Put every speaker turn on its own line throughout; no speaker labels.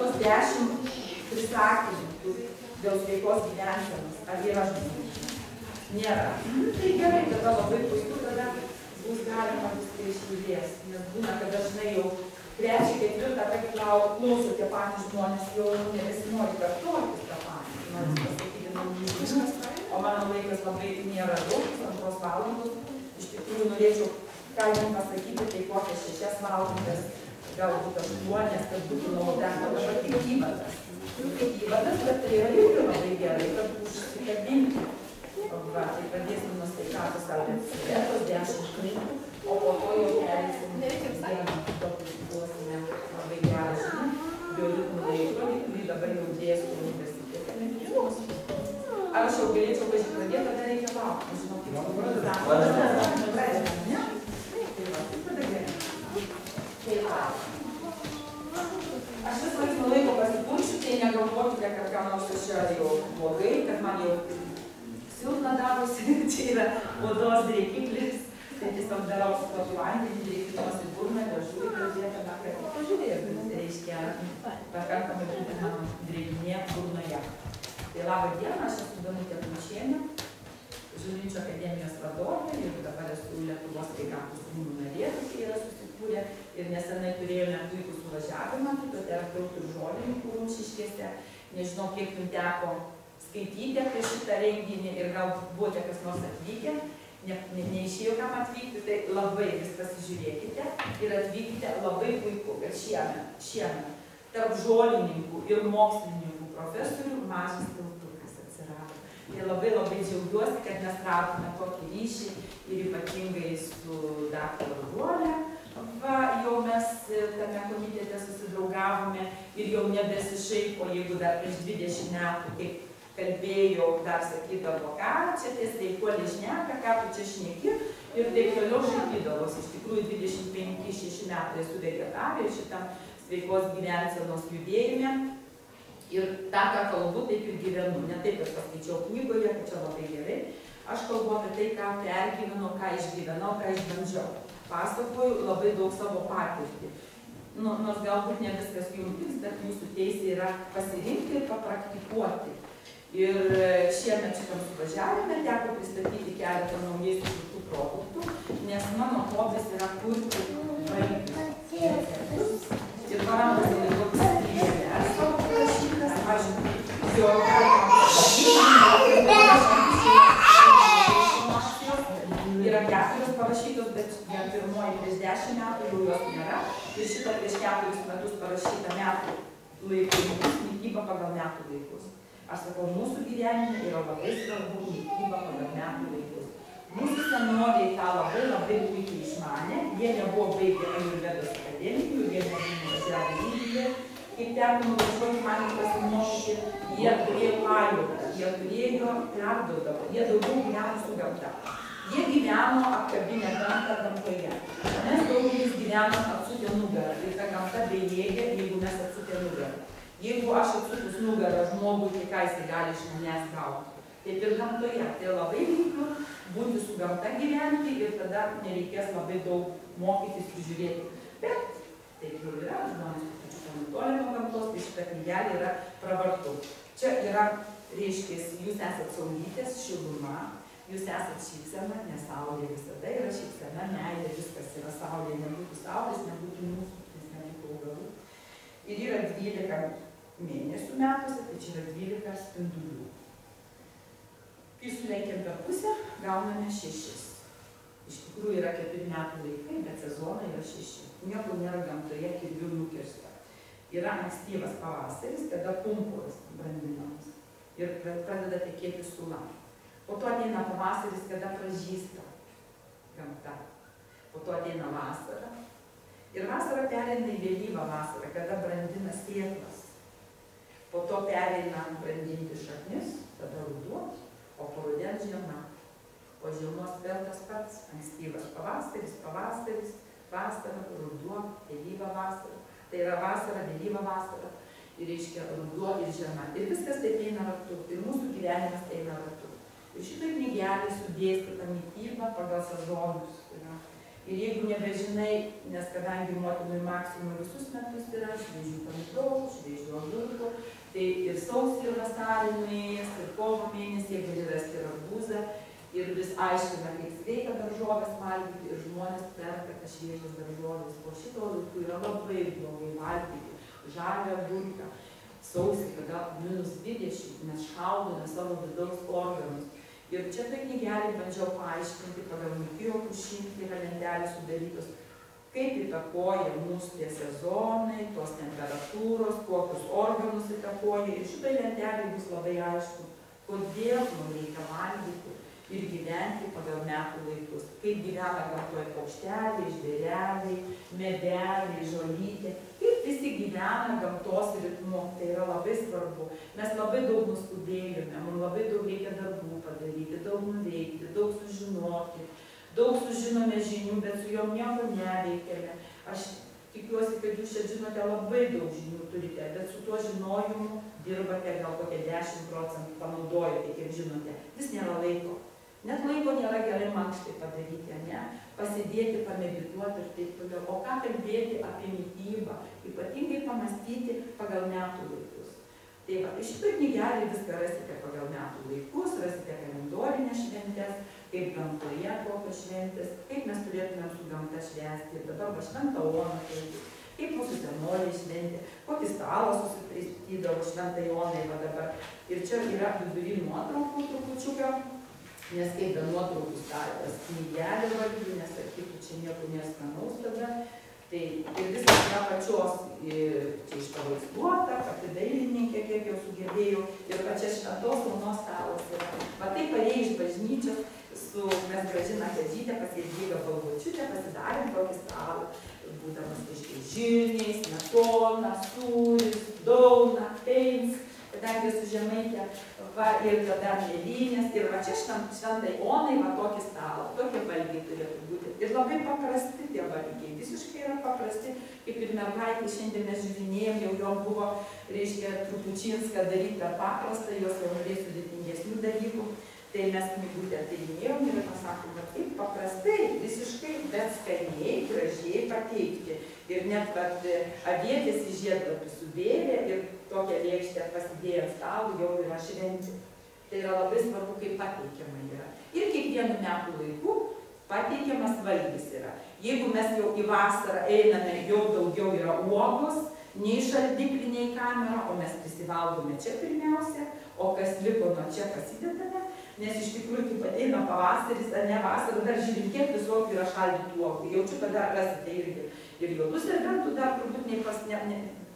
tuos 10 prisakymų dėl sveikos gyvensenos, ar yra žmonių? Nėra. Tai gerai, tada labai puiku, tada bus galima viską išjudės, nes būna, kad dažnai jau 3, 4 kartą klauso tie patys žmonės, jau nebesinori kartuotis tą patį, nori pasakyti naujų žinių, o mano laikas labai nėra daug, 2 valandos, iš tikrųjų norėčiau ką jums pasakyti, tai kokias 6 valandas, galbūt 8, kad būtų nauda, o dabar tik įvadas. Tik įvadas, bet tai yra jau labai gerai, kad užsikabinti. Va, tai pradėsim nuo sveikatos svetos 10 knygų, o po to jau perėsim vieną, tokį duosime labai gerą žinią, bioritmų laikrodį, kurį dabar jau dėsiu universitete medicinos. Ar aš jau galėčiau pradėti, tada reikia laukti, žinau, kaip suprantu, ne? Tai va, tai tada gerai. Tai laukti. Aš vis laiko laiko pasipurčiu, tai negalvokite, kad ką nors aš jau blogai, kad man jau silpna darosi, čia yra odos drėkiklis, tai tiesiog darau su tokį vandenį, drėkinos į burną, gražu į kalbėtą, kad pažiūrėjau, tai reiškia pakankamai būti mano drėkinė burnoje. Tai labą dieną, aš esu Danutė Kunčienė, Žuvinčio akademijos vadovė ir dabar esu Lietuvos sveikatos rūmų narė, tokie yra susikūrę ir nesenai turėjome puikų suvažiavimą, fitoterapeutų ir žolininkų Rumšiškėse, nežinau, kiek jums teko skaityti apie šitą renginį ir gal buvote kas nors atvykę, neišėjo kam atvykti, tai labai vis pasižiūrėkite ir atvykite, labai puiku, kad šiemet tarp žolininkų ir mokslininkų profesorių mažas tiltukas atsirado. Tai labai džiaugiuosi, kad mes radome tokį ryšį ir ypatingai su daktaru Ruole. Va, jau mes tame komitete susidraugavome ir jau nebesišaipo, jeigu dar prieš 20 metų, kaip kalbėjau, dar sakydavo, ką čia tie sveikuoliai šneka, ką tu čia šneki ir taip toliau šaipydavos. Iš tikrųjų 25-6 metai esu vegetarė šitam sveikos gyvensenos judėjime ir tą, ką kalbu, taip ir gyvenu. Ne taip, kad paskaičiau knygoje, kad čia labai gerai. Aš kalbu apie tai, ką pergyvenau, ką išgyvenau, ką išbandžiau. Pasakoju labai daug savo patirtį. Nors galbūt ne viskas jums tiks, bet jūsų teisė yra pasirinkti ir papraktikuoti. Ir šiemet šitam suvažiavime teko pristatyti keletą naujai sukurtų produktų, nes mano hobis yra kurti receptus. Ir man pasirinkotis priemonės savo parašytas, aš jo yra 4 parašytos, bet vien pirmoji prieš 10 metų jau jos nėra. Ir šitą prieš 4 metus parašytą metų laikus, mityba pagal metų laikus. Aš sakau, mūsų gyvenime yra labai svarbu mityba pagal metų laikus. Mūsų senoliai tą labai puikiai išmanė, jie nebuvo baigę Ajurvedos akademijų, jie nebuvo nuvažiavę į Indiją, kaip teko nuvažiuoti man pasimokyti, jie turėjo pajūtą, jie turėjo perdodavo, jie daugiau gyveno su gamta. Jie gyveno apkabinę gamtą gamtoje. Mes daugelis gyvenom atsukę nugarą ir ta gamta bejėgė, jeigu mes atsukę nugarą. Jeigu aš atsukus nugarą žmogui, tai ką jisai gali iš manęs gauti. Taip ir gamtoje. Tai labai linkiu būti su gamta gyventi ir tada nereikės labai daug mokytis ir žiūrėti. Bet taip jau yra, žmonės nutolę nuo gamtos, tai šitą knygelę yra pravartu. Čia yra, reiškia, jūs esat saulytės, šiluma, jūs esat šypsena, nes saulė visada yra šypsena, meilė, viskas yra saulė, nebūtų saulės, nebūtų mūsų, nes nebūtų augalų. Ir yra 12 mėnesių metuose, tai čia yra 12 spindulių. Kai sulenkiam per pusę, gauname 6. Iš tikrųjų yra 4 metų laikai, bet sezonai yra 6. Nieko nėra gamtoje kirvių nukirsta. Yra ankstyvas pavasaris, kada pumpuras brandinamas ir pradeda tekėti sula. Po to ateina pavasaris, kada pražysta gamta. Po to ateina vasara. Ir vasara pereina į vėlyvą vasarą, kada brandina sėklas. Po to pereina brandinti šaknis, tada ruduo, o po rudens žiema. Po žiemos vėl tas pats, ankstyvas pavasaris, vasara, ruduo, vėlyva vasara. Tai yra vasara, vėlyva vasara, ir reiškia ruduo ir žiema. Ir viskas taip eina ratu, ir mūsų gyvenimas eina ratu. Ir šitoj knygelė sudėstyta mityba pagal sezonus. Ir jeigu nebežinai, nes kadangi motinui maksimum visus metus yra šviežių pomidorų, šviežių agurkų, tai ir sausį ir vasarį nuėjęs, ir kovo mėnesį gali rasti ir arbūzą, ir vis aiškina, kaip sveika daržovės valgyti, ir žmonės perka tas šviežias daržovės. Po šito laiku yra labai blogai valgyti žalią agurką, sausį, kada -20, nes šaudome savo vidaus organus. Ir čia tai knygelį bandžiau paaiškinti, pagal Mikijo Pušin, tai yra lentelės sudarytos, kaip įtakoja mūsų tie sezonai, tos temperatūros, kokius organus įtakoja. Ir šitai lentelė bus labai aišku, kodėl mums reikia valgyti ir gyventi pagal metų laikus. Kaip gyvena gamtoje paukšteliai, žvėreliai, medeliai, žolytė. Kaip visi gyvena gamtos ritmu, tai yra labai svarbu. Mes labai daug nuskubėjome, mums labai daug reikia darbų padaryti, daug nuveikti, daug sužinoti, daug sužinome žinių, bet su jom nieko neveikėme. Aš tikiuosi, kad jūs čia žinote, labai daug žinių turite, bet su tuo žinojimu dirbate gal kokie 10% panaudojate, kiek žinote. Vis nėra laiko. Net laiko nėra gerai mankštai padaryti, ne? Pasidėti, pamedituoti ir taip toliau. O ką kalbėti apie mitybą, ypatingai pamastyti pagal metų laikus. Tai va, šitoj knygelį viską rasite pagal metų laikus, rasite kalendorinės šventės, kaip gamtoje kokios šventės, kaip mes turėtumėm su gamta švęsti. Ir dabar va šventą Oną, kaip mūsų senoliai šventė, kokį stalą susipraistydavo šventą Jonai va dabar. Ir čia yra vidury nuotraukų trupučiuką. Nes kaip be nuotraukų stalas knygelė valgyti, nesakytų, čia nieko neskanaus tada. Tai ir viskas yra pačios, čia išpavaizduota, pati dailininkė, kiek jau sugebėjau. Ir va čia šventos Onos stalas yra. Va taip parėjai iš bažnyčios, mes Gražiną Kadžytę pasėdėjo Balvočiutę, pasidarėm tokį stalą. Būdamas kažkiek žirniai, smetona, sūris, dauna, peins, kadangi su Žemaitė. Va, ir tada mėlynės, ir va čia šventai Onai, va tokį stalą, tokie valgiai turėtų būti. Ir labai paprasti tie valgiai, visiškai yra paprasti, kaip ir mergaitė, šiandien mes žiūrinėjom, jau jo buvo, reiškia, trupučinska daryti per paprastą, jos jau norėjo sudėtingesnių dalykų. Tai mes knygutę tyrinėjom ir pasakom, kad taip paprastai, visiškai, bet skaniai, gražiai pateikti. Ir net, kad avietės į žiedlapį suvėlė ir tokią lėkštę pasidėję ant stalų jau yra šventė. Tai yra labai svarbu, kaip pateikiama yra. Ir kiekvienu metų laiku pateikiamas valgis yra. Jeigu mes jau į vasarą einame, jau daugiau yra uogos, nei šaldiklį, nei kamera, o mes prisivalgome čia pirmiausia, o kas liko nuo čia pasidedame. Nes iš tikrųjų, kaip ateina pavasaris, ar ne vasarą, dar žiūrim, kiek visokių yra šaldytų uogų. Jaučiu, kad dar rasite irgi. Ir juodų serbentų dar turbūt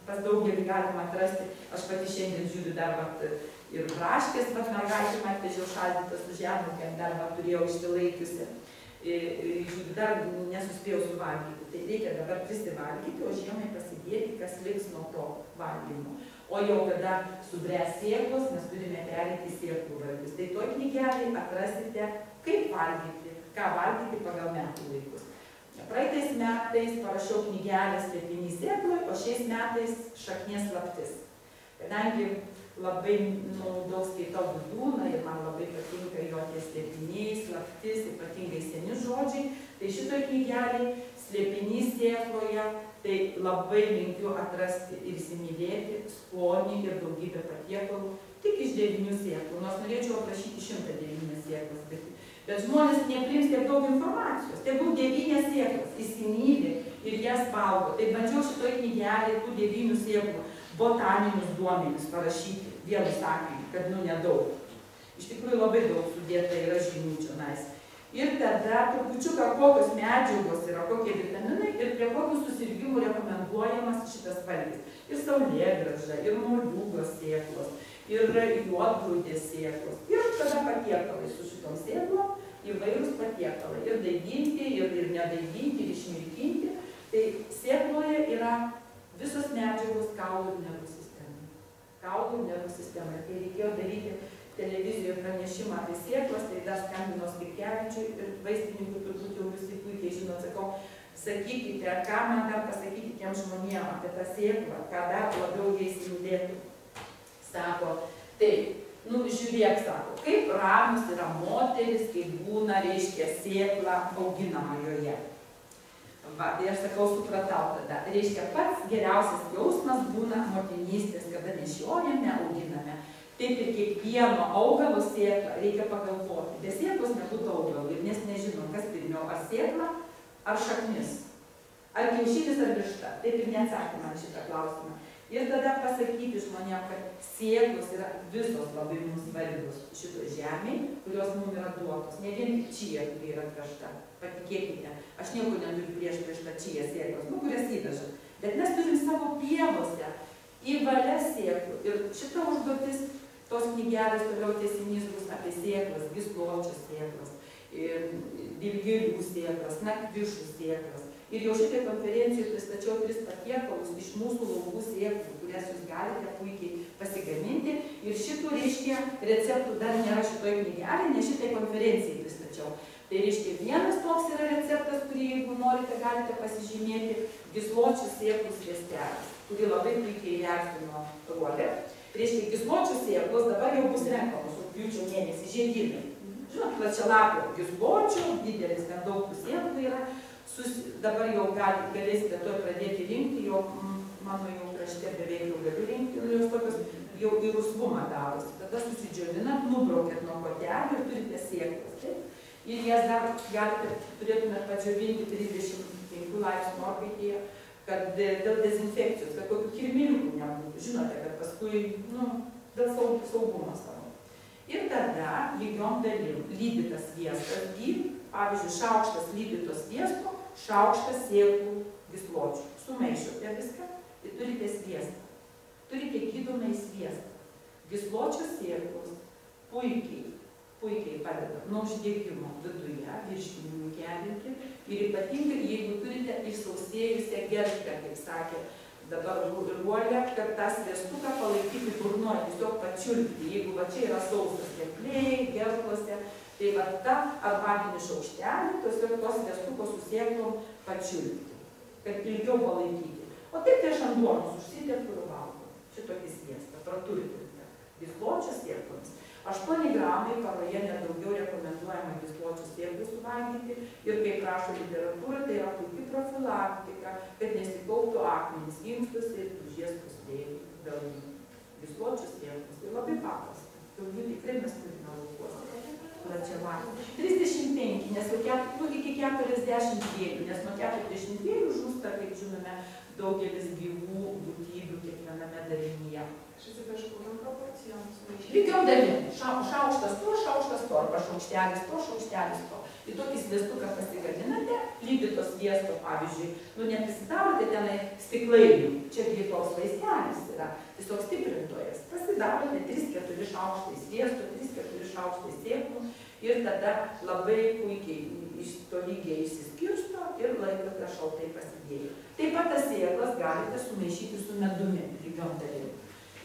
pas daugelį galima atrasti. Aš pati šiandien žiūriu dar ir braškės, bet mergaitė man atvežiau šaldytas su žemukėm, dar turėjau išsilaikiusi. Žiūriu, dar nesuspėjau suvalgyti. Tai reikia dabar prisivalgyti, o žiemai pasidėti, kas liks nuo to valgymo. O jau kada subręs sėklos, mes turime pereiti sėklų valgius. Tai toj knygelėje atrasite, kaip valgyti, ką valgyti pagal metų laikus. Praeitais metais parašiau knygelę Slėpinys sėkloj, o šiais metais Šaknies slaptis. Kadangi labai daug skaitau Vydūną ir man labai patinka jo tie slėpiniai, slaptis, ypatingai seni žodžiai, tai šitoj knygelėje Slėpinys sėkloje, tai labai linkiu atrasti ir įsimylėti skonį ir daugybę patiekalų tik iš 9 sėklų. Nors norėčiau aprašyti 109 sėklas, bet žmonės nepriims tiek daug informacijos. Tegul 9 sėklas įsimyli ir jas valgo. Tai bandžiau šitoj knygelėje tų 9 sėklų botaninius duomenis parašyti vienu sakiniu, kad nedaug. Iš tikrųjų labai daug sudėta yra žinių čionais. Ir tada trupučiuką kokios medžiagos yra, kokie vitaminai ir prie kokių susirgymų rekomenduojamas šitas valgis. Ir saulėgrąža, ir moliūgos sėklos, ir juodgrūdės sėklos. Ir tada patiekalai su šitom sėklom, įvairūs patiekalai. Ir daiginti, ir nedaiginti, ir išmirkinti. Tai sėkloje yra visos medžiagos kaulų ir nervų sistemai. Kaulų ir nervų sistemai. Kai reikėjo daryti televizijoje pranešimą apie sėklas, tai dar skambino Skirkevičiui ir vaistininkui turbūt jau visi puikiai žinot, sakau, sakykite, ką man dar pasakyti tiem žmonėm apie tą sėklą, ką dar labiau jais judėtų. Sako, taip, žiūrėk, sako, kaip ramus yra moteris, kaip būna, reiškia, sėkla auginama joje. Va, tai aš sakau, supratau tada. Reiškia, pats geriausias jausmas būna motinystės, kada nešiojame, auginame. Taip ir kiekvieno augalo sėklą reikia pagalvoti. Be sėklos nebūtų augalų, nes nežinom, kas pirmiau, ar sėkla, ar šaknis. Ar kiaušinis, ar višta. Taip ir neatsakė man šitą klausimą. Ir tada pasakyti žmonėm, kad sėklos yra visos labai mums svarbios šito žemėje, kurios mums yra duotos. Ne vien tik čija, kuri yra atvežta. Patikėkite, aš nieko neturiu prieš tą čija sėklos, kurias įveža. Bet mes turim savo pievose į valias sėklų. Ir šita užduotis, tos knygelės toliau tęsinys bus apie sėklas, gysločių sėklas, dilgėlių sėklas, nakvišų sėklas. Ir jau šitai konferencijoje pristačiau 3 patiekalus iš mūsų laukų sėklų, kurias jūs galite puikiai pasigaminti. Ir šitų, reiškia, receptų dar nėra šitoj knygelėje, nes šitai konferencijai pristačiau. Tai reiškia, vienas toks yra receptas, kurį, jeigu norite, galite pasižymėti, gysločių sėklų sviestelis, kurį labai puikiai įvertino Ruolė. Reiškia, gysločių sėklos dabar jau bus renkamos rugpjūčio mėnesį žiedynai. Žinot, plačialapio gysločių, didelis, ten daug sėklų yra. Dabar jau galėsite to pradėti rinkti, jau mano jau krašte beveik jau galiu rinkti, jos tokios jau į rusvumą darosi. Tada susidžiovinat, nubraukėt nuo kotelių ir turite sėklas. Taip? Ir jas dar turėtumėt padžiovinti 35 laipsnių orkaitėje, kad dėl dezinfekcijos, kad kokių kirmininkų nebūtų. Žinote, kad paskui, dėl saugumo savo. Ir tada lygiom dalim lydytas sviestas pavyzdžiui, šaukštas lydyto sviesto, šaukštas sėklų gysločių. Sumaišote viską ir turite sviestą. Turite gydomąjį sviestą. Gysločių sėklos puikiai padeda nuo uždegimo viduje, virškinimui gerinti. Ir ypatingai, jeigu turite išsausėjusią gerklę, kaip sakė dabar Ruolė, kad tą sviestuką palaikyti burnoje, tiesiog pačiulpti. Jeigu va čia yra sausas gerklėje, gerklose, tai va tą arbatinį šaukštelį, tiesiog tos sviestuko su sėklom pačiulpti, kad ilgiau palaikyti. O taip tai aš ant duonos užsitepu ir valgau. Šitokį sviestą, praturtinti. Gysločių sėklomis. 8 gramai paroje nedaugiau rekomenduojama gysločių sėklų suvalgyti. Ir kaip prašo literatūra, tai yra puikiai profilaktika, kad nesikauptų akmenys inkstuose ir tulžies pūslėje. Dėl gysločių sėklos. Tai labai paprasta. Daugiau tikrai mes turime laukuose. 35, nes iki 40 dviejų, nes nuo 40 dviejų žūsta, kaip žinome, daugelis gyvų būtybių kiekviename darinyje.
Aš atsiprašau, man proporcijoms.
Lygiom dalim. Šaukštas to, arba šaukštelis to. Į tokį sviestuką pasigadinate, lydyto sviesto, pavyzdžiui, neprisidarote tenai stiklainių. Čiagi toks vaistelis yra, tiesiog stiprintojas. Pasidarote 3-4 šaukštai sviesto, 3-4 šaukštai sėklų ir tada labai puikiai tolygiai išsiskirsto ir laikote šaltai pasidėję. Taip pat tas sėklas galite sumaišyti su medumi, lygiom dalim.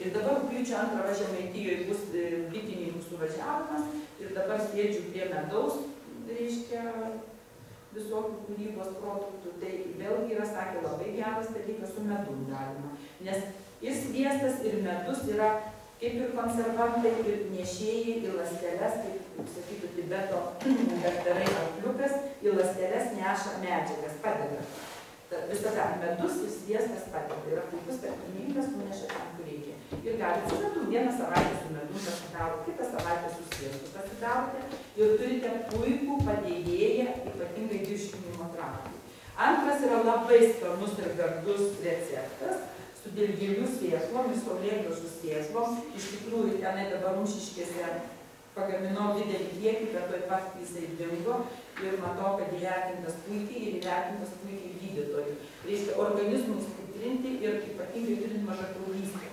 Ir dabar rugpjūčio 2 Žemaitijoje bus bitininkų suvažiavimas ir dabar sėdžiu prie medaus, reiškia, visokių kūrybos produktų. Tai vėlgi yra, sakė, labai geras dalykas su medum galima. Nes ir sviestas, ir medus yra kaip ir konservantai, ir nešėjai į ląsteles, kaip sakytų Tibeto daktarai arkliukas, į ląsteles neša medžiagas, padeda. Visada medus ir sviestas padeda. Yra puikus tarpininkas, nuneša tam, kur reikia. Ir galite su medum, vieną savaitę su medum pasidaroti, kitą savaitę su sviestu pasidarote ir turite puikų padėjėją, ypatingai virškinimo traktui. Antras yra labai skanus ir gardus receptas su dilgėlių sėklom ir saulėgrąžų sėklom. Iš tikrųjų, tenai dabar Rumšiškėse pagaminau didelį kiekį, bet tuoj pat jisai dingo ir matau, kad įvertintas puikiai ir įvertintas puikiai gydytojų. Reiškia, organizmui stiprinti ir ypatingai turint mažakraujystę.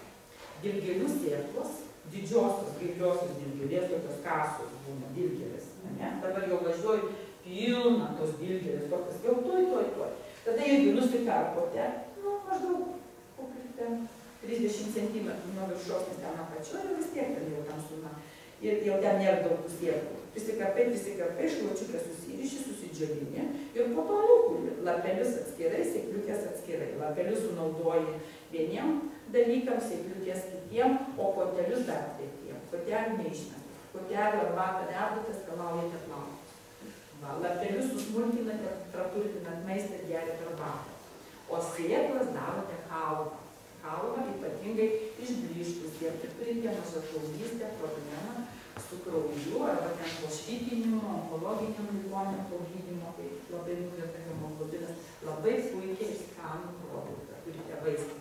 Dilgėlių sėklos, didžiosios, gailiosios dilgėlės, tokios kasos būna dilgėlės. Dabar jau važiuoju pilna tos dilgėlės, tokios jau tuoj. Tada jeigu nusikarpote, maždaug 30 cm nuo viršos, nes ten apačioje vis tiek ten jau tam suma. Ir jau ten nėra daug tų sėklų. Prisikarpai, šluočiukę susiriši, susidžiovini ir po to nukuli. Lapelius atskirai, sėkliukės atskirai. Lapelius sunaudoji vieniem dalykams, sėkliukės kitiem, o kotelius dar tretiem. Kotelį neišmetu. Kotelį arbatą dedate, skalaujate plaukus. Va, lapelius susmulkinate, praturtinat maistą, geriate arbatą. O sėklas darote kalbą. Kalbą ypatingai išblyškus, jie turite mažakraujystę problemą su krauju arba ten po švitinimo, onkologiniam ligoniniam po gydymo, kai labai nukrenta hemoglobinas, labai puikiai skanų produktą, turite vaistą.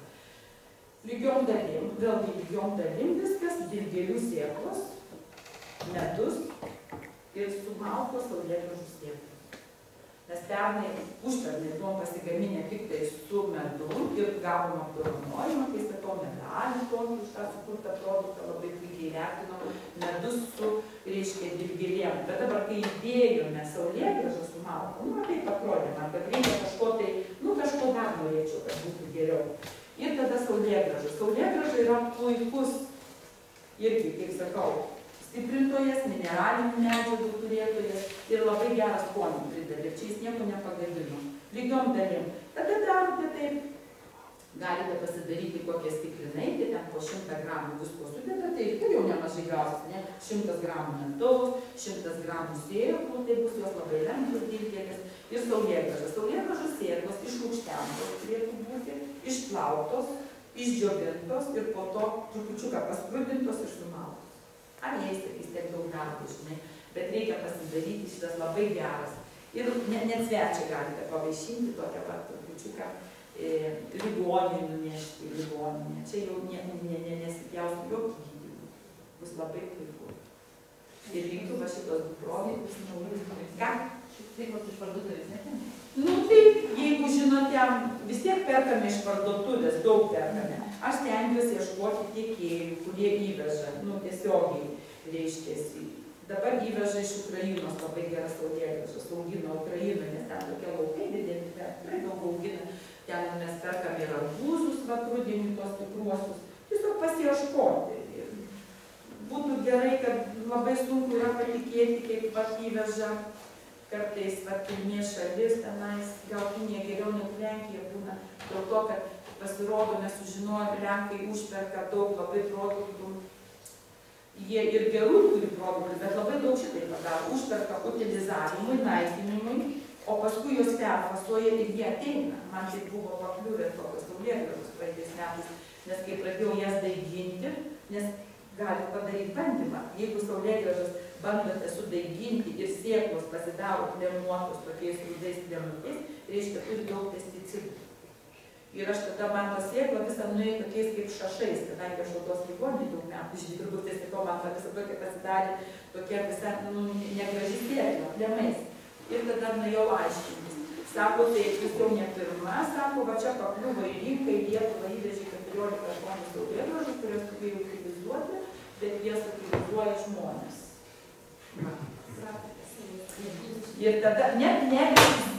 Lygiom dalim, vėlgi lygiom dalim viskas, dilgėlių sėklos, medus ir sumaltos saulėgrąžų sėklos. Nes pernai, užpernai buvom pasigaminę tik tai su medum ir gavom apdovanojimą, kai sakau, medalį tokį už tą sukurtą produktą, labai puikiai vertino, medus su, reiškia, dilgėlėm. Bet dabar, kai įdėjome saulėgrąžą su malkom, taip atrodė man, kad reikia kažko tai, kažko dar norėčiau, kad būtų geriau. Ir tada saulėgrąža. Saulėgrąža yra puikus, irgi, kaip sakau, stiprintojas, mineralinių medžiagų turėtojas ir labai geras skonį prideda. Čia jis nieko nepagadino. Lygiom dalim. Tada darote taip, galite pasidaryti kokią stiklinaitę, ten po 100 gramų visko sudėta, tai ir jau nemažai gausis, ne? 100 gramų medaus, 100 gramų sėklų, tai bus jos labai lengvas dilgėlės. Ir saulėgrąža. Saulėgrąžų sėklos išlukštentos turėtų būti, išplauktos, išdžiovintos ir po to trupučiuką paskrudintos ir sumaltos. Aliejais, sakys, tiek daug darbo, žinai, bet reikia pasidaryti, šitas labai geras. Ir net svečią galite pavaišinti tokią pat trupučiuką ligoninį nunešti į ligoninę. Čia jau nesipjaus jokių gydymų. Bus labai puiku. Ir linkiu va šitos produktus naujus. Ką?
Veiklos iš parduotuvės, ne?
Tai jeigu žinote, vis tiek perkame iš parduotuvės, daug perkame. Aš stengiuosi ieškoti tiekėjų, kurie įveža, tiesiogiai reiškiasi. Dabar įveža iš Ukrainos labai geras saulėgrąžas, augina Ukrainoje, nes ten tokie laukai dideli, tikrai daug augina. Ten mes perkame ir arbūzus, rudenį tos tikruosius. Tiesiog pasiieškoti. Būtų gerai, kad labai sunku yra patikėti, kaip įveža. Kartais kilmės šalis tenais, gal Kinija geriau negu Lenkija būna, dėl to, kad pasirodo, mes sužinojome, Lenkai užperka daug labai produktų. Jie ir gerų turi produktų, bet labai daug šitai padaro. Užperka utilizavimui, naikinimui, o paskui jos perfasuoja ir jie ateina. Man tai buvo pakliuvę tokios saulėgrąžos praeitais metais, nes kai pradėjau jas daiginti, nes gali padaryti bandymą. Jeigu saulėgrąžas bandote sudaiginti ir sėklos pasidaro klemuotos tokiais rudais klemukais, reiškia, turi daug pesticidų. Ir aš tada man tą sėklą visą nuėjau tokiais kaip šašais, kadangi aš odos ligoninėj daug metų išdirbau, tai sakau, man tą visą tokia pasidarė tokia visa negraži sėkla, klemais. Ir tada nuėjau aiškintis. Sako, taip, jūs jau ne pirma, sako, va čia pakliuvo į rinką, į Lietuvą įvežė 14 žmonių saulėgrąžų, kurios turėjo utilizuoti, bet jas utilizuoja žmonės. Ir tada net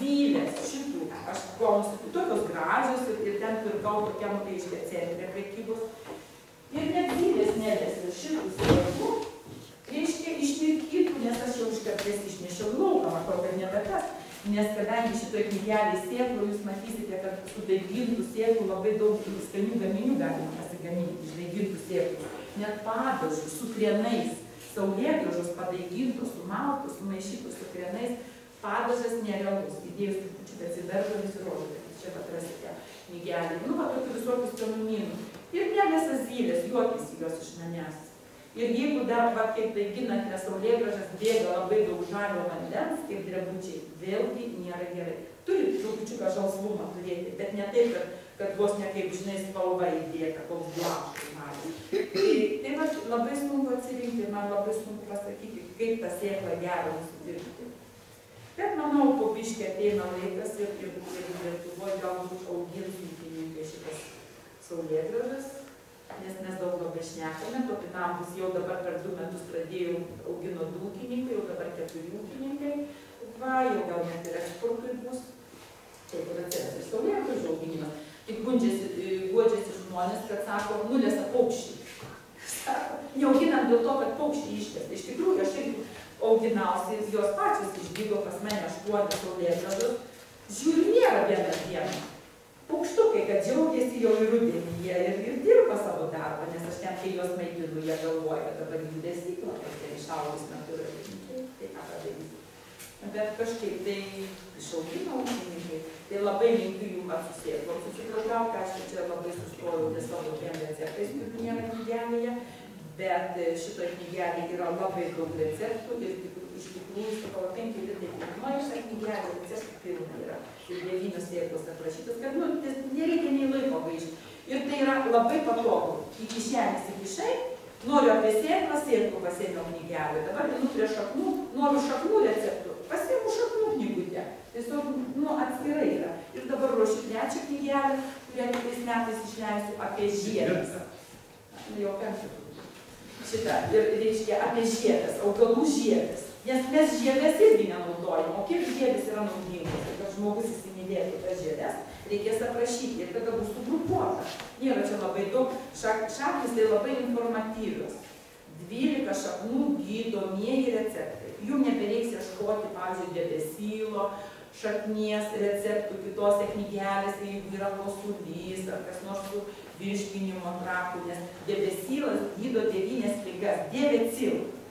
zylės šitų, aš klausiu, tokios gražios ir ten pirkau tokiam reiškia centre prekybos. Ir net zylės nedėsiu šitų sėklų, reiškia išmirkytų, nes aš jau iškartais išnešiau lauką, matau, kad ne tas. Nes kadangi šitoj knygelėj sėklų, jūs matysite, kad sudaigintų sėklų labai daug skanių gaminių galima pasigaminti, išdaigintų sėklų. Net padažų su krienais. Saulėgrąžos padaigintos, sumaltos, sumaišytos su krienais, padažas nerealus. Įdėjus trupučiu atsiveržo visi rodo, kad čia atrasite knygelį. Tokių visokių skanumynų. Ir nemesas zylės, juokėsi jos iš manęs. Ir jeigu dar, kaip daiginate saulėgrąžas, bėga labai daug žalio vandens, kaip drebučiai, vėlgi nėra gerai. Turi trupučiuką žalsvumą turėti, bet ne taip, kad vos ne kaip, žinai, spalva įdėta, koks blaškas mažas. Tai labai sunku atsirinkti ir man labai sunku pasakyti, kaip tą sėklą gerą nusipirkti. Bet manau, po biškį ateina laikas ir Lietuvoje galbūt augins ūkininkai šitas saulėgrąžas, nes mes daug labai šnekame, topinambus jau dabar per 2 metus pradėjau augino 2 ūkininkai, jau dabar 4 ūkininkai, jau gal net ir eksportui bus. Taip ir atsiras ir saulėgrąžų auginimas. Tik guodžiasi žmonės, kad sako, nulesa paukščiai. Neauginam dėl to, kad paukščiai iškės. Iš tikrųjų, aš irgi auginausi, jos pačios išdygo pas mane 8 saulėgrąžos. Žiūriu, nėra vieną dieną. Paukštukai, kad džiaugiasi jau į rudenį, jie ir dirba savo darbą, nes aš ten, kai juos maitinu, jie galvoja, kad dabar jų desyklą, kad ten išaugus natūraliai. Tai ką padarysi. Bet kažkaip tai išaugino ūkininkai, tai labai linkiu jų atsusėti. Susitraukti, aš čia labai sustojau ties savo tiem receptais, kurių nėra knygelėje, bet šitoje knygelėje yra labai daug receptų ir iš tikrųjų, sakau, 5 litai kainuoja šią knygelę, receptų pilna yra. Ir 9 sėklos aprašytos, kad nereikia nei laiko gaišti. Ir tai yra labai patogu. Į kišenės įkišai, noriu apie sėklą, sėklų pasėmiau knygelę. Dabar einu prie šaknų, noriu šaknų receptų, pasiimu šaknų knygutę. Tiesiog, atskirai yra. Ir dabar ruošiu 3 knygelę, kurią kitais metais išleisiu apie žiedas. Jau 5. Šitą, ir reiškia apie žiedas, augalų žiedas. Nes mes žiedas irgi nenaudojam, o kiek žiedas yra naudingas, kad žmogus įsimylėtų tas žiedas, reikės aprašyti ir tada bus sugrupuota. Nėra čia labai daug, šaknis tai labai informatyvios. 12 šaknų gydomieji receptai. Jums nebereiks ieškoti, pavyzdžiui, debesylo, šaknies receptų kitose knygelėse, jeigu yra kosulys ar kas nors su virškinimo traktu, nes debesylas gydo 9 ligas.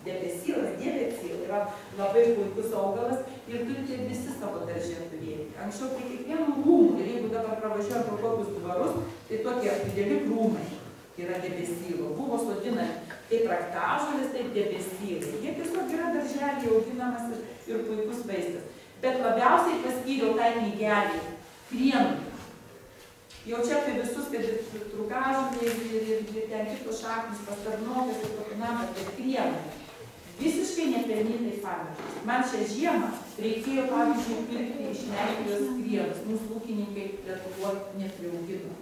Debesylas yra labai puikus augalas ir turite visi savo darže turėti. Anksčiau prie kiekvieno rūmų, ir jeigu dabar pravažiuoja pro kokius dvarus, tai tokie dideli krūmai yra debesylo. Buvo sodinami kaip raktažolis, taip debesylai. Jie tiesiog yra darželį auginamas ir puikus vaistas. Bet labiausiai paskyriau tai knygelį krienų. Jau čia apie visus, kad ir trukažuliai, ir ten kitos šaknis, pastarnokas ir topinamas, bet krienų. Visiškai nepelnytai pamirštas. Man šią žiemą reikėjo, pavyzdžiui, pirkti iš Lenkijos krienus. Mūsų ūkininkai Lietuvoje nepriaugino.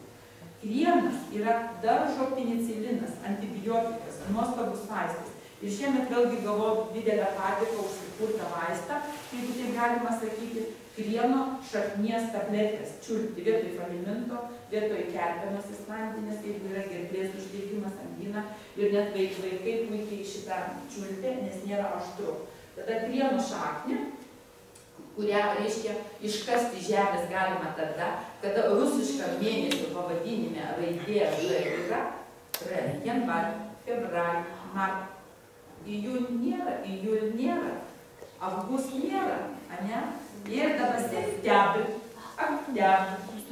Krienas yra daržo penicilinas, antibiotikas, nuostabus vaistas. Ir šiemet vėlgi gavau didelę padėką už sukurtą vaistą, jeigu tai galima sakyti, krieno šaknies tabletės, čiulpti vietoj faliminto, vietoj kerpenos islandinės, jeigu yra gerklės uždegimas, angina, ir net vaikai puikiai šitą čiulpė, nes nėra aštru. Tada krieno šaknį, kurią, reiškia, iškasti žemės galima tada, kada rusiškam mėnesio pavadinime raidė yra janvar, febral, mart. Ijul nėra, avgust nėra, ane? Ir dabar septembr,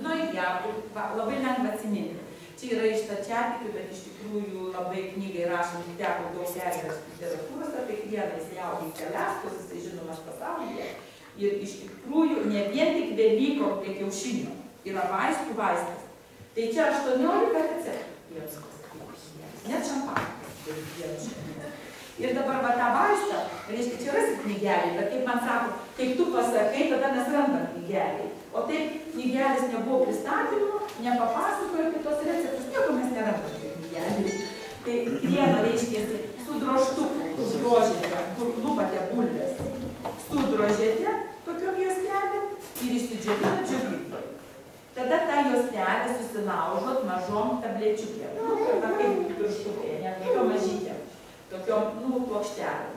nojabrį, labai lengva atsiminti. Čia yra iš stačiatikių, bet iš tikrųjų labai knygai rašant teko daug perėtos literatūros apie krieną, jis jaudį keliastos, jisai žinomas pasaulyje. Ir iš tikrųjų ne vien tik Velykom prie kiaušinių, yra vaistų vaistas. Tai čia 18 receptų, net šampanas. Ir dabar va tą vaistą, reiškia, čia rasi knygelį, bet kaip man sako, kaip tu pasakai, tada mes randam knygelį. O taip knygelis nebuvo pristatymo, nepapasakojo kitos receptus, nieko mes nerandam knygelį. Tai krieno, reiškia, su drožtuku, uždrožėte, kur lupate bulves, sudrožėte tokiom juostelėm ir išsidžiovina džiovykloj. Tada tą juostelę susilaužot mažom tablečiukėm, kaip pirštukė, ne tokiom mažytėm. Tokiom, plokštelėm.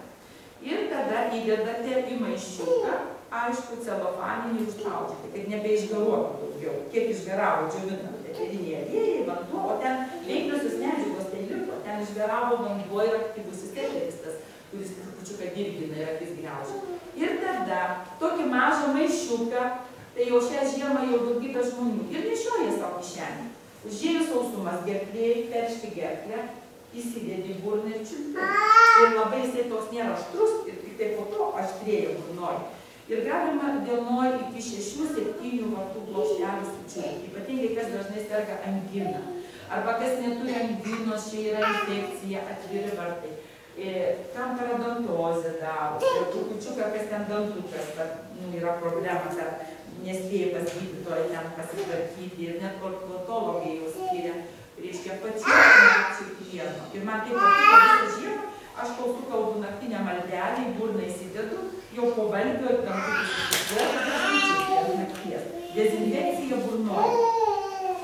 Ir tada įdedate į maišiuką, aišku, celofaninį užspaudžiate, kad nebeišgaruotų daugiau. Kiek išgaravo džiovinant, eteriniai aliejai, vanduo, o ten veikliosios medžiagos tai liko, ten išgaravo vanduo ir aktyvusis eteristas, kuris trupučiuką dirgina ir akis graužia. Ir tada tokį mažą maišiuką, tai jau šią žiemą jau daugybė žmonių ir nešioja savo kišenį. Užėjus sausumas gerklėje, peršti gerklę, įsidėdi burną ir čiulpi. Ir labai jisai toks nėra aštrus ir tik tai po to aštrėja burnoj. Ir galima dienoj iki 6-7 vartų plokštelių sučiulpti. Ypatingai kas dažnai serga angina. Arba kas neturi anginos, čia yra infekcija, atviri vartai. Kam paradontozė daro, ir trupučiuką, kas ten dantukas, yra problema, kad nespėja pas gydytoją ten pasitvarkyti ir net proktologai jau skiria. Reiškia, pačiu krieno. Ir man taip patiko visą žiemą, aš kol sukalbu naktinę maldelį, burną įsidedu, jau po valgio ir nakties. Dezinfekcija burnoje.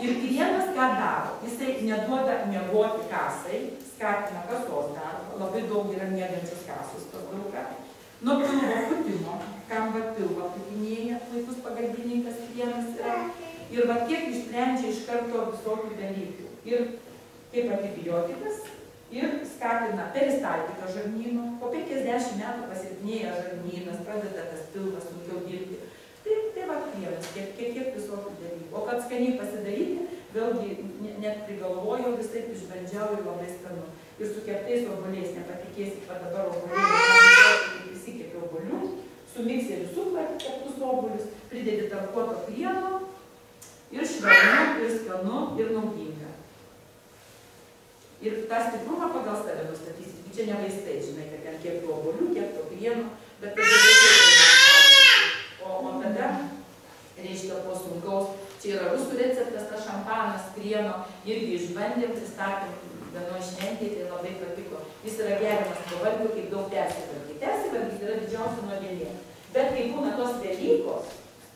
Ir krienas ką daro? Jisai neduoda miegoti kasai, skatina kasos darbą, labai daug yra miegančios kasos pas daugą. Nuo pilvo putimo, kam va pilvo putinėja, puikus pagalbininkas krienas yra. Ir va kiek išsprendžia iš karto visokių dalykų. Ir kaip antibiotikas, ir skatina peristaltiką žarnyno, po 50 metų pasilpnėja žarnynas, pradeda tas pilvas sunkiau dirbti. Tai va priežas, kiek visokių dalykų. O kad skaniai pasidaryti, vėlgi net prigalvojau, visai išbandžiau ir labai skanu. Ir su keptais obuoliais, nepatikėsit, va dabar obuoliai, įsikepiau obuolių, su mikseriu suplaki keptus obuolius, pridedi tarkuoto plieno ir švelnu, ir skanu, ir naudinga. Ir tą stiprumą pagal save nustatysit. Čia ne vaistai, žinai, kad ten kiek to obuolių, kiek to plieno, bet tai o tada, reiškia, po sunkaus, čia yra rusų receptas, tas šampanas, krieno, irgi išbandėm, pristatėm vienoje šventėje, tai labai patiko. Jis yra geriamas po valgių, kaip daug persivalgyti. Persivalgyti yra didžiausia nuodėmė. Bet kai būna tos Velykos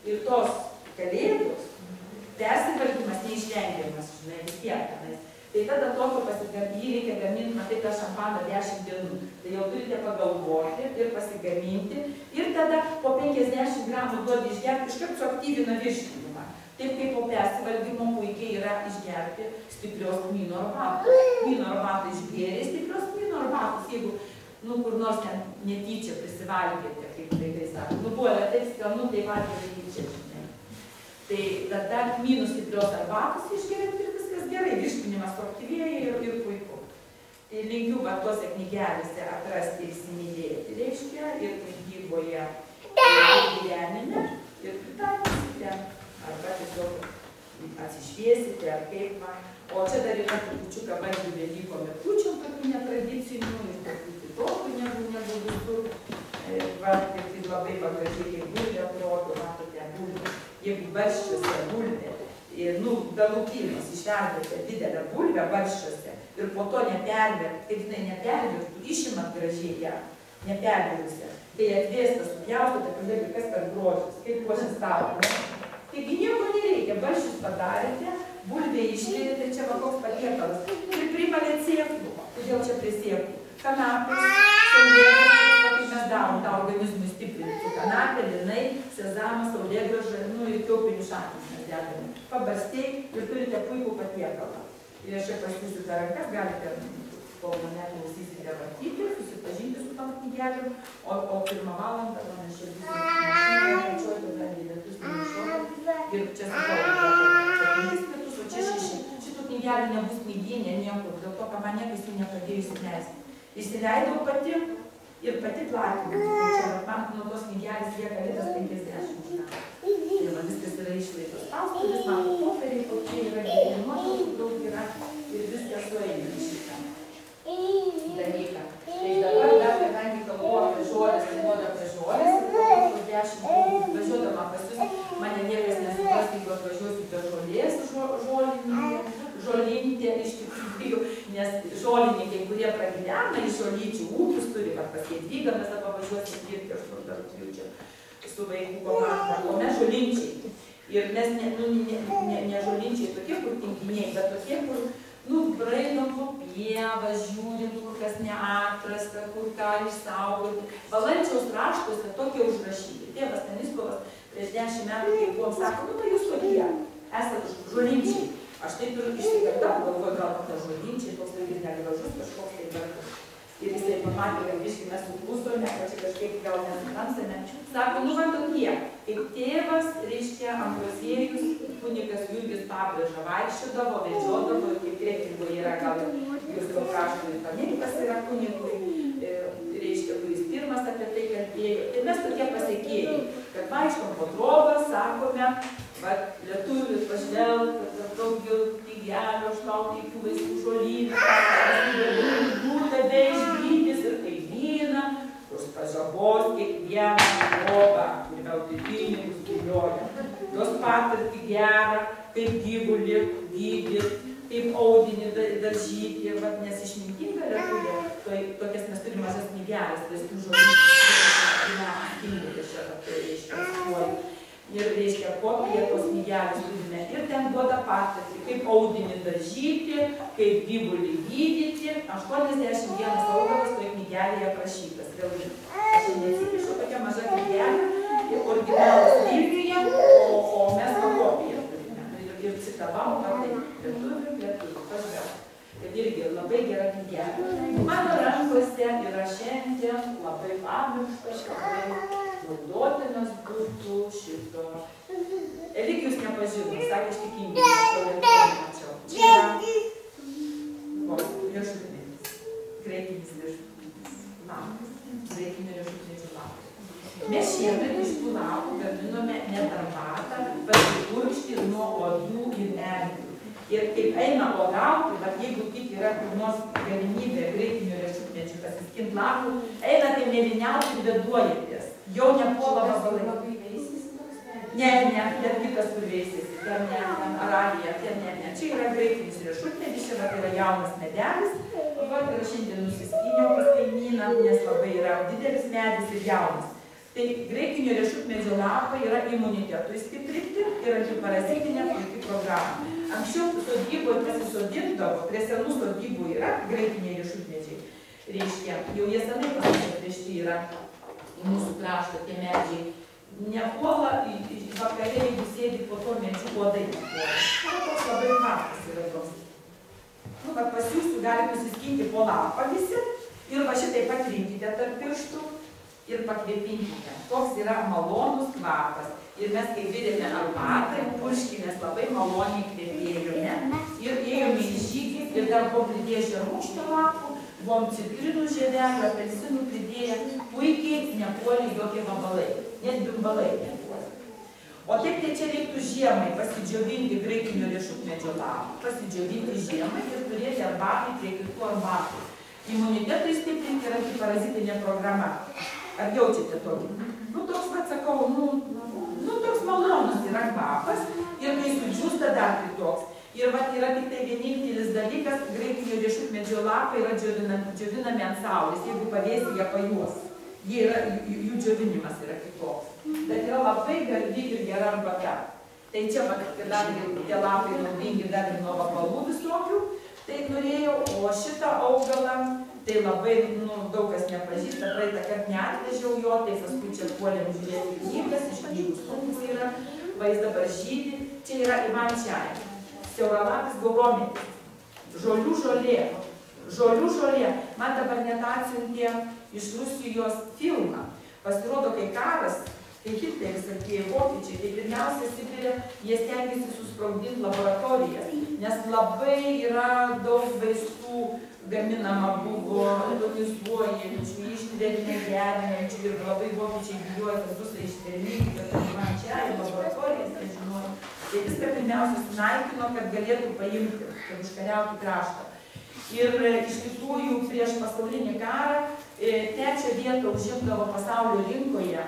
ir tos Kalėdos, persivalgymas neišvengiamas, žinai, vis tiek. Tai tada tokio jį reikia gaminti, matai, tą šampaną 10 dienų. Tai jau turite pagalvoti ir pasigaminti. Ir tada po 50 gramų duodi išgerti, iškart suaktyvina virškinimą. Taip kaip po persivalgymo puikiai yra išgerti stiprios kmyno arbatos. Kmyno arbatą išgėrė, stiprios kmyno arbatos, jeigu kur nors ten netyčia prisivalgėte, kaip vaikai sako. Buvo taip skanu, tai valgėte netyčia, žinai. Tai tada kmynų stiprios arbatos išgeriant ir viskas gerai, virškinimas suaktyvėja ir puiku. Tai linkiu, va, tuose knygelėse atrasti ir įsimylėti, reiškia, ir knygyboje, ir gyvenime, ir pritaikysite, arba tiesiog atsišviesite, ar kaip man. O čia dar yra trupučiuką bandžių Velykom ir kūčiom, tokių netradicinių, ir tokių kitokių negu visur. Va, tai labai gražiai, kaip bulvė atrodo, matote, bulvė. Jeigu barščiuose bulvė, dalūkimas išverdate didelę bulvę barščiuose ir po to neperverti, kaip jinai nepervertų, išimat gražiai ją, nepervertusią. Tai atvėsta, supjaustote, pažiūrėkite, kas per grožis, kaip puošia stalą. Taigi nieko nereikia, barščius padarėte, bulvė išlėdėte, čia va koks patiekalas. Ir primalėt sėklų, kodėl čia prie sėklų. Kanapės, saulėgrąžas, kaip mes darom tą organizmui stiprinti. Su kanapė, linai, sezamas, saulėgrąža, ir kiaupinių šaknis mes dedame. Pabarstei ir turite puikų patiekalą. Ir aš čia pasiūsiu per rankas, galite, kol mane klausysite, vartyti, susipažinti su tom knygelėm, o 1 valandą man aš čia būsiu mašinoje, tada lietus nešoja. Ir čia sakau, 5 metus, o čia 6. Šitų knygelių nebus knyginė niekur, dėl to, kad man niekas jų nepradėjo įsileisti. Įsileidau pati ir pati platinau. Tai čia man nuo tos knygelės lieka litas 50 metų. Tai va, viskas yra išlaikos spaustuvės, mano popieriai, kokie yra, ir nuotraukų daug yra, ir viskas sueina į šitą dalyką. Tai dabar dar, kadangi kalbu apie žolės, tai nuoda apie žolės, ir po 10 metų važiuodama pas jūs, mane niekas nesupras, jeigu atvažiuosiu be žolės, žolintė iš tikrųjų, nes žolininkai, kurie pragyvena iš žolyčių ūkius, turi pas Jadvygą, mes dabar važiuosim dirbti, aš kur dar turiu čia su vaikų komanda, o mes žolinčiai. Ir mes ne žolinčiai tokie, kur tinkiniai, bet tokie, kur braidom po pievas, žiūrim, kur kas neatrasta, kur ką išsaugoti. Valančiaus raštuose tokie užrašyti. Tėvas Stanislovas prieš 10 metų, kai buvom, sako, jūs tokie, esat žolinčiai. Aš taip ir išsikartau, galvoju, gal tas žodinčiai, toks laikis negražus, kažkoks tai vertas. Ir jisai pamatė, kad biškai mes suklusome, kad čia kažkaip gal nesutansame. Sako, va tokie, kaip tėvas, reiškia, Ambrosiejus, kunigas Jurgis Pabrėža vaikščiodavo, vedžiodavo, ir kaip Kretingoje yra, gal jūs gal kraštui paminklas yra kunigui, reiškia, kuris pirmas apie tai kalbėjo. Ir mes tokie pasiekėjai, kad vaikštom po trobą, sakome, vat lietuvis pažvelg, kad daugiau knygelio, šlauti vaistų žolynų, būta be išgydys ir kaip vyna, kurs pažabos kiekvieną trobą, ir gauti pinigus vilioja. Jos patirtį gerą, kaip gyvulį gydyt, kaip audinį daržyti, nes išmintinga lietuvė, tokias mes turime mažas knygelės, vaistų žolynų, ir reiškia, kopiją tos knygelės turime. Ir ten duoda patirtį, kaip audinį dažyti, kaip gyvulį gydyti. 81 augalas toje knygelėje aprašytas. Vėlgi, aš neatsikišu, tokia maža knygelė, originalas Vilniuje, o mes kopiją turime. Ir citavau, kad tai lietuvių, pažvelg. Ir irgi labai labai gera knyga. Mano rankose yra šiandien labai pamirštas, labai naudotinas būtų šito. Eligijus nepažino, sakė, aš tikingi, nemačiau. Čia yra riešutmedis, graikinis riešutmedis, lapas, graikinio riešutmedžio lapas. Mes šiemet iš tų lapų gaminome net arbatą, pasipurkšti nuo uodų ir erkių. Ir kaip eina uogauti, bet jeigu tik yra kur nors galimybė graikinio riešutmedžio pasiskint lapų, einate mėlyniauti ir beduojatės. Jau nepuola vabalai. Ne, ten kitas kur veisėsi, ten ne, Arabija, ten ne. Čia yra graikinis riešutmedis, čia yra jaunas medelis. Vat ir šiandien nusiskyniau pas kaimyną, nes labai yra didelis medis ir jaunas. Tai graikinio riešutmedžio lapai yra imunitetui stiprinti ir antiparazitinė puiki programa. Anksčiau sodyboje pasisodindavo, prie senų sodybų yra graikiniai riešutmedžiai. Reiškia, jau jie senai pasipriešti yra į mūsų kraštą tie medžiai. Nepuola vakarė, jeigu sėdi po to medžių uodai nepuola. Toks labai kvapas yra toks. Nu, kad pas jūsų gali pasiskinti po lapą visi ir va šitai patrinkite tarp pirštų ir pakvėpinkite. Toks yra malonus kvapas. Ir mes, kai virėme arbatą, purškinės labai maloniai kvėpėjome. Ir ėjome į žygį ir dar buvo pridėję šermukšnio lapų, buvom citrinų žiedelių, apelsinų pridėję. Puikiai nepuolė jokie vabalai, net bimbalai nepuolė. O taip tai čia reiktų žiemai pasidžiovinti graikinio riešutmedžio lapų, pasidžiovinti žiemai ir turėti arbatai prie kitų arbatų. Imunitetui stiprinti yra antiparazitinė programa. Ar jaučiate tokį? Nu, toks, pat sakau, toks malonus yra kvapas ir kai sudžiūsta dar kitoks. Ir vat yra tik tai vienintelis dalykas, graikinio riešutmedžio lapai yra džiovinami ant saulės, jeigu pavėsi, jie pajuos. Jų džiovinimas yra kitoks. Bet yra labai gardi ir gera arbata. Tai čia, kadangi tie lapai naudingi dar ir nuo vabalų visokių, tai norėjau, o šitą augalą, tai labai, daug kas nepažįsta, praeitą kartą neatvežiau jo, tai paskui čia puolėm žiūrėti knygas, iš knygų stumbų yra, va jis dabar žydi, čia yra ivančiai. Siauralapis gauromėtis, žolių žolė. Man dabar net atsiuntė iš Rusijos filmą. Pasirodo, kai karas, kai Hitleris atėjo vokiečiai, tai pirmiausia Sibire jie stengiasi susprogdinti laboratoriją, nes labai yra daug vaistų gaminama buvo, donizuojančių, ištvermė gerinančių ir labai vokiečiai bijojo, kad bus ištvermingi, kad man čia į laboratorijas nežinojo. Tai viską pirmiausia sunaikino, kad galėtų paimti, kad užkariautų kraštą. Ir iš tikrųjų prieš pasaulinį karą trečią vietą užimdavo pasaulio rinkoje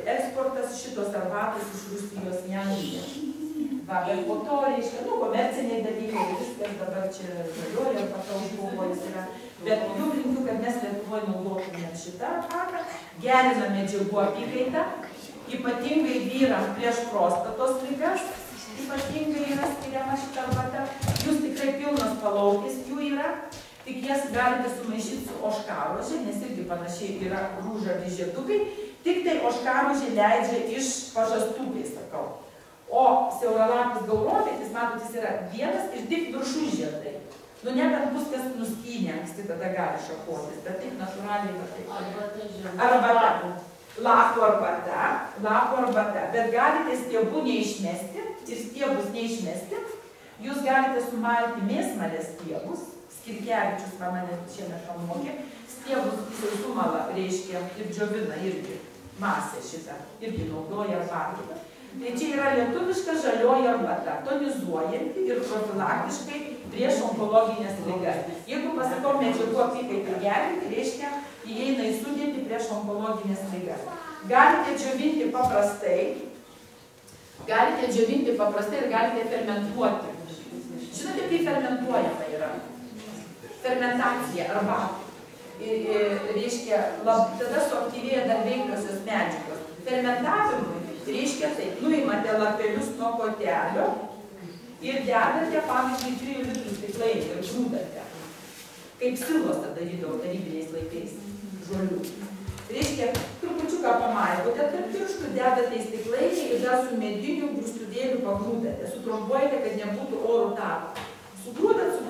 eksportas šitos arbatos iš Rusijos į Angliją. Bet po to, reiškia, komerciniai dalykai, viskas dabar čia žalioji arbata užbuvojas yra. Bet jau linkiu, kad mes Lietuvoje naudotumėm šitą arbatą, gerina medžiagų apykaitą, ypatingai vyram prieš prostatos ligas, ypatingai yra skiriama šitą arbatą. Jūs tikrai pilnas palaukis jų yra, tik jas galite sumaišyti su ožkarože, nes irgi panašiai yra rūžavi žiedukai, tik tai ožkarožė leidžia iš pažastų, kai sakau. O siauralapis gauromėtis, matot, jis yra vienas ir tik viršų žiedai. Nebent bus kas nuskynė, anksti tada gali šakotis, bet taip natūraliai va taip. Arbata. Lapų arbata. Bet galite stiebų neišmesti ir stiebus neišmesti. Jūs galite sumalti mėsmalės stiebus. Skirkevičius mane šiemet pamokė. Stiebus jisai sumala, reiškia, ir džiovina irgi masę šitą. Irgi naudoja arbatą. Tai čia yra lietuviška žalioji arbata, tonizuojanti ir profilaktiškai prieš onkologinės ligas. Jeigu pasakau medžiagų apykaitai gerinti, reiškia, įeina į sudėtį prieš onkologinės ligas. Galite džiovinti paprastai ir galite fermentuoti. Žinote, kaip fermentuojama yra? Fermentacija arbatų. Reiškia, tada suaktyvėja dar veikliosios medžiagos. Fermentavimui reiškia taip, nuimate lapelius nuo kotelio ir dedate, pavyzdžiui, 3 litrų stiklainį ir grūdate. Kaip silosą darydavo tarybiniais laikais žolių. Reiškia, trupučiuką pamaikote tarp pirštų, dedate į stiklainį ir dar su mediniu grūstuvėliu pagrūdate. Sutrombuojate, kad nebūtų oro tarpo. Sugrūdat.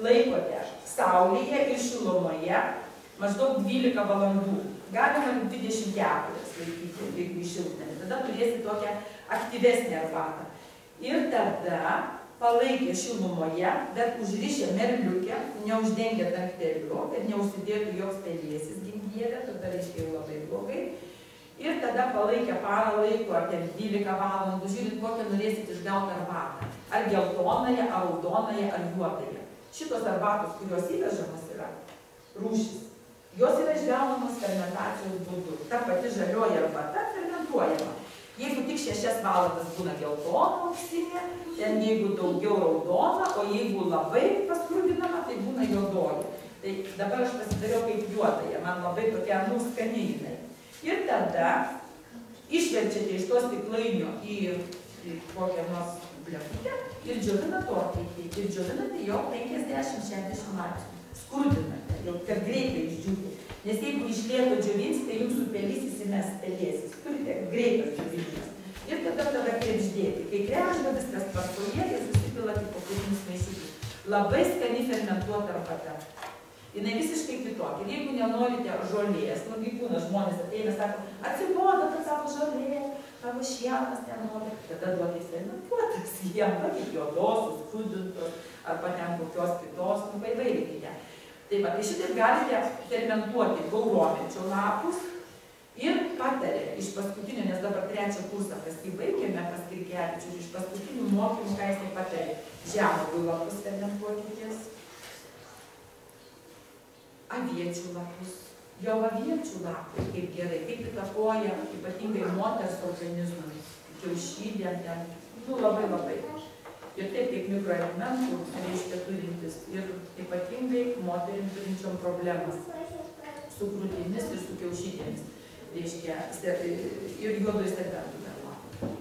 laikote saulėje ir šilumoje maždaug 12 valandų. Galima 24 laikyti, jeigu išilgdami. Tada turėsi tokią aktyvesnę arbatą. Ir tada palaikė šilumoje, bet užrišę merliukę, neuždengė dangteliu, kad neužsidėtų joks pelėsis gimdyvė, tada reiškia jau labai blogai. Ir tada palaikė parą laiko, ar 12 valandų, žiūrint, kokią norėsit išgauti arbatą. Ar geltonąją, ar raudonąją, ar juodąją. Šitos arbatos, kurios įvežamos yra, rūšis, jos yra išgaunamos fermentacijos būdu. Ta pati žalioji arbata fermentuojama. Jeigu tik 6 valandas būna geltona auksinė, ten jeigu daugiau raudona, o jeigu labai paskrudinama, tai būna juodoji. Tai dabar aš pasidariau kaip juodąją, man labai tokia nuskaninai. Ir tada išverčiate iš to stiklainio į kokią nors plėkutę ir džiovinate orkaitėje. Ir džiovinate jau 50-60 laipsnių. Skrudinate, jau kad greitai išdžiūti. Nes jeigu iš lėto džiovinsite, jūsų pelys įsimes pelėsis. Turite greitas džiovinimas. Ir tada krebždėti. Kai krebžda, viskas tvarkoje ir susipilate po kūrinius maišytus. Labai skani fermentuota arbata. Jinai visiškai kitokia. Ir jeigu nenorite žolės, nugi būna žmonės ateina, sako, atsibodo tą savo žolė, tavo šienas nenori, tada duokis fermentuotas jiem, kaip juodos, skrudintos, arba ten kokios kitos, įvairinkite. Tai va, tai šitaip galite fermentuoti gauromečio lapus ir patarė iš paskutinio, nes dabar 3 kursą pasibaigėme pas Kirkevičių, iš paskutinių mokymų, ką jisai patarė, žemuogių lapus fermentuokitės, aviečių lapus, jau aviečių lapai, kaip gerai, kaip įtakoja ypatingai moters organizmui, kiaušidėm, labai. Ir taip kaip mikroelementų, reiškia turintis, ir ypatingai moterim turinčiom problemas su krūtimis ir su kiaušidėmis, reiškia, ir juodųjų serbentų dar lapai.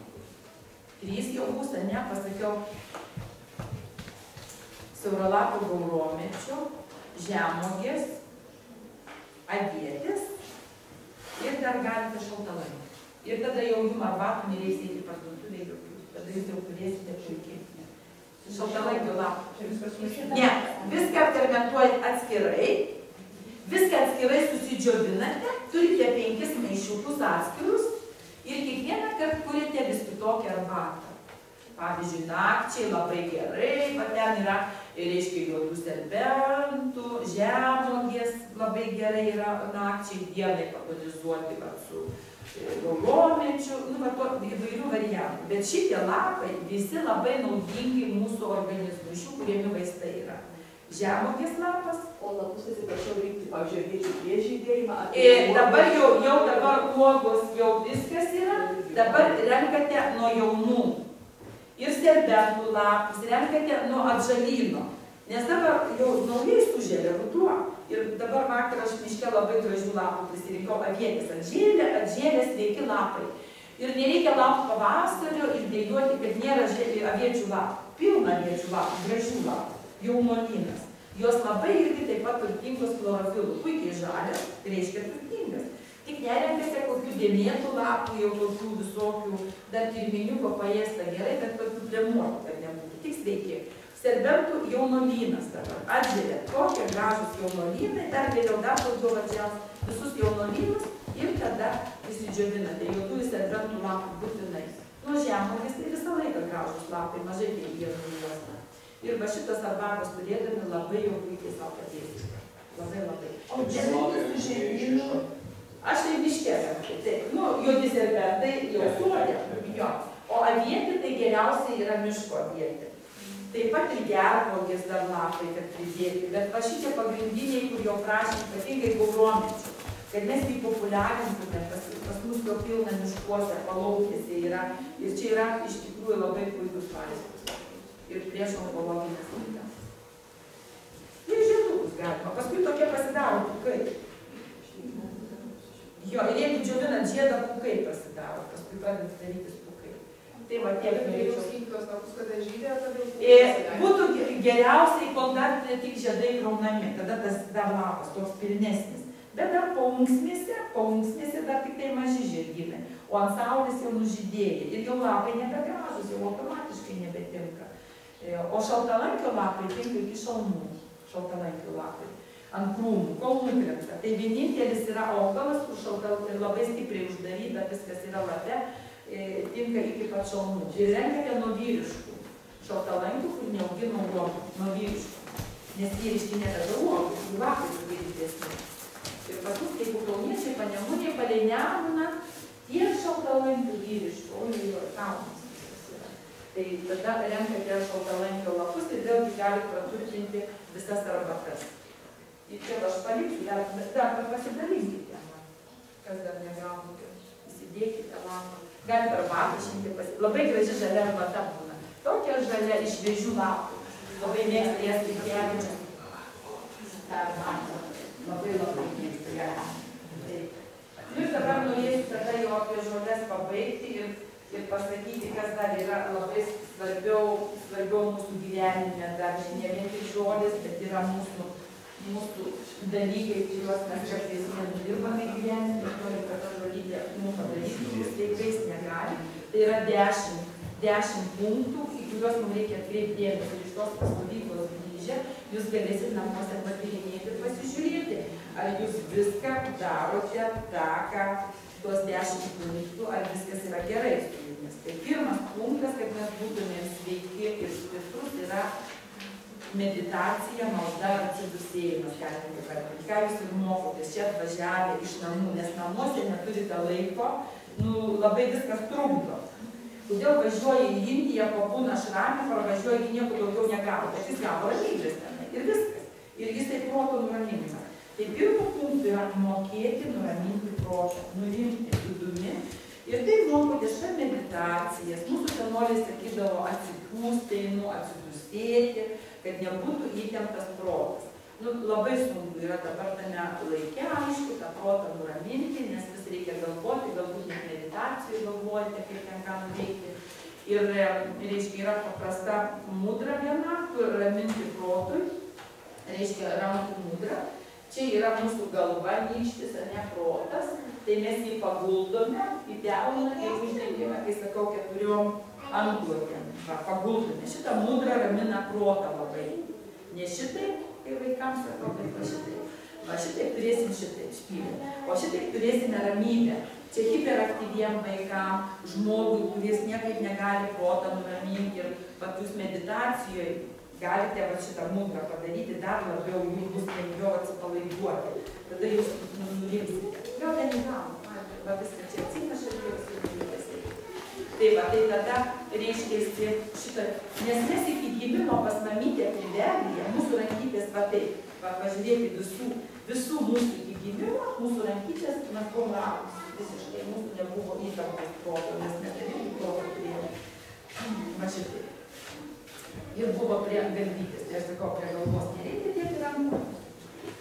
3 jau bus, ne, pasakiau, siauralapų gauromečio, žemuogės, avietis ir dar galite šaltalankį. Ir tada jau jums arbatų nereiks eiti parduotuvėje jokių. Tada jūs jau turėsite puikiai. Šaltalankio lapų. Ne, viską fermentuojat atskirai, viską atskirai susidžiovinate, turite 5 maišiukus atskirus ir kiekvieną kartą kuriate vis kitokią arbatą. Pavyzdžiui, nakčiai labai gerai, va ten yra, reiškia, juodų serbentų, žemuogės labai gerai yra nakčiai, dienai patonizuoti su gauromečiu, įvairių variantų. Bet šitie lapai visi labai naudingi mūsų organizmui, šių kuriami vaistai yra. Žemuogės lapas.
O lapus atsiprašau reikti, pavyzdžiui, aviečių prieš žydėjimą.
Dabar jau dabar uogos jau viskas yra, dabar renkate nuo jaunų. Ir serbentų lapus, renkate nuo atžalyno. Nes dabar jau naujai sužėlė ruduo. Ir dabar vakar aš miške labai gražių lapų prisirinkau avietės. Atžėlė sveiki lapai. Ir nereikia laukti pavasario ir dėliuoti, kad nėra aviečių lapų. Pilna aviečių lapų, gražių lapų, jaunuolynas. Jos labai irgi taip pat turtingos chlorofilų. Puikiai žalias, tai reiškia turtingas. Tik nerenkate kokių dėmėtų lapų, jau tokių visokių, dar kirminiuko paėsta gerai, bet tokių plemuotų, kad nebūtų. Tik sveiki. Serbentų jaunuolynas dabar. Atžėlė tokie gražus jaunolynai, dar vėliau dar daugiau atžels visus jaunolynus ir tada įsidžiovinate. Juodųjų serbentų lapų būtinai. Nuo žemuogės tai visą laiką gražus lapai, mažai tai vienu juostą. Ir va šitas arbatos turėdami labai jau puikiai savo padėsite. Labai.
O džeminus žemynų?
Aš tai miške renku, taip. Juodi serbentai jau suoja. O avietė tai geriausiai yra miško avietė. Taip pat ir gervuogės dar lapai, kad pridėti. Bet va šitie pagrindiniai, kur jo prašė, ypatingai gauromečių. Kad mes jį populiarintume, pas mus jo pilna miškuose, palaukėse yra. Ir čia yra iš tikrųjų labai puikus vaistas. Ir prieš onkologinės ligas. Ir žiedukus galima. Paskui tokie pasidaro pūkai. Jo, ir jeigu džiovinant žiedą, pūkai pasidaro. Paskui pradeda darytis pūkai. Tai va tiek norėčiau. Būtų geriausiai, kol dar tik žiedai kraunami, tada tas dar lapas toks pilnesnis. Bet dar paunksmėse dar tik tai maži žiedynai, o ant saulės jau nužydėja ir jau lapai nebegražus, jau automatiškai nebetinka. O šaltalankio lapai tinka iki šalmų. šaltalankių lapai, ant krūmų, kol nukrenta. Tai vienintelis yra augalas, kur labai stipriai uždaryta, viskas yra lape, tinka iki pat šalmų. Ir renkate nuo vyriškų šaltalankių, kur neaugino uogų, nuo vyriškų. Nes vyriški neveda uogų, jų lapai tokie didesni. Ir paskui, jeigu kauniečiai, Panemunėje, palei Nemuną, tiek šaltalankių vyriškų, o jau kalnas. Tai tada renkate šaltalankio lapus ir vėlgi gali praturtinti visas arbatas. Ir čia aš paliksiu, dar pasidalinkite man, kas dar negaunate. Įsidėkite lapą. Galite arbatą šiandien pasidaryti. Labai graži žalia arbata būna. Tokia žalia iš šviežių lapų. Labai mėgsta jas Linkievičius. Ta arbata. Labai mėgsta ją. Ir dabar norėsiu tada jau apie žolės pabaigti ir pasakyti, kas dar yra labai svarbiau mūsų gyvenime. Dar ne vien tik žolės, bet yra mūsų dalykai, kuriuos mes kartais nenudirbame gyvenime, nori, kad ta žolytė mums padarytų, sveikais negali. Tai yra 10 punktų, į kuriuos mums reikia atkreipti dėmesį. Ir iš tos stovyklos grįžę, jūs galėsit namuose patyrinėti ir pasižiūrėti, ar jūs viską darote tą, ką tuos 10 punktų, ar viskas yra gerai su jumis. Tai pirmas punktas, kad mes būtumėm sveiki ir stiprus, yra meditacija, malda ir atsidūsėjimas, galite kartais. Ką jūs ir mokotės, čia atvažiavę iš namų, nes namuose neturite laiko, labai viskas trukdo. Kodėl važiuoja į Indiją, pabūna šramę, pravažiuoja, nieko daugiau negavo, bet jis gavo ramybės tenai ir viskas. Ir jis tai proto nuraminimas. Tai pirmo punktų yra mokėti nuraminti protą, nurimti vidumi. Ir tai mokotės šią meditacijas. Mūsų senoliai sakydavo atsipūsti, atsidūsėti, kad nebūtų įtemptas protas. Labai sunku yra dabar tame laike, aišku, tą protą nuraminti, nes vis reikia galvoti, galbūt net meditacijų galvoti, kaip ten ką nuveikti. Ir, reiškia, yra paprasta mudra viena, kur raminti protui, reiškia, rankų mudra. Čia yra mūsų galva, nykštis, ar ne protas, tai mes jį paguldome į delną ir uždengėme, kai sakau, 4 antklodėm. Paguldome. Šitą mudrą ramina protą labai. Ne šitaip, kai vaikams sakau, bet va šitaip. Va šitaip turėsim šitaip špylę. O šitaip turėsime ramybę. Čia hiperaktyviem vaikam, žmogui, kuris niekaip negali protą nuraminti. Ir vat jūs meditacijoje galite va šitą mudrą padaryti dar labiau, jums bus lengviau atsipalaiduoti. Tada jūs nurimsite. Gal ten įgaunu, va viską čia atsineša ir jūs nurimsite. Tai va, tai tada reiškėsi šitą, nes mes iki gimimo pas mamytę Pilvelyje, mūsų rankytės va taip, va pažiūrėti visų mūsų iki gimimo, mūsų rankytės mes buvom ramus visiškai, mūsų nebuvo įtampos proto, nes neturėjome proto turėjome. Va šitai. Ir buvo prie galvytės, tai aš sakau, prie galvos nereikia dėti rankų,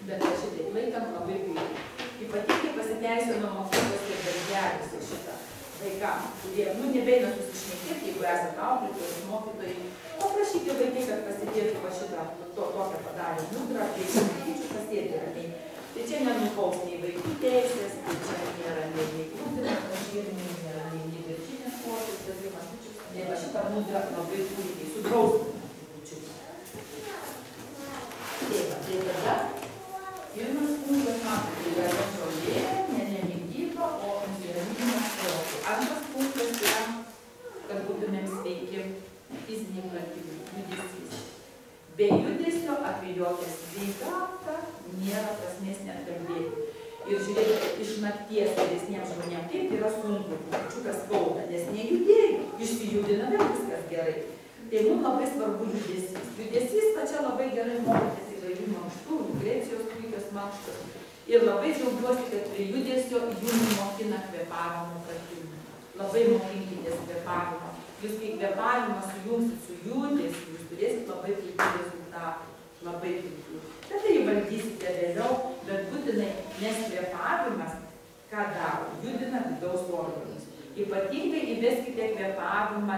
bet šitaip laikant labai puikiai. Ypatingai pasiteisino mokyklos ir darželiuose šitą vaikam, kurie, nebeina susišnekėti, jeigu esate auklėtojai, mokytojai, paprašyti vaikai, kad pasidėtų va šitą tokią padarę mudrą, tai išmokėčių pasėdė ramiai. Tai čia nenukaus nei vaikų teisės, tai čia nėra nei krūtinės pažymė, nėra nei viršinės košės, tai va šitą mudrą labai puikiai sudrausime. Tai tada pirmas punktas matome, tai yra žolė, nemigdyba, o nusiraminimas protų. Antras punktas yra, kad būtumėm sveiki fiziniai pratimai, judesys. Be judesio apie jokią sveikatą nėra prasmės net kalbėti. Ir žiūrėkite, iš nakties vyresniems žmonėms taip yra sunku, pačiukas skauda, nes nejudėjau, išsijudina, vėl viskas gerai. Tai mums labai svarbu judesys. Judesys pačia labai gerai mokotės įvairių mankštų, Grecijos puikios mankštos. Ir labai džiaugiuosi, kad prie judesio jums mokina kvėpavimo pratimų. Labai mokinkitės kvėpavimo. Jūs kai kvėpavimą sujungsit su judesiu, jūs turėsit labai puikių rezultatų. Labai puikių. Bet tai valdysite vėliau, bet būtinai, nes kvėpavimas, ką daro, judina vidaus organus. Ypatingai įveskite kvėpavimą,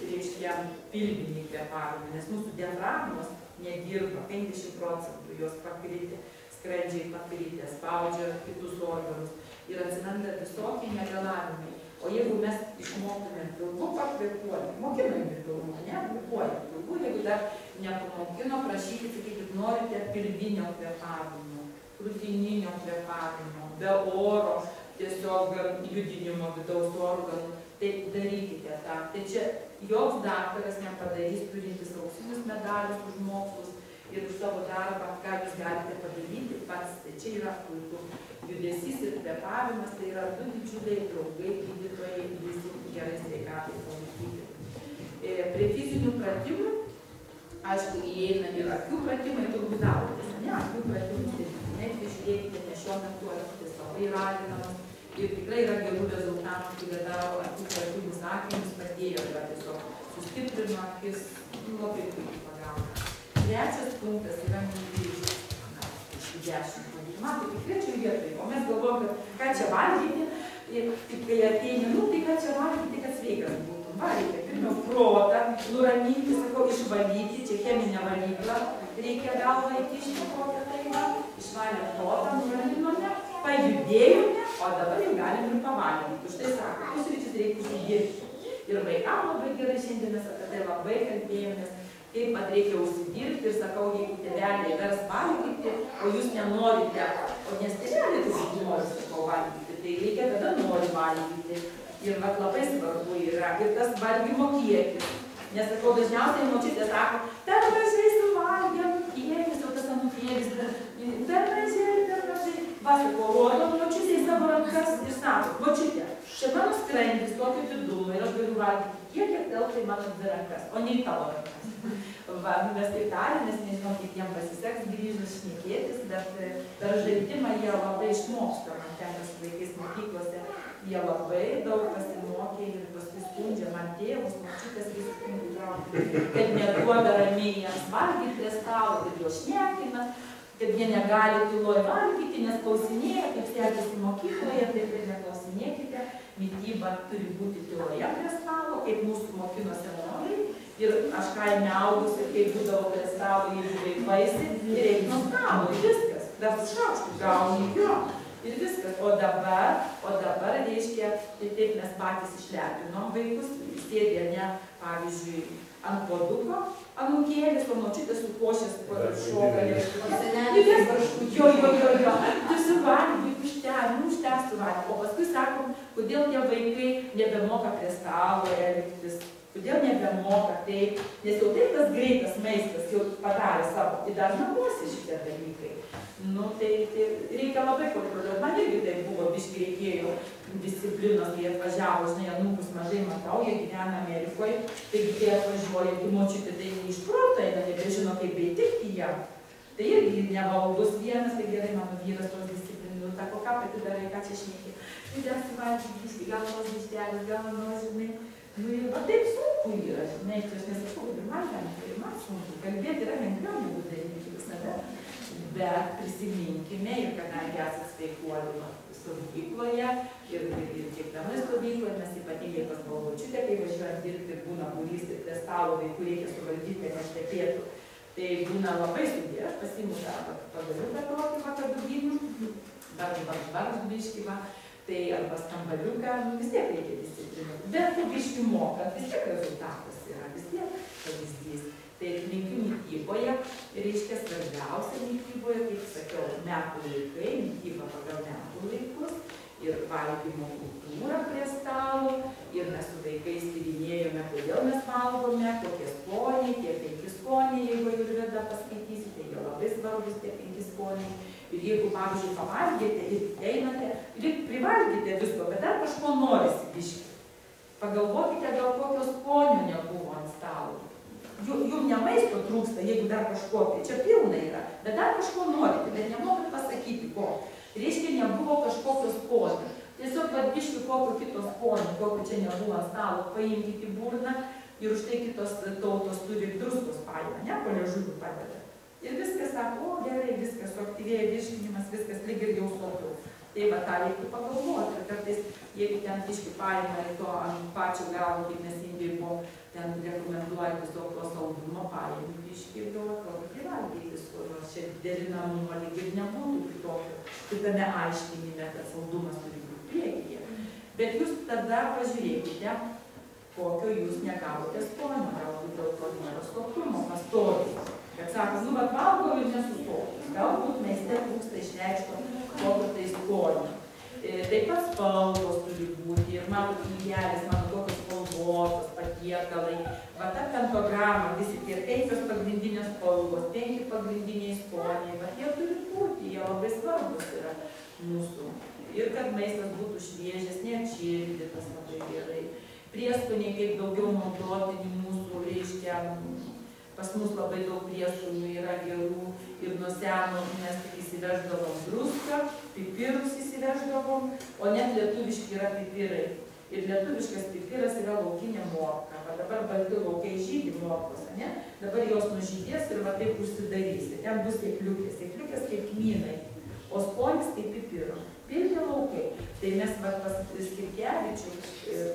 reiškia pilvinį kvėpavimą, nes mūsų diafragmos nedirba, 50% jos pakritę, skrandžiai pakritę, spaudžia kitus organus ir atsiranda visokie negalavimai. O jeigu mes išmoktume pilvu pakvėpuoti, mokinami pilvu, ne, kvėpuojam pilvu, jeigu dar nepamokino, prašykit, sakykit, norite pilvinio kvėpavimo, krūtininio kvėpavimo, be oro, tiesiog judinimo vidaus organų, tai darykite tą. Tai čia joks daktaras nepadarys, turintis auksinius medalius už mokslus ir už savo darbą, ką jūs galite padaryti pats. Tai čia yra puiku. Judesys ir kvėpavimas, tai yra du didžiuliai draugai, gydytojai, visi gerai sveikatai palaikyti. Prie fizinių pratimų, aišku, įeina ir akių pratimai, turbūt darotės, ne, akių pratimus, tai netgi žiūrėkite, ne šiuo metu akis labai raginamas ir tikrai yra gerų rezultatų, kurie daro akių pratimus akinius, padėjo, yra tiesiog sustiprino akis, labai puikiai pagalba. Trečias punktas yra mintis, iš 10 metų, tik trečioj vietoj, o mes galvojam, kad ką čia valgyti, ir tik kai ateina, nu tai ką čia valgyti, kad sveikas būtų. Reikia pirmiau protą nuraminti, sakau, išvalyti, čia cheminė valykla, reikia galvą įkišti kokią tai, išvalėm protą, nuraminome, pajudėjome, o dabar jau galim ir pavalgyti. Už tai sako, pusryčius reikia užsidirbti. Ir vaikam labai gerai šiandien mes apie tai labai kalbėjomės, kaip pat reikia užsidirbti ir sakau, jeigu tėveliai vers valgyti, o jūs nenorite, o nes tėveliai tai nori, sakau, valgyti, tai reikia tada nori valgyti. Ir vat labai svarbu yra ir tas valgymo kiekis. Nes, sakau, dažniausiai močiutė sako, per mažai suvalgėm, kiekis, o tas anūkėlis, per mažai. Va, sakau, rodom močiutė į savo rankas ir sako, močiutė, čia mano skrandis, tokio didumo ir aš galiu valgyti kiek telpa į mano dvi rankas, o ne į tavo rankas. Va, mes taip darėm, nes nežinom, kaip jiems pasiseks grįžus šnekėtis, bet per žaidimą jie labai išmoksta, man tenka su vaikais mokyklose, jie labai daug pasimokė ir paskui skundžia man tėvus, močiutės vis skundžia, kad neduoda ramiai jiems valgyti prie stalo, kad jo šnekina, kad jie negali tyloj valgyti, nes klausinėja, kaip sekėsi mokykloje, taip ir neklausinėkite, mityba turi būti tyloje prie stalo, kaip mūsų mokino senoliai. Ir aš kaime augusi, kai būdavo prie stalo, jeigu vaikvaisi, ir eik nuo stalo, ir viskas. Dar su šaukštu gauni jo, ir viskas. O dabar, reiškia, tai taip mes patys išlepinom vaikus, sėdė ne, pavyzdžiui, ant puoduko, anūkėlis, o močiutė su košės šoka, jo, tu suvalgyk, užtęs suvalgyk. O paskui sakom, kodėl tie vaikai nebemoka prie stalo elgtis. Kodėl nebemoka taip, nes jau taip tas greitas maistas jau padarė savo, tai dar namuose šitie dalykai. Nu, tai reikia labai kontroliuoti. Man irgi tai buvo, biškai reikėjo disciplinos, kai atvažiavo, žinai, anūkus mažai matau, jie gyvena Amerikoje, taigi kai atvažiuoja, kai močiutė, tai iš proto, jie nebežino, kaip įtikti jam. Tai irgi nevaldus vienas, tai gerai, mano vyras tos disciplinų, sako, ką pati darai, ką čia šneki. Tai dar suvalgyti, gal tos vištelės, gal nors, žinai. Nu ir va taip sunku yra, žinai, aš nesakau, ir man sunku, kalbėti yra lengviau negu daryti visada. Bet prisiminkime, ir kadangi esate sveikuolių stovykloje, ir kiekvienoje stovykloje, mes ypatingai pas Balvočiutę, kai važiuojam dirbti ir būna būrys ir prie stalo vaikų reikia suvaldyti, kad neštepėtų. Tai būna labai sudė, aš pasiimu tą pagaliuką tokį vakardubinų, dar biškį va. Tai arba skambaliuką, vis tiek reikia disciplinuoti. Bet tu biškį mokant, vis tiek rezultatas yra, vis tiek pavyzdys. Tai linkiu mityboje, reiškia svarbiausia mityboje, kaip sakiau, metų laikai, mityba pagal metų laikus ir valgymo kultūrą prie stalo. Ir mes su vaikais tyrinėjome, kodėl mes valgome, kokie skoniai, tie 5 skoniai, jeigu Ajurveda paskaitysite, jie labai svarbus tie 5 skoniai. Ir jeigu, pavyzdžiui, pavalgėte ir einate, ir privalgėte visko, bet dar kažko norisi biškį. Pagalvokite, gal kokio skonio nebuvo ant stalo. Jums ne maisto trūksta, jeigu dar kažko, tai čia pilna yra, bet dar kažko norite, bet nemokat pasakyti ko. Reiškia, nebuvo kažkokio skonio. Tiesiog biškį kokio kito skonio, kokio čia nebuvo ant stalo, paimkite į burną ir už tai kitos tautos turi druskos paėmę, ne, po liežuvių padeda. Ir viskas sako, o gerai, viskas suaktyvėja virškinimas, viskas lyg ir jau sotu. Tai va tą reiktų pagalvoti. Ir kartais, jeigu ten biškį paima ir to ant pačio galo, kaip mes Indijai buvo, ten rekomenduoja tiesiog to saldumo paėmį biškį ir galvoja, kad valgyti visko, nors čia derinamumo lyg ir nebūtų kitokio. Kitame aiškinime, kad saldumas turi būti priekyje. Bet jūs tada pažiūrėkite, kokio jūs negavote skonio, galbūt dėl to nėra sotumo. Pas sako, nu, bet valgau ir nesustoju. Galbūt maiste trūksta išreikšto kokio tai skonio. Taip pat spalvos turi būti ir matot knygelės, mano tokios spalvotos patiekalai. Va ta pentograma, visi tie 5 pagrindinės spalvos, 5 pagrindiniai skoniai, va jie turi būti, jie labai svarbus yra mūsų. Ir kad maistas būtų šviežias, neatšildytas labai gerai. Prieskoniai kaip daugiau naudotini mūsų, reiškia, pas mus labai daug prieskonių yra gerų ir nuo seno mes tik įsiveždavom druską, pipirus įsiveždavom, o net lietuviški yra pipirai. Ir lietuviškas pipiras yra laukinė morka. Va dabar balti laukai žydi morkos, ne? Dabar jos nužydės ir va taip užsidarys. Ir ten bus sėkliukės. Sėkliukės kaip kmynai, o spolis kaip pipiro. Pilni laukai. Tai mes va pas Skirkevičių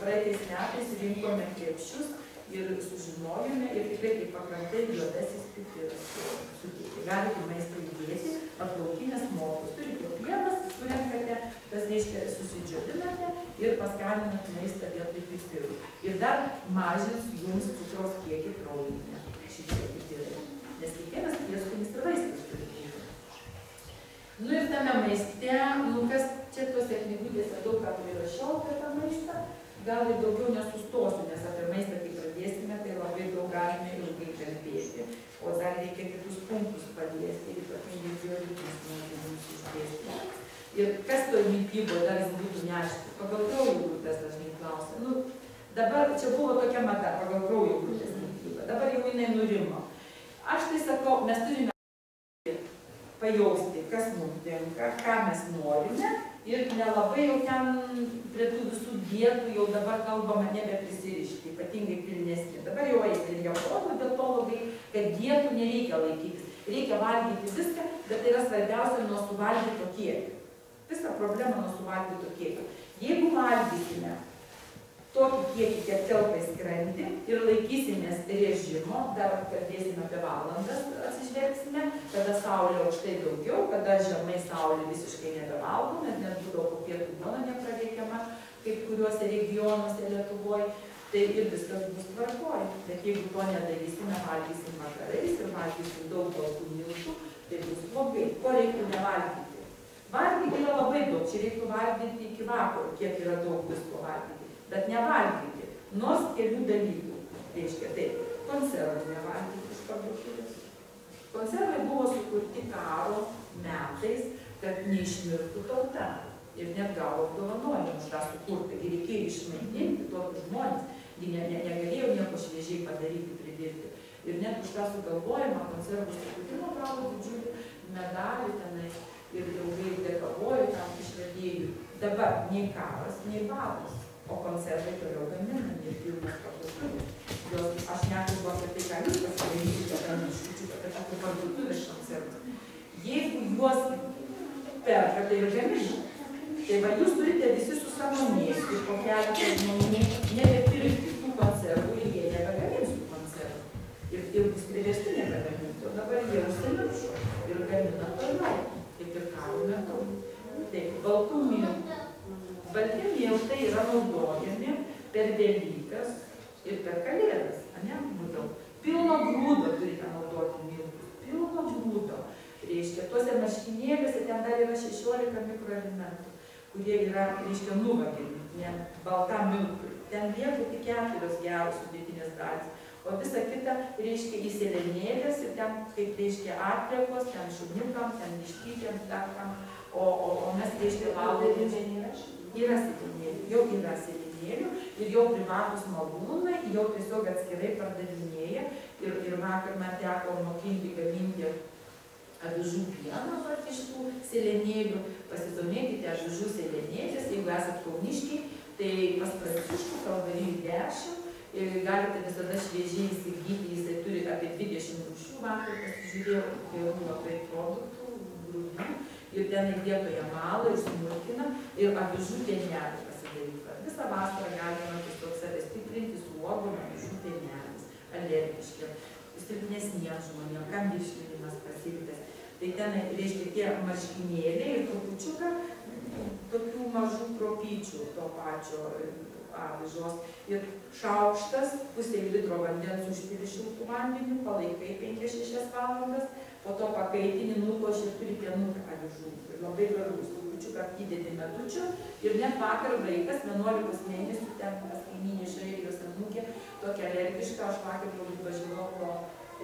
praeitais metais rinkome krepšius ir sužinojome ir tikrai kaip pakrantai juodasis pipiras suteikti. Galite maistą įdėti, aplaukinės morkos. Turite pienas, surenkate, tas reiškia susidžiodinate ir paskaninat maistą vietoj pipirų. Ir dar mažins jums cukraus kiekį kraujyje šitie pipirai. Nes kiekvienas prieskonis ir vaistas turi būti. Nu ir tame maiste, nu kas čia tuose knygutėse daug ką prirašiau apie tą maistą, gal ir daugiau nesustosiu, nes apie maistą, kai pradėsime, tai labai daug galime ilgai kalbėti, o dar reikia kitus punktus paliesti ir ypatingai prioritus mums išdėsti. Ir kas to mitybo dar jis būtų neaišku, pagal kraujo grupės dažnai klausia. Nu, dabar čia buvo tokia mada, pagal kraujo grupės mitybą, dabar jau jinai nurimo. Aš tai sakau, mes turime pajausti, kas mums tinka, ką mes norime ir nelabai jau ten prie tų visų dietų jau dabar kalbama nebeprisirišti, ypatingai pilnesni. Dabar jau eis ir japonų dietologai, kad dietų nereikia laikytis. Reikia valgyti viską, bet tai yra svarbiausia nuo suvalgyto kiekio. Visa problema nuo suvalgyto kiekio. Jeigu valgysime tokį kiekį, kiek telpa į skrandį ir laikysimės režimo, dar kalbėsime apie valandas, atsižvelgsime, kada saulė aukštai daugiau, kada žemai saulė visiškai nebevalgome, net būdavo po pietų duona nepradėkiama, kaip kuriuose regionuose Lietuvoje, tai ir viskas bus tvarkoj. Bet jeigu to nedarysime, valgysim vakarais ir valgysim daug baltų miltų, tai bus blogai. Ko reiktų nevalgyti? Valgyti yra labai daug, čia reiktų valgyti iki vakaro, kiek yra daug visko valgyti. Bet nevalgyti, nors kelių dalykų. Reiškia taip, konservų nevalgyti iš parduotuvės. Konservai buvo sukurti karo metais, kad neišmirtų tauta. Ir net gavo apdovanojimą už tą sukurtą. Ir reikėjo išmaitinti tokius žmonės. Negalėjo nieko šviežiai padaryti, pridėti. Ir net už tą sugalvojimą konservų sukūrimo gavo didžiulį medalį tenai. Ir ilgai dėkavojo tam išvedėjų. Dabar nei karas, nei badas. O konservai toliau gaminami ir pilnas parduotuvės. Aš nekalbu apie tai, ką jūs pasidarysite, apie parduotuvės konservus. Jeigu juos perkate ir gamina, tai va jūs turite visi susamonėti ir po keletą žmonių nebepirkti tų konservų ir jie nebegamins tų konservų. Ir bus priversti nebegaminti. O dabar jie užsimiršo ir gamina toliau, kaip ir karo metu. Taip, baltų miltų. Balti miltai yra naudojami per Velykas ir per Kalėdas, ne? Pilno grūdo turite naudoti miltus, pilno grūdo. Reiškia, tuose marškinėliuose ten dar yra 16 mikroelementų, kurie yra, reiškia, nuvagiami, ne baltam miltui. Ten lieka tik 4 geros sudėtinės dalys, o visa kita, reiškia, į sėlenėlės ir ten, kaip reiškia, atliekos, ten šuniukam, ten vištytėm, dakam, o mes, reiškia, valgome. Yra sėlenėlių, jau yra sėlenėlių ir jau privatus malūnai jau tiesiog atskirai pardavinėja ir vakar man teko mokinti gaminti avižų pieną iš tų sėlenėlių. Pasidomėkite avižų sėlenėlės, jeigu esat kauniškiai, tai pas Pranciškų Kalvarijų 10 galite visada šviežiai įsigyti, jisai turi apie 20 rūšių, vakar pasižiūrėjau, gerų labai produktų, grūdų. Ir ten vietoje malą išsmulkina ir avižų pienelį pasidaryta. Visą vasarą galima tiesiog save stiprinti su uogom, avižų pienelis, alergiški, silpnesniems žmonėms, kam virškinimas pasilpęs. Tai ten, reiškia, tie marškinėliai ir trupučiuką tokių mažų kropyčių to pačio avižos. Ir šaukštas, pusė litro vandens užpili šiltų vandeniu, palaikai 5-6 valandas, po to pakaitini, nukoši ir turi pienuką avižų. Ir labai gražus, trupučiuką įdedi medučio. Ir net vakar vaikas, 11 mėnesių, ten pas kaimynė iš Airijos anūkė, tokia alergiška, aš vakar jau važiavau pro,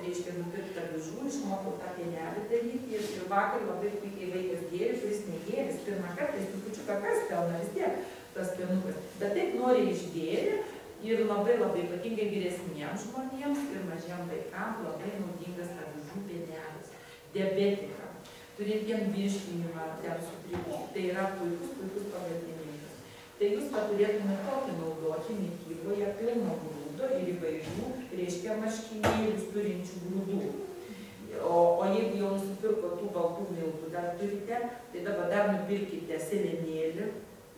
reiškia, nupirkti avižų, išmokau tą pienelį daryti. Ir vakar labai puikiai vaikas gėrė, kuris negėrės. Pirmą kartą jis trupučiuką kas pelna vis tiek tas pienukas. Bet taip nori išgėrė. Ir labai ypatingai vyresniems žmonėms ir mažiem vaikams labai naudingas avižų pienelis. Diabetikam, turintiem virškinimą, ten sutrikimą. Tai yra puikus pagalbininkas. Tai jūs turėtumėte tokį naudoti mityboje pilno grūdo ir įvairių, reiškia, marškinėlius turinčių grūdų. O jeigu jau nusipirko tų baltų miltų dar turite, tai dabar dar nupirkite selenėlį.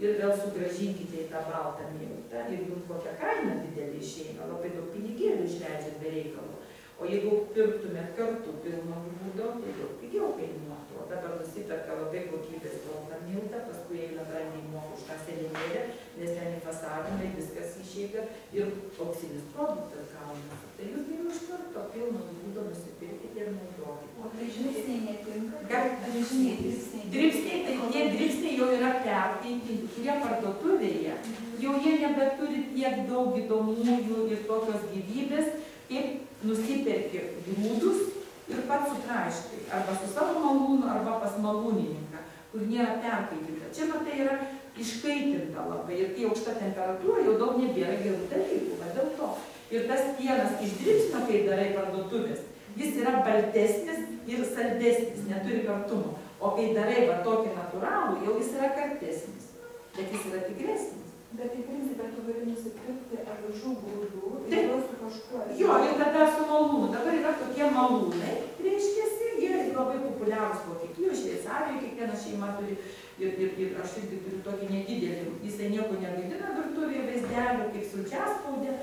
Ir vėl sugrąžinkite į tą baltą miltą ir jums kokią kainą didelį išeina, labai daug pinigėlių išleidžiat be reikalo. O jeigu pirktumėt kartu pilno grūdo, tai daug pigiau kainuotų. O dabar nusiperka labai kokybės baltą miltą, paskui eina brangiai moka už tą selenėlę, nes ten į fasavimą viskas išeiga ir auksinis produktas gaunasi. Tai jūs geriau iš karto pilno grūdo nusipirkite ir naudokite.
O tai žvilgsniai netinka?
Dribsniai, tai tie dribsniai jau yra perteikinti, kurie parduotuvėje, jau jie nebeturi tiek daug įdomųjų ir tokios gyvybės, kaip nusiperki grūdus ir pats sutraiškai, arba su savo malūnu, arba pas malūnininką, kur nėra perkaitinta. Čia, matai, yra iškaitinta labai ir kai aukšta temperatūra jau daug nebėra gerų dalykų, va dėl to. Ir tas pienas iš dribsnio, kai darai parduotuvės, jis yra baltesnis ir saldesnis, neturi kartumo. O kai darai va tokį natūralų, jau jis yra kartesnis, bet jis yra tikresnis.
Bet į principą tu gali nusipirkti avižų grūdų ir juos su kažkuo.
Jo, ir tada su malūnu. Dabar yra tokie malūnai, reiškiasi, jie labai populiarūs Vokietijoje, Šveicarijoje, kiekviena šeima turi ir aš irgi turiu tokį nedidelį, jisai nieko nevaidina virtuvėje vaizdelio, kaip sulčiaspaudė.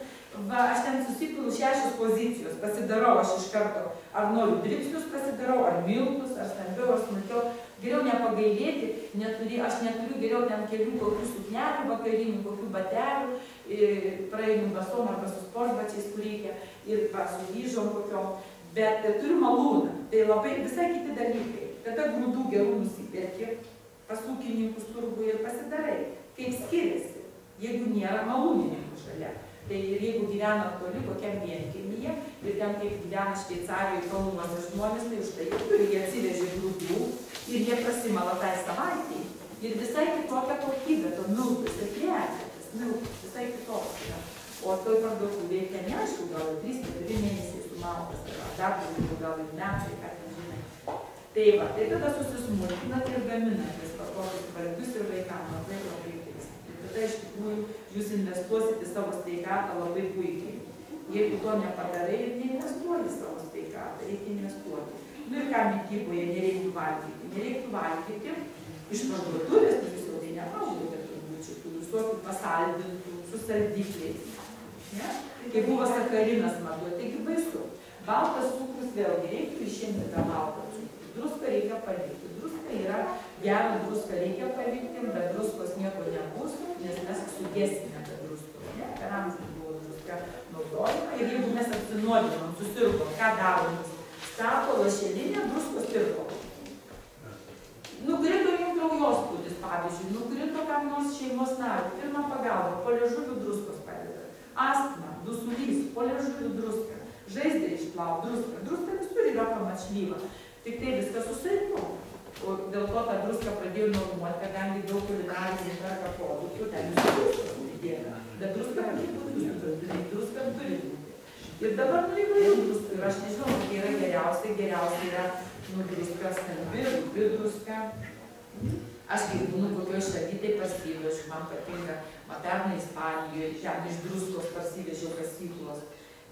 Va, aš ten susipilu 6 pozicijos, pasidarau aš iš karto, ar noriu dribsnius pasidarau, ar miltus, ar stambiau, ar smulkiau. Geriau nepagailėti, aš neturiu geriau ten kelių kokių suknelių vakarinių, kokių batelių, praeinu basom arba su sportbačiais, kur reikia, ir su vyžom kokiom, bet turiu malūną, tai labai visai kiti dalykai. Tada grūdų gerų nusipirki, pas ūkininkus turgų ir pasidarai, kaip skiriasi, jeigu nėra malūnininkų šalia. Tai ir jeigu gyvena toli kokiam vienkiemyje, ir ten kaip gyvena Šveicarijoje kalnuose žmonės, tai už tai jie atsivežė grūdų ir jie prasimala tai savaitei. Ir visai kitokia kokybė, to miltus ir plėkėtas, miltus visai kitoks yra. O toj parduotuvėje ten neaišku, gal 3-4 mėnesiai sumaltas, dar daugiau gal ir metai, ką ten žinai. Tai va, tai tada susismulkinat ir gaminatės tokius svarbius ir vaikams labai tiks. Tada iš tikrųjų jūs investuosite savo sveikatą labai puikiai. Jeigu to nepadarai ir neinvestuoji savo sveikatą, reikia investuoti. Nu ir ką mityboje nereiktų valgyti? Nereiktų valgyti iš parduotuvės, nes jūs jau tai nevalgote turbūt šitų visokių pasaldintų, su saldikliais. Kai buvo sakarinas maduoti, taigi baisu. Baltas cukrus vėlgi reiktų išimti tą baltą cukrų. Druską reikia palikti. Druska yra gerą druską reikia palikti, bet druskos nieko nebus, nes mes sugėsime tą druską. Per amžius buvo druska naudojama ir jeigu mes apsinuodinom, susirkom, ką darom? Stato lašelinę druskos tirpalą. Nukrito jums kraujospūdis, pavyzdžiui, nukrito kam nors šeimos nariui, pirmą pagalbą, po liežuvių druskos padeda. Astma, dusulys, po liežuvių druska, žaizdai išplaut, druska. Druska visur yra pamačlyva, tik tai viskas susirko. O dėl to tą druską pradėjo normuoti, kadangi daug kulinarinių perka produktų, ten visų druskos įdėta. Bet druska turi būti. Ir dabar įvairių druskų. Ir aš nežinau, kokie yra geriausia yra druska stambi, rupi druska. Aš kai būnu kokioje šalyje, tai parsivežiu, man patinka. Pernai Ispanijoje, ten iš druskos parsivežiau kasyklos.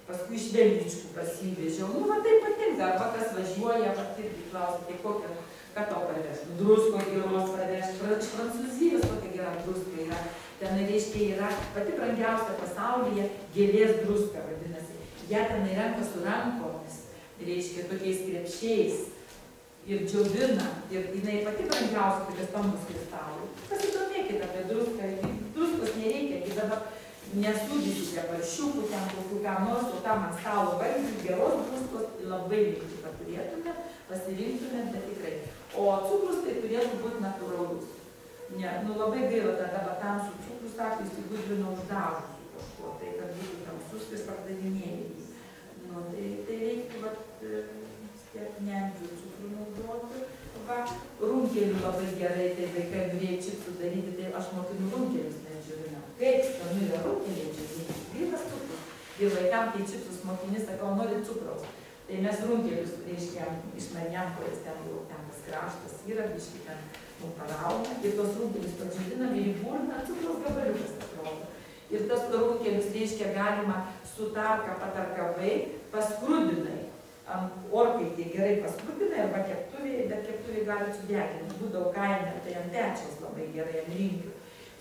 Paskui iš Velničkų parsivežiau. Nu, va tai patinka. Arba kas važiuoja, irgi klausia, tai kokią, ką tau parveš? Drusko geros parveš. Iš Prancūzijos kokia gera druska yra. Ten, reiškia, yra pati brangiausia pasaulyje gėlės druska, vadinasi. Jie ten renka su rankomis, reiškia, tokiais krepšiais ir džiovina. Ir jinai pati brangiausia, tokie stambus kristalai. Pasidomėkite apie druską. Druskos nereikia, dabar nesūdysite paršiukų, ten kokių kam nors, o tam ant stalo valgių, geros druskos labai linkiu, kad turėtume, pasirinktumėt, bet tikrai. O cukrus tai turėtų būti natūralus. Ne, nu labai gaila, tada batam su cukrus sako, įsigudrino uždažus su kažkuo, tai kad būtų tamsus ir pardavinėjai. Nu, tai reiktų, nendžių cukrų naudoti. Va, runkelių labai gerai, tai vaikai norėjo čipsų daryti, tai aš mokinu runkelius nedžiūrinau. Kaip skanu yra runkeliai džiūrinti, vyras cukrus. Ir vaikam, kai čipsus mokini, sakau, nori cukraus. Tai mes runkelius, reiškia, iš Marijampolės ten jau ten tas kraštas yra, biškai ten parauna. Ir tos runkelius padžiūrinam ir į burną cukraus gabaliukas atrodo. Ir tas runkelius, reiškia, galima su tarka patarkavai, paskrudinai. Orkaitė gerai paskrudinai arba keptuvėje, bet keptuvėje gali sudeginti. Būdavo kaime, tai ant pečiaus labai gerai, ant rinkių.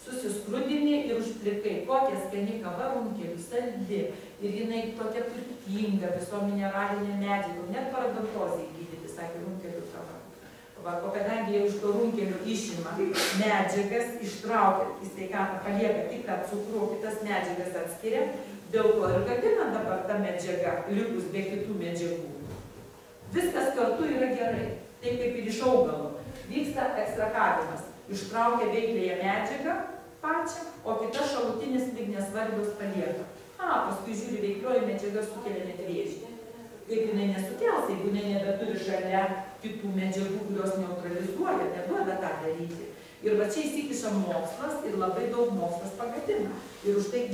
Susiskrudini ir užplikai, kokia skani kava runkelių, saldi. Ir jinai tokia turtinga, viso mineralinė medžiagų, net paradontozijai gydyti, sakė runkelių kava. Va, o kadangi jau iš to runkelių išima medžiagas, ištraukia į sveikatą, palieka tik tą cukrų, kitas medžiagas atskiria, dėl to ir gadina dabar ta medžiaga, likus be kitų medžiagų. Viskas kartu yra gerai, taip kaip ir iš augalo. Vyksta ekstrakavimas, ištraukia veiklėje medžiagą pačią, o kitas šalutinis lyg nesvarbios palieka. Paskui žiūri, veiklioji medžiaga sukelia net vėžį. Kaip jinai nesukels, jeigu jinai nebeturi šalia kitų medžiagų, kurios neutralizuoja, neduoda tą daryti. Ir va čia įsikiša mokslas ir labai daug mokslas pagadina. Ir už tai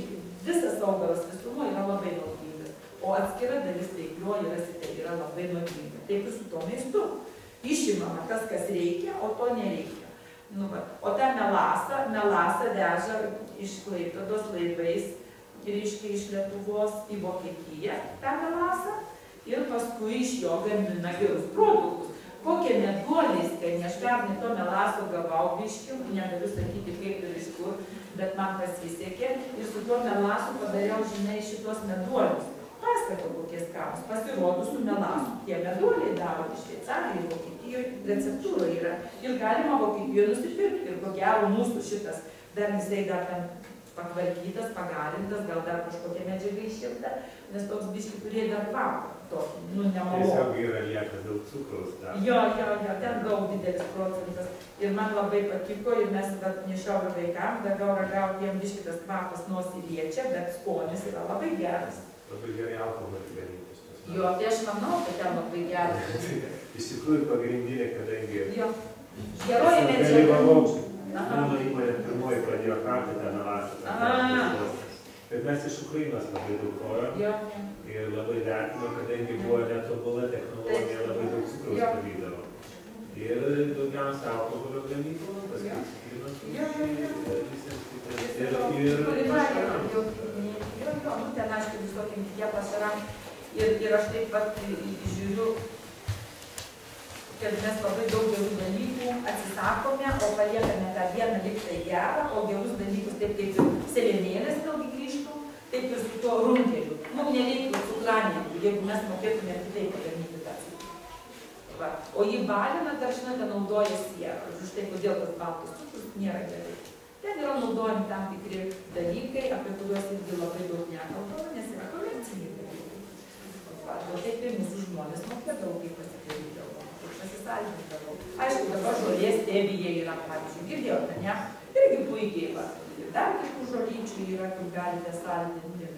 visas augalas visumo yra labai naudingas. O atskira dalis veiklioji, rasite, yra labai naudinga. Taip ir su to maistu. Išimama tas, kas reikia, o to nereikia. Nu, va. O tą melasą veža iš Klaipėdos laivais, reiškia iš Lietuvos į Vokietiją, tą melasą, ir paskui iš jo gamina gerus produktus. Kokie meduoliai skani, aš pernai to melaso gavau biškių, negaliu sakyti kaip ir iš kur, bet man pasisekė, ir su tuo melasu padariau, žinai, šitos meduolius. Pasakau, kokie skanūs, pasirodo su melasu. Tie meduoliai daro iš Šveicarijoje, Vokietijoje, receptūroje yra. Ir galima Vokietijoje nusipirkti. Ir ko gero mūsų šitas, dar jisai dar ten patvarkytas, pagarintas, gal dar kažkokia medžiaga išimta, nes toks biški turėjo dar kvapą. Nu, nemalonu.
Tiesiog yra lieka daug cukraus.
Jo, ten daug didelis procentas. Ir man labai patiko, ir mes nešiau vaikam, davau ragauti, jiem biški tas kvapas nosį liečia, bet skonis yra labai geras.
Labai gerai alkoholį garintis.
Jo, tai aš manau, kad ten labai geras.
Iš tikrųjų pagrindinė, kadangi...
Jo. Geroji medžiaga.
Mano įmonė pirmoji pradėjo krauti tą melasą. Bet mes iš Ukrainos labai daug kojom ir labai vertino, kadangi buvo netobula technologija, labai daug cukraus darydavo. Ir daugiausia alkoholio gamyklų, paskui citrinos visiems
nu ten aišku visokim tie pasaram. Ir aš taip pat žiūriu, kad mes labai daug gerų dalykų atsisakome, o paliekame tą vieną liktai gerą, o gerus dalykus taip kaip ir selenėlės vėlgi grįžtų, taip ir su tuo runkeliu. Mums nereiktų cukranėlių, jeigu mes mokėtume kitaip pagamyti tą cukrų. O jį balina, dar žinote, naudoja sierą. Už tai, kodėl tas baltas cukrus nėra gerai. Ten yra naudojami tam tikri dalykai, apie kuriuos irgi labai daug nekalbama, nes yra komerciniai dalykai. O taip ir mūsų žmonės mokėdavo, kaip pasidarydavo, kaip pasisaldindavo. Aišku, dabar žolės stevija yra, pavyzdžiui, girdėjote, ne? Irgi puikiai, va. Ir dar kitų žolyčių yra, kur galite saldinti.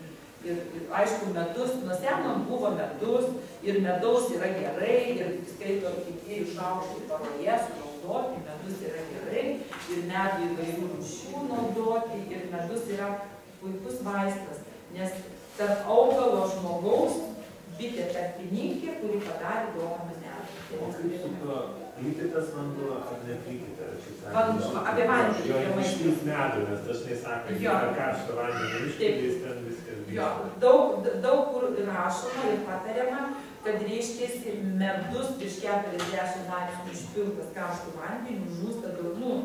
Ir aišku, medus, nuo seno buvo medus, ir medaus yra gerai, ir skaito kiti išaukštų paroje sunaudoti, medus yra gerai, ir medų įvairių rūšių naudoti, ir medus yra puikus vaistas, nes tarp augalo žmogaus bitė tarpininkė, kuri padarė dovaną medų.
O kaip su tuo lykitas vanduo ar neplykitas?
Vanduo, apie vandenį.
Jo, išpils medų, nes dažnai sako, kad karštą vandenį išpils, ten viskas vyksta.
Daug kur rašoma ir patariama, kad reiškiasi medus virš 40 laipsnių išpiltas karštų vandenių, žūsta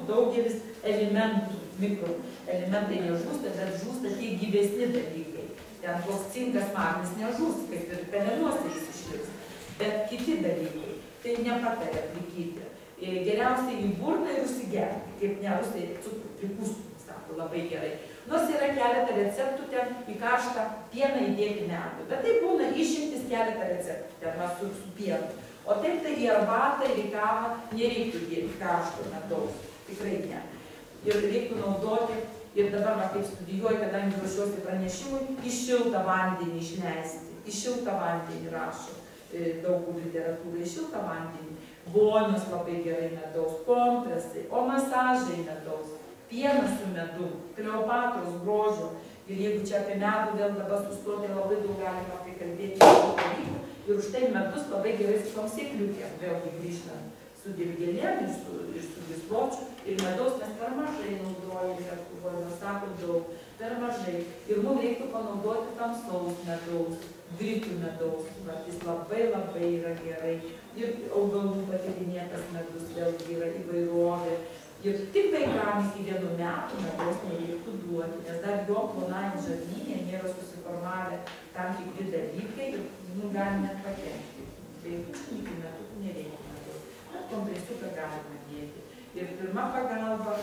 daugelis elementų, mikroelementai nežūsta, bet žūsta tie gyvesni dalykai. Ten koks cinkas, magnis nežūs, kaip ir pelenuose jis išliks. Bet kiti dalykai, tai nepatarė plikyti. Geriausiai į burną ir užsigerti, kaip ne rusai cukrų pripūstų, sako, labai gerai. Nors yra keletą receptų ten į karštą pieną įdėti medų, bet tai būna išimtis keletą receptų ten su pienu. O taip tai į arbatą ir į kavą nereiktų įdėti karšto medaus, tikrai ne. Ir reiktų naudoti, ir dabar man kaip studijuoju, kadangi ruošiuosi pranešimui, į šiltą vandenį išleisti, į šiltą vandenį rašo daug literatūrai, į šiltą vandenį. Vonios labai gerai medaus, kompresai, o masažai medaus, pienas su medu, Kleopatros grožio. Ir jeigu čia apie medų vėl dabar sustoti, labai daug galima apie kalbėti apie dalykų. Ir už tai medus labai gerai su tom sėkliukėm, vėlgi grįžtant su dilgėlėm ir su gysločiu. Ir medaus mes per mažai naudojame Lietuvoje, mes sakom daug, per mažai. Ir mums reiktų panaudoti tamsaus medaus, grikių medaus, jis labai yra gerai. Ir augalų patyrinėtas medus vėlgi yra įvairovė. Ir tik vaikam iki 1 metų medaus nereiktų duoti, nes dar jo plonajam žarnyne nėra susiformavę tam tikri dalykai ir gali net pakenkti. Tai iki metų nereikia medaus. Bet kompresiuką galima dėti. Ir pirma pagalba,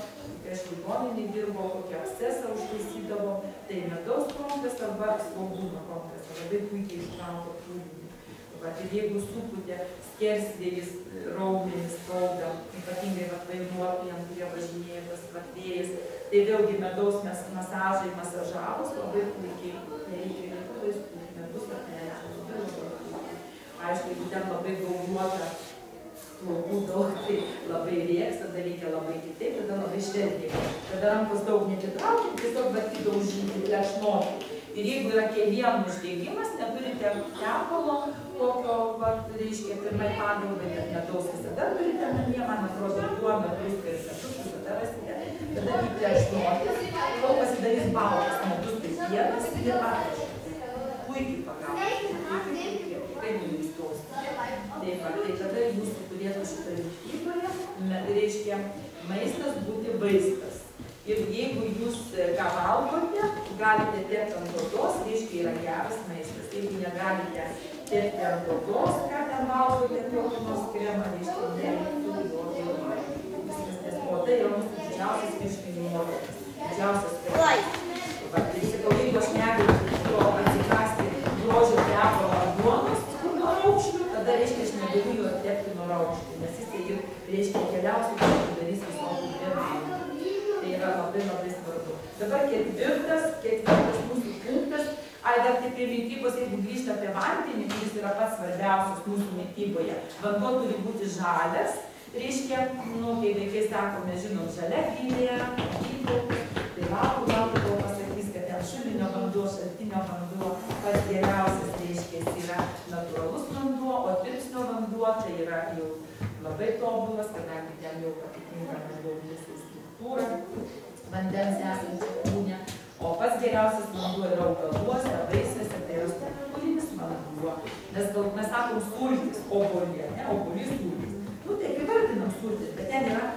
kai aš ligoninėj dirbau, kokį abscesą užtaisydavo, tai medaus kompresas arba svogūno kompresas, labai puikiai ištraukia pūlinį. Ir jeigu suputė skersvėjis, raumenis, skauda, ypatingai vairuotojams, kurie važinėja tas vėjas, tai vėlgi medaus masažai masažavus labai puikiai reikia vaistų, medus atleidžia. Aišku, jeigu ten labai gauruota plaukų daug, tai labai rėks, tada reikia labai kitaip, tada labai švelniai. Tada rankos daug netitraukti, tiesiog batį daužyti, plešnuoti. Ir jeigu yra keliem uždegimas, neturite tepalo, tokio, reiškia, pirmai pagalbai, bet medaus visada turite namie, man atrodo, duona, druska ir medus, visada rasite, tada jį plešnuoti, kol pasidarys baltas medus, tai pienas ir atvežas. Puikiai pagalba, tikrai neįstos. Tai tada jūsų turėtų šitą mityboje, reiškia, maistas būti vaistas. Ir jeigu jūs ką valgote, galite tepti ant odos, reiškia yra geras maistas. Jeigu negalite tepti ant odos, ką ten valgote, kokį nors kremą, reiškia nereiktų jo valgyti. Nes oda yra mūsų didžiausias virškinimo organas, didžiausias kremą. Tai sakau, jeigu aš negaliu to atsikasti grožio tepalo ar duonos nuo raukšlių, tada reiškia aš negaliu jo tepti nuo raukšlių, nes jis tai reiškia keliausiai, kad darys visokių kremų. Tai yra labai svarbu. Dabar ketvirtas mūsų punktas. Dar tai prie mitybos, jeigu grįžta apie vandenį, kuris yra pats svarbiausias mūsų mityboje. Vanduo turi būti žalias. Reiškia, kai vaikai sako, mes žinom, žalia gylė, tai valgau pasakys, kad ten šulinio vanduo, šaltinio vanduo, pats geriausias, reiškia, yra natūralus vanduo, o tirpsnio vanduo tai yra jau labai tobulas, kadangi ten jau atitinka maždaug visą struktūrą vandens esančią kūne. O pats geriausias vanduo yra augaluose, vaisiuose, tai yra struktūrinis vanduo. Nes mes sakom sultis, obuolė, ne, obuolys sultis. Taip įvardinam sultis, bet ten yra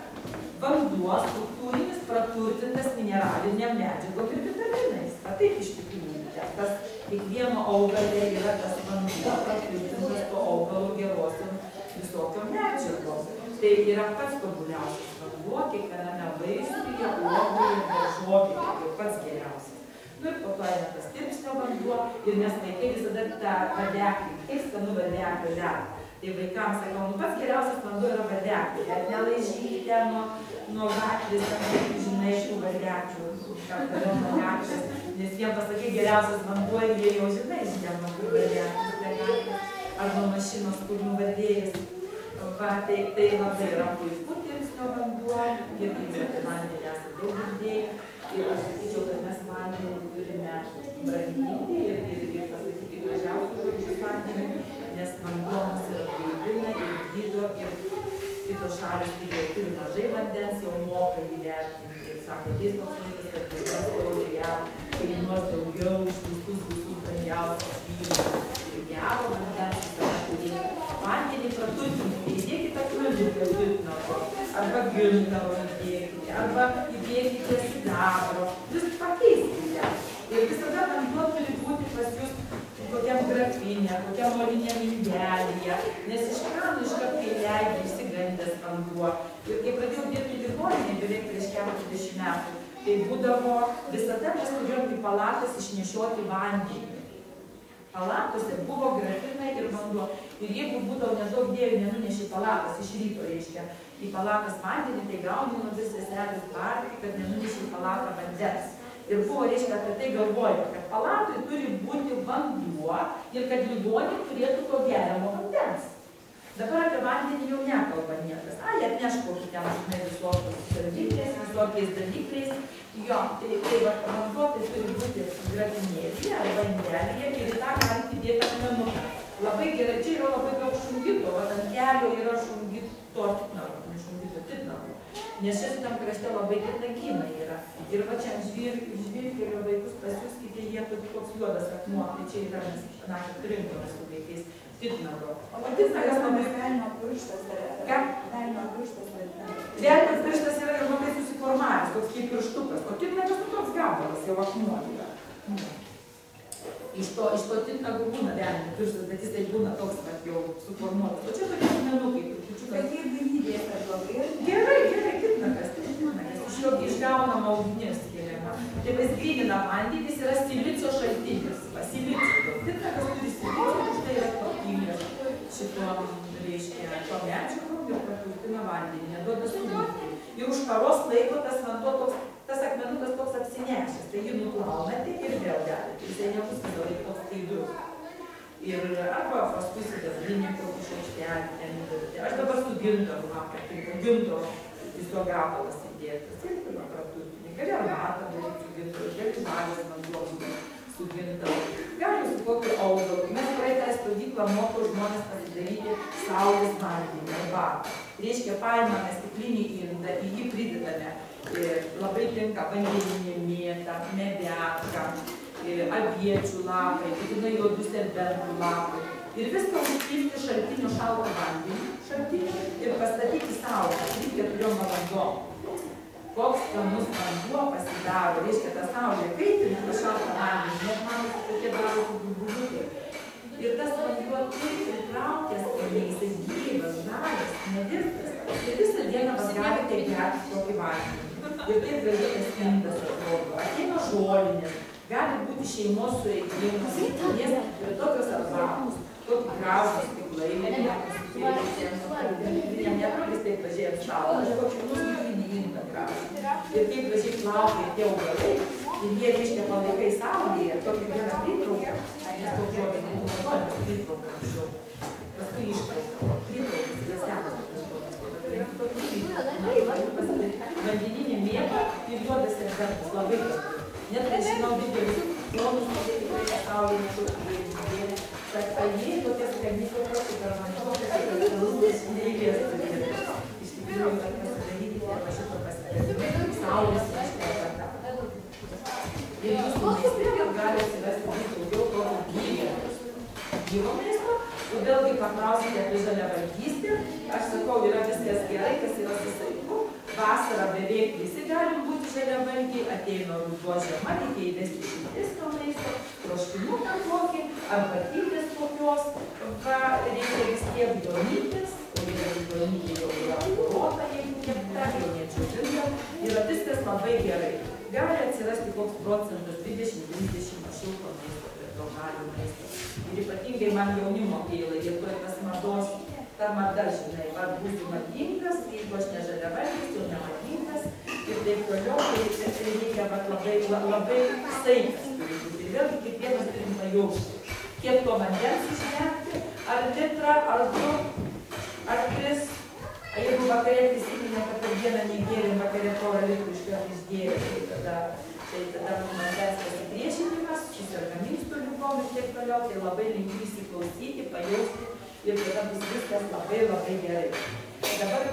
vanduo struktūrinis, praturtintas mineralinėm medžiagom ir vitaminais. Taip iš tikrųjų, tas kiekvieno augalė yra tas vanduo praturtintas to augalo gerosiom visokiom medžiagom. Tai yra pats tobuliausias vanduo, kiekviename vaisiuje, uogoje, daržovėje, tai pats geriausias. Ir po to eina tas tirpsnio vanduo ir mes vaikai visada tą vardeklį, kaip skanu vardeklį ledą. Tai vaikams sakau, pats geriausias vanduo yra vardeklį, bet nelaižykite nuo gatvės, žinai, šių vardeklių, nes jiem pasakai geriausias vanduo ir jie jau žinai, nuo kur vardeklį, arba mašinos, kur nuvardėjęs. Tai labai yra puiku tirpsnio vanduo, ir apie vandenį esate daug girdėję. Ir aš sakyčiau, kad mes vandenį turime branginti ir pasakyti gražiausius žodžius vandenį, nes vanduo mus yra gaivina ir gydo, ir kitos šalys, kurie turi mažai vandens, jau moka įvertinti. Ir sako, toks laikas, kad vandens taurėje kainuos daugiau už visus brangiausius vyrus. Ir gero vandens, vandenį praturtinti, įdėkite akmenuką dvitnako, arba gintaro įdėkite, arba įdėkite sidabro, vis pakeiskite. Ir visada vanduo turi būti pas jūs kokiam grafinė, kokiam molinė mindelėje, nes iš krano iškart kai leidžia išsigandęs vanduo. Ir kai pradėjau dirbti ligoninėje beveik prieš 40 metų, tai būdavo, visada mes turėjom į palatas išnešioti vandenį. Palatose buvo grafinai ir vanduo. Ir jeigu būdavo nedaug dievių nenuneši palatas iš ryto, reiškia, į palatas vandenį, tai gauni nuo vis seselis barti, kad nenuneši į palatą vandens. Ir buvo, reiškia, apie tai galvojo, kad palatui turi būti vanduo ir kad ligonė turėtų to geriamo vandens. Dabar apie vandenį jau nekalba niekas. Atneš kokį ten visokiais saldikliais, visokiais dalykliais. Jo, tai vanduo tai turi būti gratinėlėje arba indelėje ir į tą galite įdėti akmenuką. Labai gerai, čia yra labai daug šungito, ant kelio yra šungito titnagų. Nes šitam krašte labai titnagynai yra. Ir va čia žvyrkelio vaikus pasiūskite, jie toks juodas akmuo, tai čia yra mes panašiai turinkome su vaikais titnago.
O titnagas labai velnio pirštas yra.
Ką?
Velnio pirštas yra.
Velnio pirštas yra ir labai susiformavęs, toks kaip pirštukas. O titnagas toks gabalas, jau akmuo yra. Iš to titnago būna velnio pirštas, bet jis tai būna toks, kad jau suformuotas. O čia tokie akmenukai, trupučiukas.
Bet jeigu lydės ar blogai?
Gerai, titnagas. Iš jo išgaunama ugnis skiriama. Tai pasigrynina vandenys yra silicio šaltinis. Silicio. Titnagas turi silicio, už tai yra tvarkingas šito, reiškia, to medžiagom ir praturtina vandenį, neduoda sudygti. Ir už paros laiko tas vanduo toks, tas akmenukas toks apsinešęs, tai jį nuplaunate ir vėl galite. Jisai nebus visą laiką toks skaidrus. Ir arba paskui sidabrinė kokį šaukštelį ten įdedate. Aš dabar su gintaru, gintaro tiesiog gabalas įdėtas. Ir tada praturtinį. Gali arbatą daryti su gintaru, gali žalias vanduo su gintaru. Gali su kokiu augalu. Mes praeitą stovyklą moko žmonės pasidaryti saulės vandenį arbatą. Reiškia, paimame stiklinį indą, į jį pridedame labai tinka vandeninė mėta, medetka, aviečių lapai, būtinai juodų serbentų lapai. Ir viską užpilti šaltinio šaltą vandenį ir pastatyti saulę 3-4 valandom. Koks skanus vanduo pasidaro, reiškia, ta saulė kaitina tą šaltą vandenį, net manosi tokie darosi burbuliukai. Ir tas vanduo taip pritraukia skaniai, jisai gyvas, žalias, nevirtas. Ir visą dieną galite gerti tokį vandenį. Ir taip gražiai indas atrodo. Ateina žolinės, gali būti šeimos sureikimas, nes ir tokios arbatos, tokį gražų stiklainį, nepradės taip gražiai apšalą, aš kokį nusipinį indą gražų. Ir taip gražiai plaukia tie augalai, ir jie reiškia palaikai saulėje, tokį vieną pritrauką, nes toks žodis nenaudojamas pritrauką anksčiau. Paskui ištrauką, pritraukas, yra senas vandeninė mėta ir juodas serbentas, labai kartu. Net kai žinau didelius plonus, tai tikrai saulė nežudė. Sakajai tokie skaniai tokie per vanduo, kad tai galūnės neįlės turėtų. Iš tikrųjų, kad pasidarykite arba šito pasidarykite. Saulės iškėlė. Ir jūsų maiste gali atsivesti daugiau tokio gyvo maisto. Vėlgi paklausite apie žaliavalgystę. Aš sakau, yra viskas gerai, kas yra su saiku. Vasarą beveik visi galim būti žaliavalgiai, ateina ruduo žiema, reikia įvesti šiltesnio maisto, troškinuką kokį, arbatytės kokios, reikia vis tiek duonytės, o jeigu duonytė jau yra apdorota, jeigu kepta, jau nedžiūvinta, yra viskas labai gerai. Gali atsirasti koks procentas 20-30 šilto maisto prie to žalio maisto. Ir ypatingai man jaunimo gaila, jie turi tas mados, ta mada, žinai, ar būsiu madingas, jeigu aš ne žaliavalgis, jau nemadingas ir taip toliau, tai reikia labai saikas turi būti. Ir vėlgi kiekvienas turim pajausti, kiek to vandens išgerti, ar litrą, ar 2, ar 3. Jeigu vakarė prisiminė, kad per dieną negėrėm, vakarė porą litrų iškart išgėrė, tai tada vandens pasipriešinimas, susirgam inkstų ligom ir taip toliau, tai labai linkiu įsiklausyti, pajausti ir tada bus viskas labai gerai. Dabar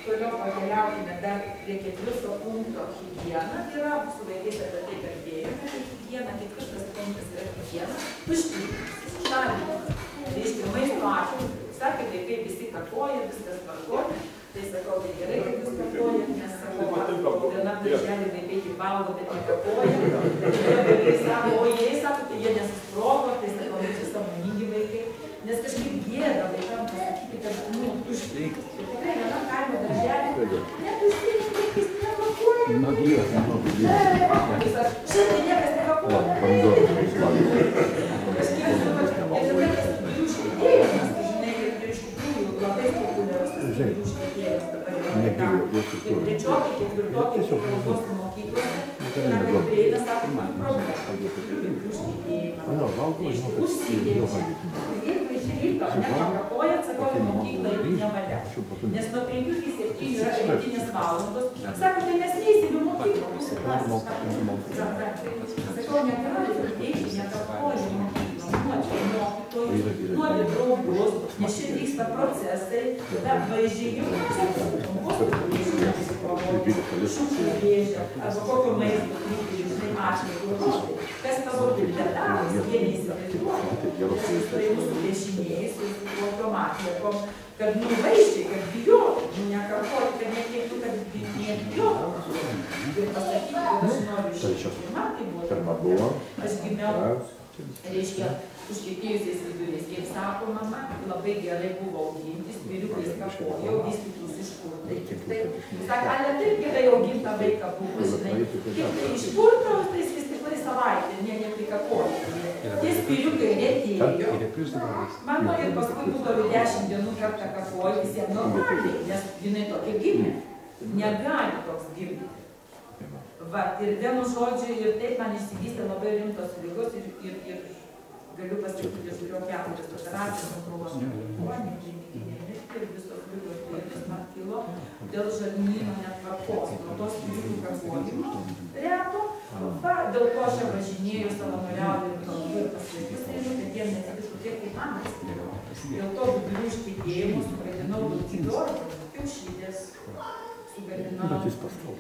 toliau pakeliaukime dar prie 4 punkto higiena. Yra su vaikais apie tai kalbėjome, tai higiena, 4 punktas yra higiena, tuštinimas, šalinimas, reiškia maisto atžvilgiu. Sakė, vaikai visi kakoja, viskas tvarkoja, tai sakau, tai gerai, kad jūs kakojat, nes sakau, vienam darželį vaikai tik valgo, bet nekakoja. Vaikai sako, o jie sako, tai jie nesusprogo, tai sakau, visi sąmoningi vaikai. Nes kažkaip gėda vaikam pasakyti, kad, tušti. Ir tikrai vienam kaimo darželį, netuštiniai vaikais nekakoja, Šiandien niekas nekapuoja. Labai populiarus tas gėlių švietėjas dabar yra. Ir trečiokai, ketvirtokai kalbos mokyklose, negu prieina, sako, man problema. Gėlių švietėjimas. Užsidėjimas. Jeigu iš ryto nepakapojat, sakau, mokyklą irgi nevalia. Nes nuo 5 iki 7 yra rytinės valandos. Sako, tai mes neįsim į mokyklą. Sakau, negali eiti, nekapojai mokyklą. Nuo draugus, nes čia vyksta procesai, tada vaizdžiai jau šiukšlių dėžę, arba kokio maisto žinai, ašmėtų. Kas tavo detalės, jie neįsivaizduoja. Tai mūsų piešiniais, su automatlikom, kad vaizdžiai, kad bijotų, nekartoti, kad nekiektų, kad nebijotų. Ir pasakyti, kad aš noriu išėti. Man tai buvo, aš gimiau, reiškia, užkietėjusiais viduriais. Kaip sako mama, labai gerai buvo augintis, vyriukais kapojau, vystytus iš kurtai. Sako, ale taip gerai augintą vaiką buvo, žinai. Tik tai iš kurtos, tais vis tik tai savaitę, neprikapojau. Tie spyriukai retėjo. Mano ir paskui būdavo 10 dienų kartą kapojau, visiems normaliai, nes jinai tokia gimė. Negali toks gimti. Va, ir vienu žodžiu, ir taip man išsivystė labai rimtos ligos ir galiu pasakyti, aš turėjau 4 operacijas, nukrūvos ir visos ligos plėtis man kilo dėl žarnyno netvarkos, nuo tos spyriukų kapojimo reto. Va, dėl ko aš važinėjau savanoriauju ir kalbu ir pasveikus, kad jie nesitiktų tiek kaip man atsitikėjo. Dėl to vidurių užkietėjimų sugadinau daugybę kiaušidės, sugadinau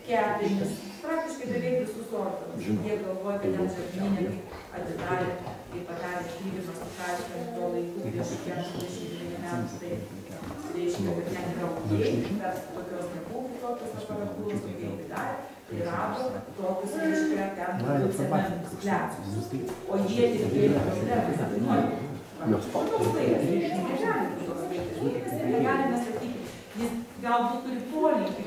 kepenis, praktiškai beveik visus organus. Jie galvoja, kad ten žarnyne atidarė, kai padarė tyrimą su karštam tuo laiku prieš 42 metų, tai reiškia, kad ten yra okei, bet tokios nebuvo tokios aparatūros, tokie darė, tai rado tokius, reiškia, ten cementus, klecus. O jie tik kėlė problemas, toks vaikas, negali būti toks vaikas, negalime sakyti, jis galbūt turi polinkį,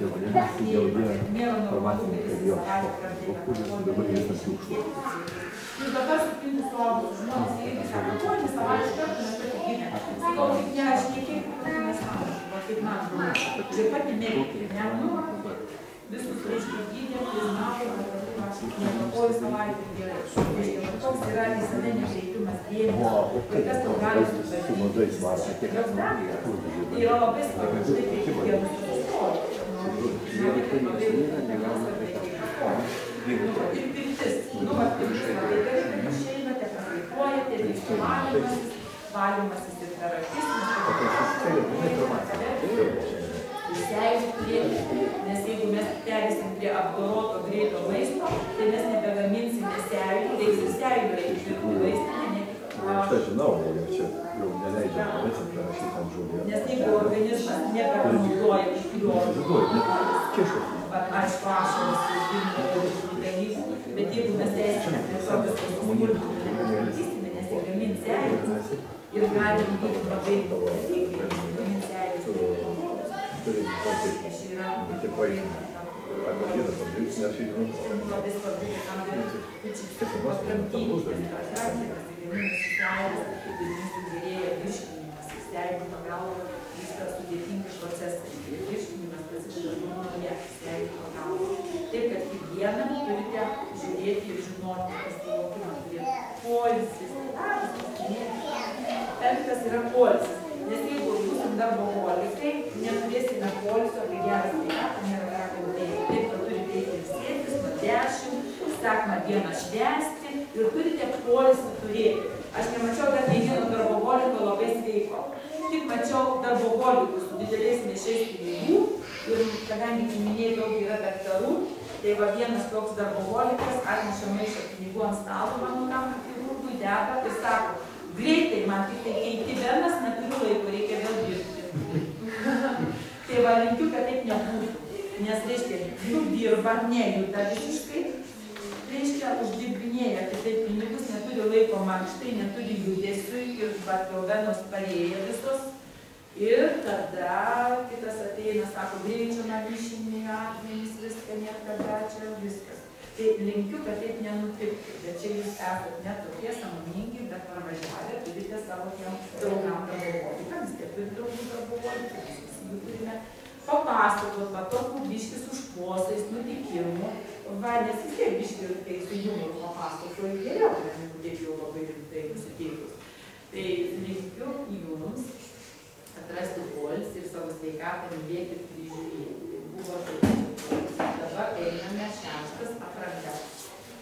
nėra normalu, kad jis savaitę pradėjo ir dabar supintų suaugusius žmonės, jie irgi sako, polinkį savaitę kartą mes pati gimė. Sakau, tik ne, aš nekiek nesąmonė, kaip man buvo. Ir pati medikė, ne, visus reiškia gydė, priznavo, aš nepakoju savaitę gerai. Reiškia, toks yra į save nekreipimas dėmesio, kai kas tau gali sudaryti. Tai yra labai svarbu, štai kaip jie nusistoja. Ir pirtis, va, pirtis labai gerai, kad išeinate, prakaituojate, vyksta valymasis ir terapizmas, seilių turėti, nes jeigu mes perėsim prie apdoroto greito maisto, tai mes nebegaminsime seilių, reiks ir seilių reikia ir vaistinė, ne tik
Aš tai žinau, čia jau neleidžia medicin prirašyti ant žodį.
Nes jeigu organizmas nebepanaudoja iškliuotų, aišku, ašaros ir dalykų, bet jeigu mes eisime prie to visos smulkų, nes jie gamins seilių ir galim būti labai gamins seilių. Aš yra labai svarbu, kad mūsų gerėja virškinimas, seilių pagalba vyksta sudėtingi procesai. Virškinimas prasideda žmonoje, seilių pagalba. Taip, kad higieną turite žiūrėti ir žinoti, pasivokimą turėti. Poilsis, penktas yra poilsis. Nes jeigu būsim darboholikai, neturėsime poilsio, kai geras sveikatą nėra ką veikti. Taip, kad turite ilsėtis nuo 10, sekmą dieną švęsti ir turite poilsį turėti. Aš nemačiau dar nei vieno darboholiko labai sveiko. Tik mačiau darboholikus su dideliais maišais pinigų ir kadangi giminėje daug yra daktarų, tai va vienas toks darboholikas atneša maišą pinigų ant stalo mano tam chirurgui, deda ir sako, greitai man tik tai keiti venas, neturiu laiko, reikia vėl dirbti. Tai va linkiu, kad taip nebūtų, nes reiškia, dirba, nejuda visiškai, reiškia, uždirbinėja kitaip pinigus, neturi laiko mankštai, neturi judesiui ir venos parėja visos. Ir tada kitas ateina, sako, greičio namišiniai akmenys, viską. čia niekada, čia viskas. Tai linkiu, kad taip nenutiktų, bet čia jūs esate net tokie sąmoningi, bet parvažiavę turite savo tiem draugam darbuotojų. Ką vis tiek turi draugų darbuotojų, tai visi jų turime papasakot, va tokių biškis užposais, nutikimų, va, nes vis tiek biškis, kai su jumoru papasakoju, geriau, negu taip jau labai rimtai nusiteikus. Tai linkiu jums atrasti poilsį ir savo sveikatą mylėti ir prižiūrėti. Buvo taip. Dabar einame šeštas apranga.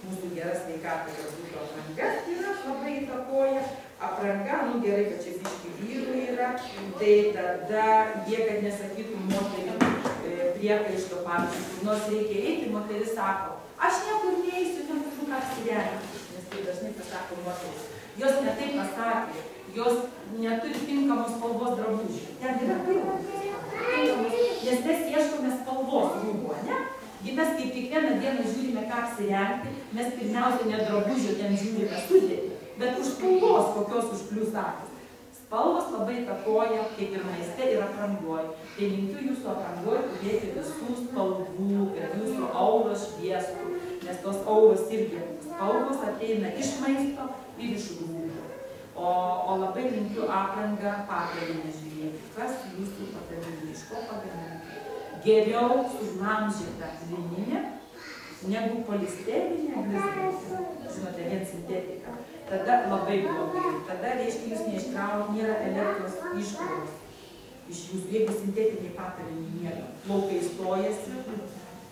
Mūsų gera sveikata ir būtų apranga yra labai įtakoja. Apranga, nu gerai, kad čia biški vyrų yra, tai tada jie, kad nesakytų moterį priekaišto, pavyzdžiui, nors reikia eiti, moteris sako, aš niekur neįsiu, neturiu ką apsirengti, nes tai dažnai pasako moteris. Jos ne taip pasakė, jos neturi tinkamos spalvos drabužių. Ten yra tinkamos, nes mes ieškome spalvos rūbų, ne? Mes kaip kiekvieną dieną žiūrime, ką apsirengti, mes pirmiausia ne drabužio ten žiūrime sudėti, bet už spalvos, kokios užklius akys. Spalvos labai įtakoja, kaip ir maiste, ir aprangoj. Tai linkiu jūsų aprangoj turėti visų spalvų, kad jūsų auros šviestų, nes tos auros irgi spalvos ateina iš maisto ir iš rūbų. O labai linkiu aprangą patalinę žiūrėti, kas jūsų patalinė, iš ko pagaminti. Geriau suglamžyta lininė negu polisterinė blizgantė. Žinote, vien sintetika. Tada labai blogai. Tada, reiškia, jūs neiškraunat, nėra elektros iškrovos iš jūsų. Jeigu sintetiniai pataliniai nėra, plaukai stojasi,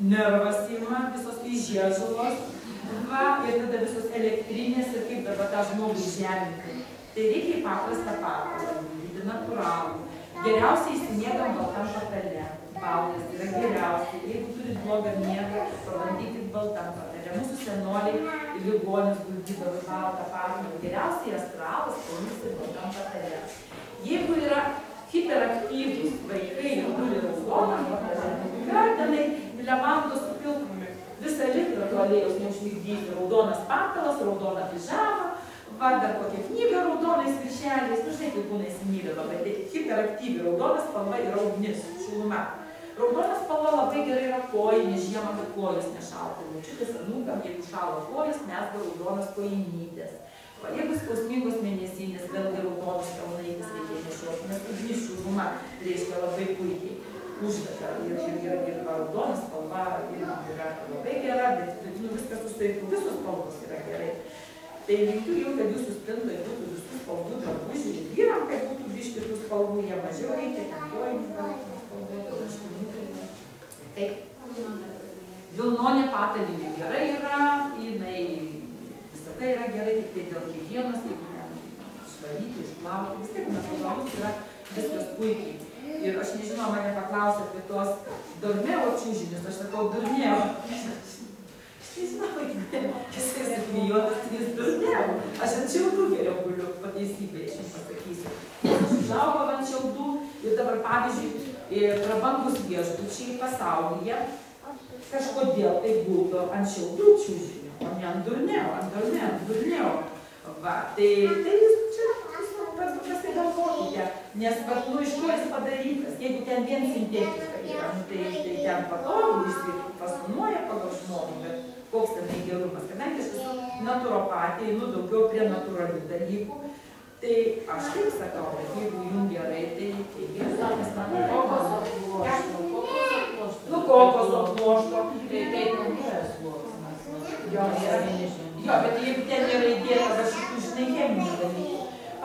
nervas ima, visos žiežulos, ir tada visos elektrinės ir kaip dabar tą žmogų žeminti. Tai reikia paprastą patalą, natūralų. Geriausiai įsimiegam baltam patale. Baltas yra geriausiai. Jeigu turit blogą miegą, pabandykit baltam patale. Mūsų senoliai ir ligonius guldydavo baltą patalą. Geriausiai astralas, ponus ir baltam patale. Jeigu yra hiperaktyvus vaikai ir turi raudoną patalę, tenai levandos supilkumi visą litrą to alėjos neužmigdyti. Raudonas patalas, raudona pižama, dar kokią knygą raudonais viršeliais, nu žinai, kaip būna įsimylė labai, tai hiperaktyvi raudona spalva yra ugnis, šiluma. Raudona spalva labai gerai yra kojinė, žiemą, kad kojos nešaltų. Močiutės anūkam, jeigu šalo kojas, mesga raudonas kojinytės. Jeigu skausmingos mėnesinės, vėlgi raudonas kalnaitis reikia nešioti, nes ugnis šiluma reiškia labai puikiai užveda. Ir raudona spalva yra labai gera, bet viskas užtaitų, visos spalvos yra gerai. Tai linkiu jau, kad jūsų spintoje būtų visų spalvų drabužių ir vyram, kad būtų biški tų spalvų, jie mažiau reikia, ten kojinių spalvų, raškinių. Taip. Vilnonė patalinė gerai yra, jinai visada yra gerai, tik tai dėl higienos, jeigu išvalyti, išplauti, vis tiek natūralus yra viskas puikiai. Ir aš nežinau, mane paklausė apie tos dormeo čiužinius, aš sakau, dormeo. Nežinau, jisai sakmijuotas, jis durnėjau. Aš ant šiaudų geriau guliu, pateisybė, aš jums pasakysiu. Aš užaugau ant šiaudų ir dabar, pavyzdžiui, prabangus viešbučiai pasaulyje kažkodėl tai guldo ant šiaudų čiužinio, o ne ant durnėjau. Va, tai jūs čia paprastai galvokite, nes iš ko jis padarytas, jeigu ten vien sintetika yra, tai ten patogu, jis fascinuoja pagal žmogų, bet koks ten gerumas. Kadangi aš esu naturopatija, einu daugiau prie natūralių dalykų, tai aš taip sakau, bet jeigu jums gerai, tai gerai, nes man kokoso pluošto. Nu, kokoso pluošto. Tai taip numiręs sluoksnas. Jo, bet jeigu ten yra įdėta kažkokių, žinai, cheminių dalykų.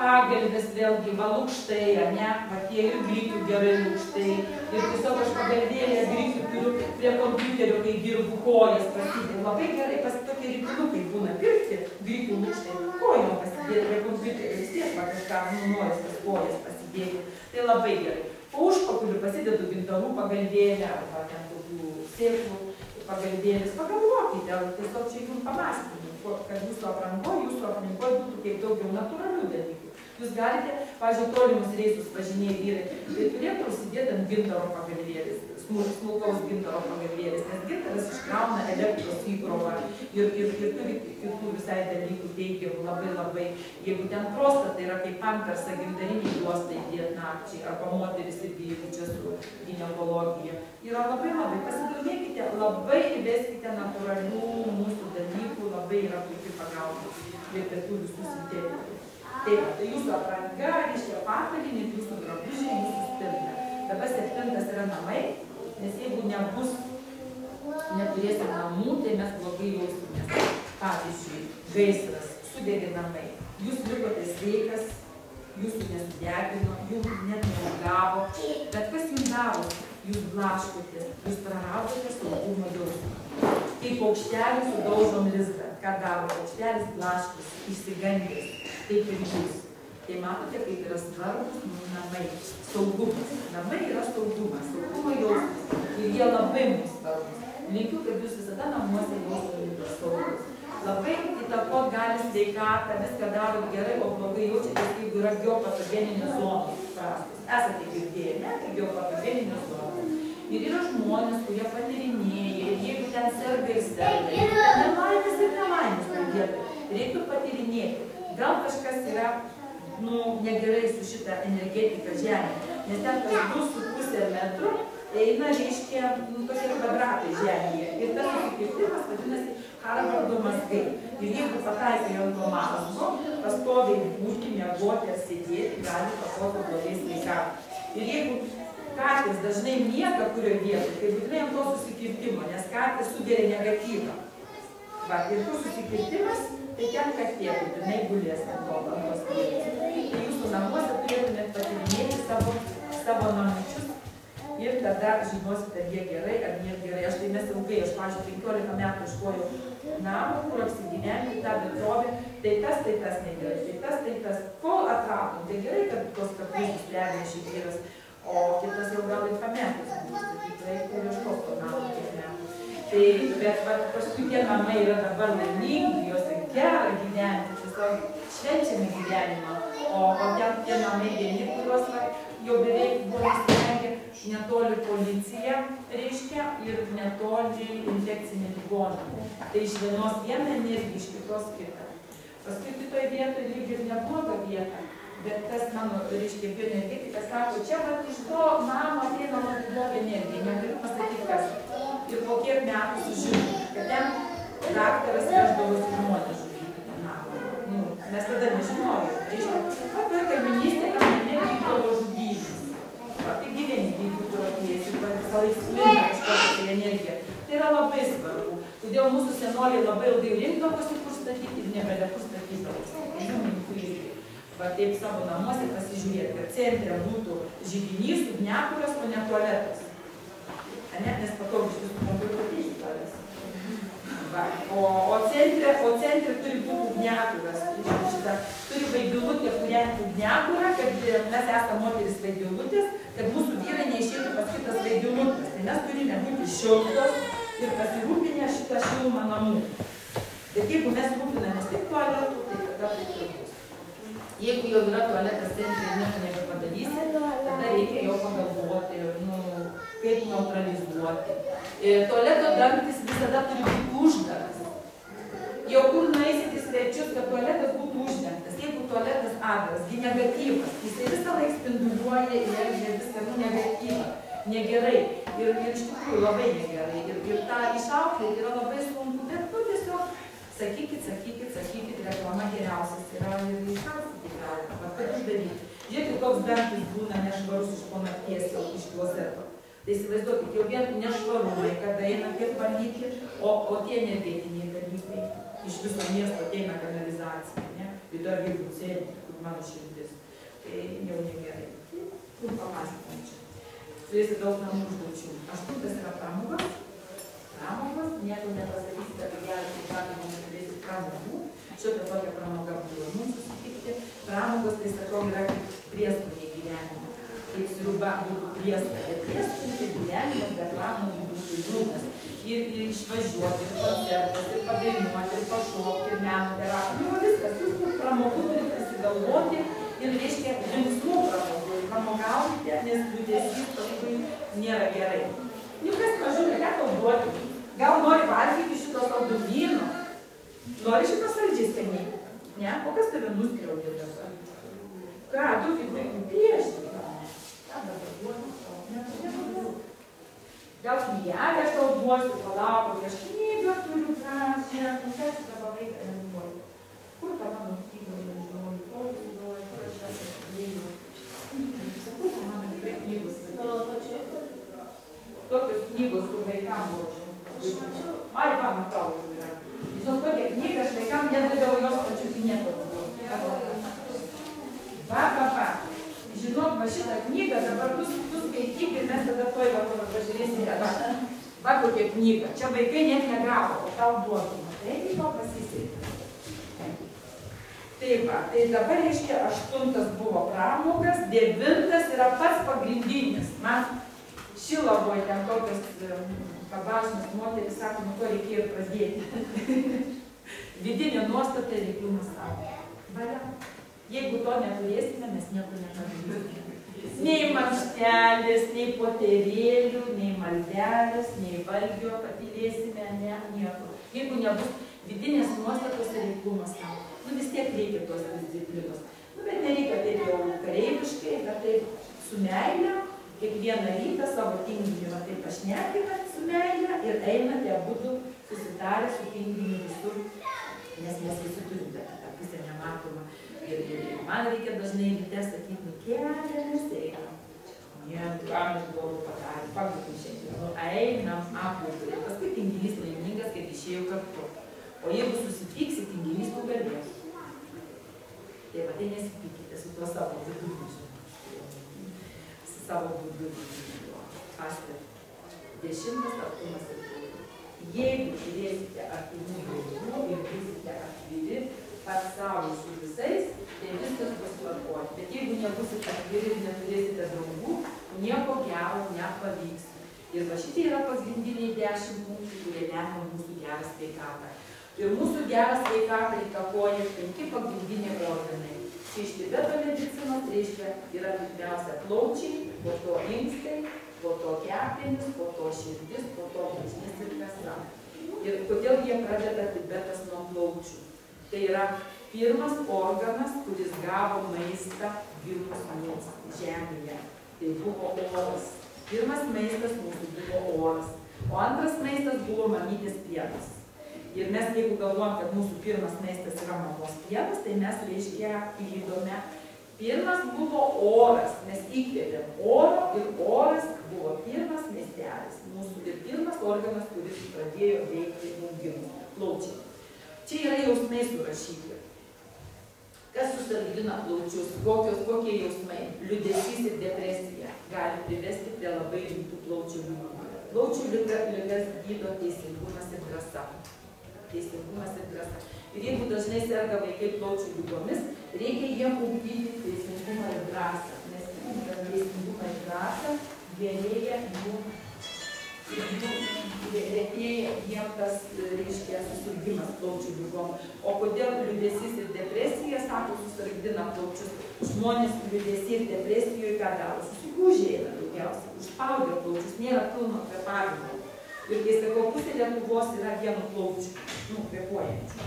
Pagalbės vėlgi, va lūkštai, ne, va tie ir grikių gerai lūkštai. Ir tiesiog aš pagalbėlę grikių turiu prie kompiuterio, kai dirbu kojas pasidėti. Labai gerai tokie rytinukai būna pirkti, grikių lūkštai, kojom pasidėti prie kompiuterio. Vis tiek, va kažką noris tas kojas pasidėti. Tai labai gerai. Po užpakaliu pasidedu gintarų pagalbėlę, arba ten tokių sėklų pagalbėlės. Pagalvokite, tiesiog čia jums pamąstymų, kad jūsų aplinkoje būtų kaip daugiau natūralių dalykų. Jūs galite, pavyzdžiui, tolimus reisus važinėja vyrai, tai turėtų užsidėti ant gintaro pagalvėlės, smulkaus gintaro pagalvėlės, nes gintaras iškrauna elektros įkrovą ir turi kitų visai dalykų teigiamų labai. Jeigu ten prostata yra kaip pampersą gintariniai juostai įdėti nakčiai, arba moteris irgi, jeigu čia su ginekologija, yra labai, pasidomėkite labai įveskite natūralių mūsų dalykų, labai yra puikiai pagalba prie tų visų sintetikų. Taip, tai jūsų apranga, reiškia patalynė, jūsų drabužiai, jūsų spinta. Dabar 7 yra namai, nes jeigu nebus, neturėsim namų, tai mes blogai jausimės. Pavyzdžiui, gaisras, sudegė namai. Jūs likote sveikas, jūsų nesudegino, jų net neugavo. Bet kas jums daro? Jūs blaškote, jūs praradote saugumo jausmą. Kaip paukštelis sudaužom lizdą. Ką daro paukštelis? Blaškis, išsigandęs. Taip ir jūs. Tai matote, kaip yra svarbus namai. Saugumas. Namai yra saugumas, saugumo jausmas. Ir jie labai mums svarbus. Linkiu, kad jūs visada namuose jaustumėte saugus. Labai įtakot gali sveikatą, viską darot gerai, o blogai jaučiatės, jeigu yra geopatogeninės zonos prastos. Esate girdėję, ne? Geopatogeninės zonos. Ir yra žmonės, kurie patyrinėja, ir jeigu ten serga ir serga, nelaimės ir nelaimės pradėtų, reiktų patyrinėti. Gal kažkas yra negerai su šitą energetiką žemė, nes ten tas 2,5 metrų eina, reiškia, tokie kvadratai žemėje. Ir tas susikirtimas vadinasi Harvardo mazgai. Ir jeigu pataikai ant to mazgo, pastoviai būti, miegoti ar sėdėti, gali pakoti blogai sveikatą. Ir jeigu katės dažnai miega kurioje vietoje, tai būtinai ant to susikirtimo, nes katės sugeria negatyvą. Va, ir kur susikirtimas, tai ten katė būtinai gulės ant to vietos. Tai jūsų namuose turėtumėt patyrinėti savo namučius ir tada žinosite, ar jie gerai, ar nėra gerai. Aš tai mes ilgai, aš, pavyzdžiui, 15 metų iškojau namą, kur apsigyventi tą vietovę, tai tas negerai, tai tas. Kol atradom, tai gerai, kad tos kapus sprendė šį vyras, o kitas jau gal ir pametus, tikrai ir ieškos to namą kiek metų. Tai, bet paskui tie namai yra dabar laimingi, juose gera gyventi, tiesiog švenčiame gyvenimą, o tie namai vieni, kuriuos jau beveik buvo įsirengę, netoli policija, reiškia, ir netoli infekcinė ligoninė. Tai iš vienos viena energija, iš kitos kita. Paskui kitoje vietoje lyg ir nebloga vieta, bet tas mano, reiškia, bioenergetika sako, čia vat iš to namo ateina labai bloga energija, negaliu pasakyti kas. Ir po kiek metų sužinau, kad ten daktaras veždavosi žmonės žudyti tą namą. Mes tada nežinojom. Reiškia, toje kaiminystėje kaminė vykdavo žudynės. Tai gyveni, jeigu tu atliesi, visą laiką sklinda kažkokia energija. Tai yra labai svarbu. Todėl mūsų senoliai labai ilgai rinkdavosi kur statyti ir nebele kur statydavosi. Va taip savo namuose pasižiūrėti, kad centre būtų židinys, ugniakuras, o ne tualetas. Nes patogu iš visų komplikuotys tualetas. O centre turi būti ugniakuras. Turi vaidilutė, kurią ugniakurą, kad mes esame moteris vaidilutės, kad mūsų vyrai neišėtų pas kitas vaidilutės. Tai mes turime būti šiltos ir pasirūpinę šitą šilumą namų. Bet jeigu mes rūpinamės tik tualetų, tai tada tai turbūt. Jeigu jau yra tualetas centre ir nieko nebepadarysi, tada reikia jau pagalvoti, kaip neutralizuoti. Tualeto dangtis visada turi būti uždaras. Jau kur nueisit į svečius, kad tualetas būtų uždengtas. Jeigu tualetas atviras, negatyvas, jisai visą laiką spinduliuoja ir viską negatyvą. Negerai. Ir iš tikrųjų labai negerai. Ir tą išauklėti yra labai sunku, bet tiesiog sakykit, reklama geriausias yra ir išaukyti galima, kad uždaryti. Žiūrėkit, koks dangtis būna nešvarus iš po nakties jau iš klozeto. Tai įsivaizduokit, jau vien nešvarumai, kada eina kaip valyti, o tie energetiniai dalykai. Iš viso miesto ateina kanalizacija, ne? Ir dar jeigu sėdi, kur mano širdis. Tai jau negerai. Kur pamąstyti čia? Turėsi daug namų užduočių. 8 yra pramogos. Pramogos, nieko nepasakysite, kad galite supratimo neturėti pramogų. Šitą tokią pramogą buvo mums susitikti. Pramogos, tai sakau, yra kaip prieskoniai gyvenimo. Kaip sriuba būtų prieskonė. Prieskonė tai gyvenimas, bet pramogų būtų liūdnas. Ir išvažiuoti, ir koncertas, ir padainuoti, ir pašokti, ir meno terapija. Viskas, jūs pramogų turite prisigalvoti ir reiškia linksmų pramogų. Pramogaukite, nes liūdesys paskui nėra gerai. Kas mažiau, ką tau duoti? Gal nori valgyti šito saldumyno? Nori šitą saldžiai skaniai? Ne? O kas tave nuskriaudė dabar? Ką, tu kaip piešti? Ką dabar duoti? gal knygelę aš tau duosiu, palauk, aš knygą turiu gražią, nu kas tavo vaiką nenuoju. Kur ta mano knyga, nežinau, ko tu duoji, kur aš esu knygų. Sakau, kad mano tikrai knygos. Tokios knygos, kur vaikam duočiau. Ai, pamatau, yra. Žinot, tokia knyga, aš vaikam nedavau jos pačiupinėto. Va. Žinok, va šitą knygą, dabar tu skaityk ir mes tada toj pažiūrėsime. Va kokia knyga. Čia vaikai net negavo, o tau duodama. Tai to pasisekė. Tai va, tai dabar reiškia 8 buvo pramogas, 9 yra pats pagrindinis. Man Šilavoje ten tokios pabažinės moteris sako, nuo to reikėjo pradėti. Vidinė nuostata ir reiklumas savo. Valia. Jeigu to neturėsime, mes nieko nepadarysime. Nei mankštelės, nei poterėlių, nei maldelės, nei valgio patylėsime, ne, nieko. Jeigu nebus vidinės nuostatos ir reiklumas savo. Nu vis tiek reikia tos disciplinos. Nu bet nereikia taip jau kareiviškai, bet taip su meile. Kiekvieną rytą savo tinginimą taip pašnekinat su meile ir einate abudu susitarę su tinginiu visur, nes mes visi turime tą pusę nematomą. Ir man reikia dažnai ryte sakyti, nu keliamės einam. Ne, ką mes buvau padarę, pagūtum šiandien, nu einam aplūkai. Ir paskui tinginys laimingas, kad išėjo kartu. O jeigu susipyksi, tinginys tu garbės. Tai va, tai nesipykite su tuo savo viduriu. Savo būdų pastą. 10 artumas ir būdų. Jeigu turėsite artimų draugų ir būsite atviri pats savo su visais, tai viskas bus tvarkoj. Bet jeigu nebusite atviri ir neturėsite draugų, nieko gero nepavyks. Ir va šitie yra pagrindiniai 10 punktų, kurie lemia mūsų gerą sveikatą. Ir mūsų gerą sveikatą įtakoja 5 pagrindiniai organai. Čia iš Tibeto medicinos reiškia yra pirmiausia plaučiai, po to inkstai, po to kepenys, po to širdis, po to bučnis ir kasa. Ir kodėl jie pradeda Tibetas nuo plaučių? Tai yra pirmas organas, kuris gavo maistą gimus mūsų žemėje. Tai buvo oras. Pirmas maistas mūsų buvo oras. O antras maistas buvo mamytės pienas. Ir mes, jeigu galvojam, kad mūsų pirmas maistas yra mamos pienas, tai mes, reiškia, įlydome. Pirmas buvo oras, mes įkvėpėm oro ir oras buvo pirmas maistelis. Mūsų ir pirmas organas, kuris pradėjo veikti augimus, plaučiai. Čia yra jausmai surašyti. Kas susargdina plaučius, kokie jausmai? Liūdesys ir depresija gali privesti prie labai rimtų plaučių ligų. Plaučių ligas gydo teisingumas ir drąsa. Teisingumas ir drąsa. Ir jeigu dažnai serga vaikai plaučių ligomis, reikia jiem ugdyti teisingumą ir drąsą. Nes teisingumą ir drąsą gerėja jiem tas, reiškia, susirgimas plaučių ligom. O kodėl liūdesys ir depresija, sako, susirgdina plaučius? Žmonės liūdesy ir depresijoje ką daro? Susigūžėja daugiausiai, užspaudė plaučius, nėra pilno kvėpavimo. Ir kai sakau, pusė Lietuvos yra vienu plaučiu, kvėpuojančiu.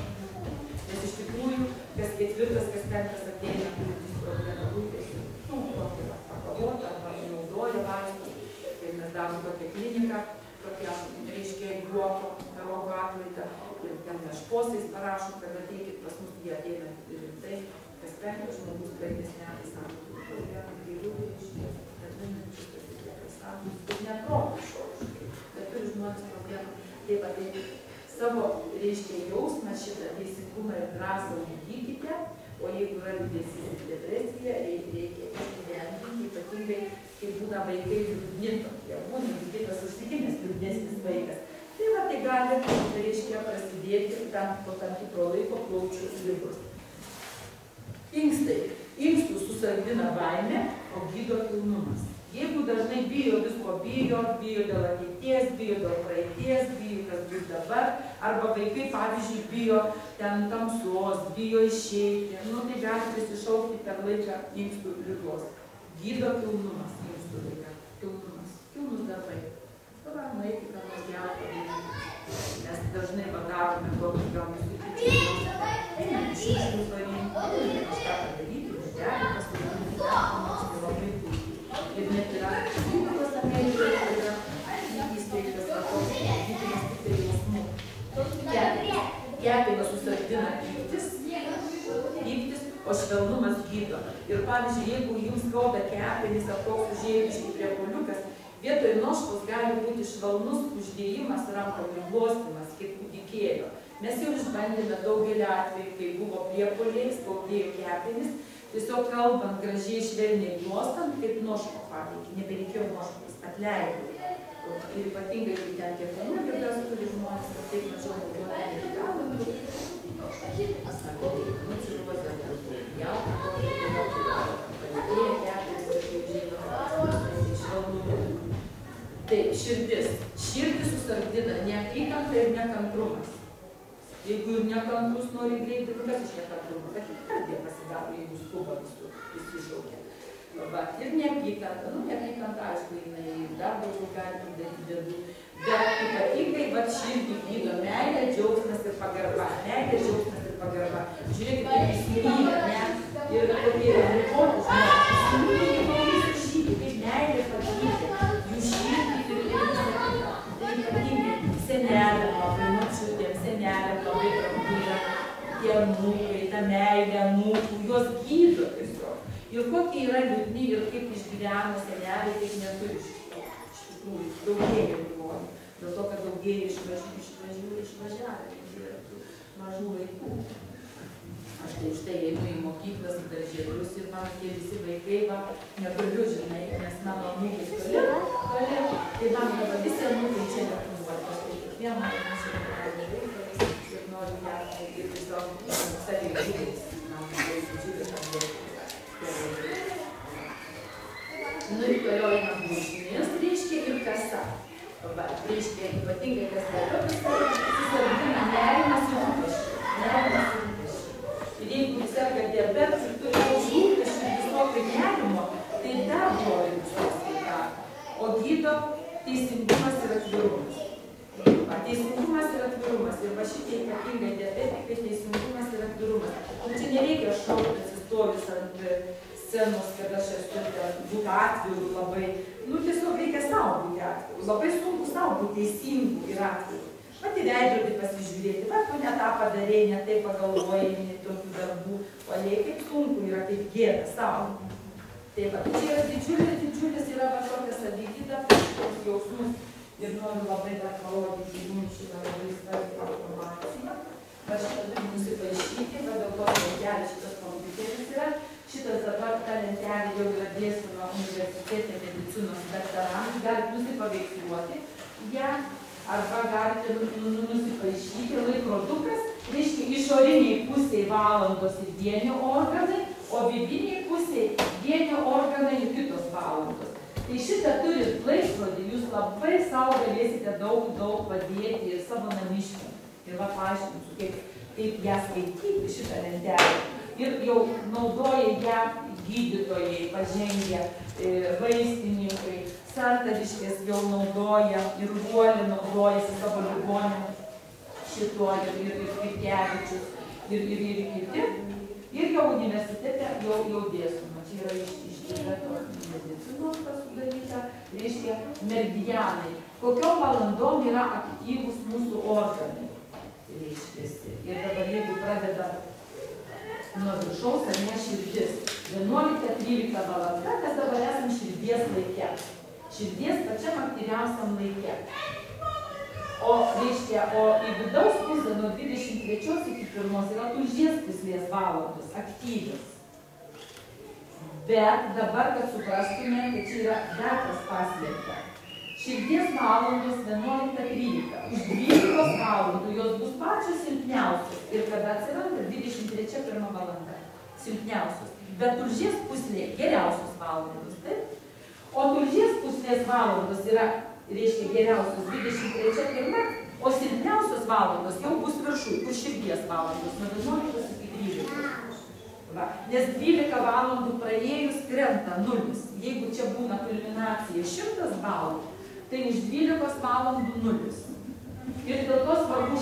Nes iš tikrųjų, kas 4, kas 5 ateina, turi problemą rūpėsi. Tokia pakalvota, arba naudoja vaistus. Tai mes darom tokią kliniką, tokią, reiškia, rogo atvaitą. Ir ten mešposais parašom, kad ateikit pas mus, jie ateina rimtai. Kas 5 žmogus praeitais metais sako, problemą gėlių, reiškia, atvinančių, kas sako, kad neatrodo šoriškai. Bet turi žmonės problemą. Taip pat savo, reiškia, jausmą šitą teisingumą ir drąsą ugdykite, o jeigu yra liūdesys ir depresija, reikia įgyvendinti, ypatingai, kai būna vaikai liūdni tokie, būna kitas užsikinęs liūdnesnis vaikas. Tai va, tai gali, reiškia, prasidėti po tam tikro laiko plaučių ligos. Inkstai. Inkstų susargdina baimė, o gydo kilnumas. Jeigu dažnai bijo visko, bijo dėl ateities, bijo dėl praeities, bijo kas bus dabar, arba vaikai, pavyzdžiui, bijo ten tamsos, bijo išeiti, tai gali prisišaukti per laiką inkstų ligos. Gydo kilnumas inkstų laiką. Kilnumas. Kilnus darbai. Dabar nueiti, ką nors gero padaryti. Mes dažnai padarome tokius gal nusitikėjimus. Einam iš šių pareigų, kažką padaryti, uždelį pasirinkti, labai puikiai. Ir net yra Amerikos yra gydo. Ir pavyzdžiui, jeigu jums skauda kepenys ar koks užėjimas priepuoliukas, vietoj noškos gali būti švelnus uždėjimas rankomis, glostymas, kaip kūdikėlio. Mes jau išbandėme daugelį atvejų, kai buvo priepuoliai, skaudėjo kepenys, tiesiog kalbant gražiai švelniai glostant, kaip noško pavyzdžiui, nebereikėjo noškos, atleidau. Ir ypatingai, kai ten kepenų ligas turi žmonės, kad taip mažiau naudoja medikamentų, nuciruozę, jautą, padėję kepenis, kaip žinoma, švelnumą. Taip, širdis. Širdį susargdina neapykanta ir nekantrumas. Jeigu ir nekantrus nori greitai, kas iš nekantrumo? Kad kardija pasidaro, jeigu skuba įsišaukia. Ir neapykanta, neapykanta, aišku, jinai dar daugiau gali daryti bėdų. Bet ypatingai, širdį gydo meilė, džiaugsmas ir pagarba. Meilė, džiaugsmas ir pagarba. Žiūrėkit, kaip jis myli, ne? Ir kokie ribotus žmonės. Įsimylė, kaip jis žydė, kaip meilė pakeitė. Jų širdį ir visą kitą. Tai ypatingai senelėm labai, močiutėm, senelėm labai brangu yra tie anūkai, ta meilė anūkų, jos gydo tiesiog. Ir kokie yra liūdni ir kaip išgyvena seneliai, taip neturi iš tikrųjų. Daugėja ligonių. Dėl to, kad daugėja išvažiavę mažų vaikų. Aš tai štai einu į mokyklas, į darželius ir man tie visi vaikai, negaliu, žinai, nes mano anūkai toli, tai man dabar visi anūkai čia nefunduotas. Tai kiekvieną mūsų vaikais ir noriu ją ir tiesiog savai žydės. Man labai didžiulė kalbėti. Nu ir toliau eina būsmės, reiškia, ir kasa. Reiškia, ypatingai kas toliau, susargdina nerimas ir rūpesčiai. Nerimas ir rūpesčiai. Ir jeigu serga diabetas ir turi daug rūpesčių ir visokio nerimo, tai dar nori visos sveikatą. O gydo teisingumas ir atvirumas. Teisingumas ir atvirumas. Ir va šitie ypatingai diabetikai, teisingumas ir atvirumas. Čia nereikia šaukti atsistovis ant scenos, kad aš esu būti atvirų labai. Tiesiog reikia savo būti atvirų. Labai sunku savo būti teisingų ir atvirų. Pat į veidrodį pasižiūrėti, va, tu ne tą padarėjai, ne tai pagalvojai, ne tokių darbų. O jei kaip sunku yra, kaip gėda savo. Tai va, čia yra didžiulis yra va tokia savigyda, toks jausmus. Ir noriu labai dar parodyti jums šitą labai svarbią informaciją. Va šitą turiu nusipaišyti, va dėl to lentelė šitas kompiuteris yra. Šitas dabar ta lentelė jau yra dėstoma universitete medicinos daktarams. Galite nusipaveiksluoti ją, arba galite nusipaišyti laikrodukas. Reiškia, išoriniai pusėje valandos ir dienio organai, o vidiniai pusėje dienio organai ir kitos valandos. Tai šitą turit laikrodį, jūs labai savo galėsite daug padėti ir savo namiškiam. Ir va paaiškinsiu, kaip ją skaityti šitą lentelę. Ir jau naudoja ją gydytojai, pažengę, vaistininkai, santariškės jau naudoja ir ruolį naudojasi savo ligonėm šituo ir Kirkevičius ir kiti. Ir jau universitete jau dėstoma. Čia yra iš medicinos sudaryta, reiškia meridianai. Kokiom valandom yra aktyvūs mūsų organai, reiškiasi. Ir dabar jeigu pradeda nuo viršaus, ar ne širdis. 11-13 valanda, mes dabar esam širdies laike. Širdies pačiam aktyviausiam laike. O į vidaus pusę nuo 23 iki 1 yra tulžies pūslės valandos, aktyvios. Bet dabar, kad suprastume, kad čia yra datas paslėpta. Širdies valandos 11-13. Už 12 valandų jos bus pačios silpniausios. Ir kada atsiranda 23-1 valanda. Silpniausios. Bet tulžies pūslė geriausios valandos. Taip? O tulžies pūslės valandos yra, reiškia, geriausios 23-1, o silpniausios valandos jau bus viršui, kur širdies valandos, nuo 11 iki 13. Va. Nes 12 valandų praėjus krenta 0. Jeigu čia būna kulminacija 100 balų, tai iš 12 valandų 0. Ir dėl to svarbu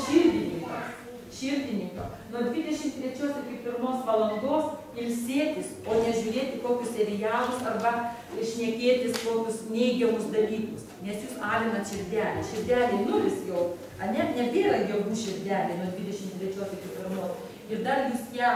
širdininko. Nuo 23 iki 1 valandos ilsėtis, o nežiūrėti kokius serialus arba šnekėtis kokius neigiamus dalykus. Nes jūs alinat širdelį. Širdelį 0 jau, nebėra jėgų širdelį nuo 23 iki 1. Ir dar jūs ją,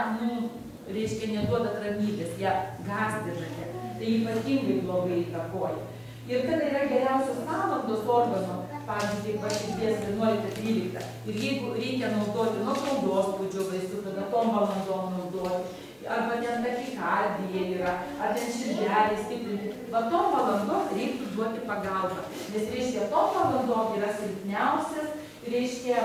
reiškia, neduodat ramybės, ją gąsdinate. Tai ypatingai blogai įtakoja. Ir kada yra geriausios valandos organo, pavyzdžiui, širdies 11-13, ir jeigu reikia naudoti nuo kraujospūdžio vaistų, tada tom valandom naudoti, arba ten takikardija yra, ar ten širdelį stiprinti, va tom valandom reiktų duoti pagalbą. Nes, reiškia, tom valandom yra silpniausias, reiškia,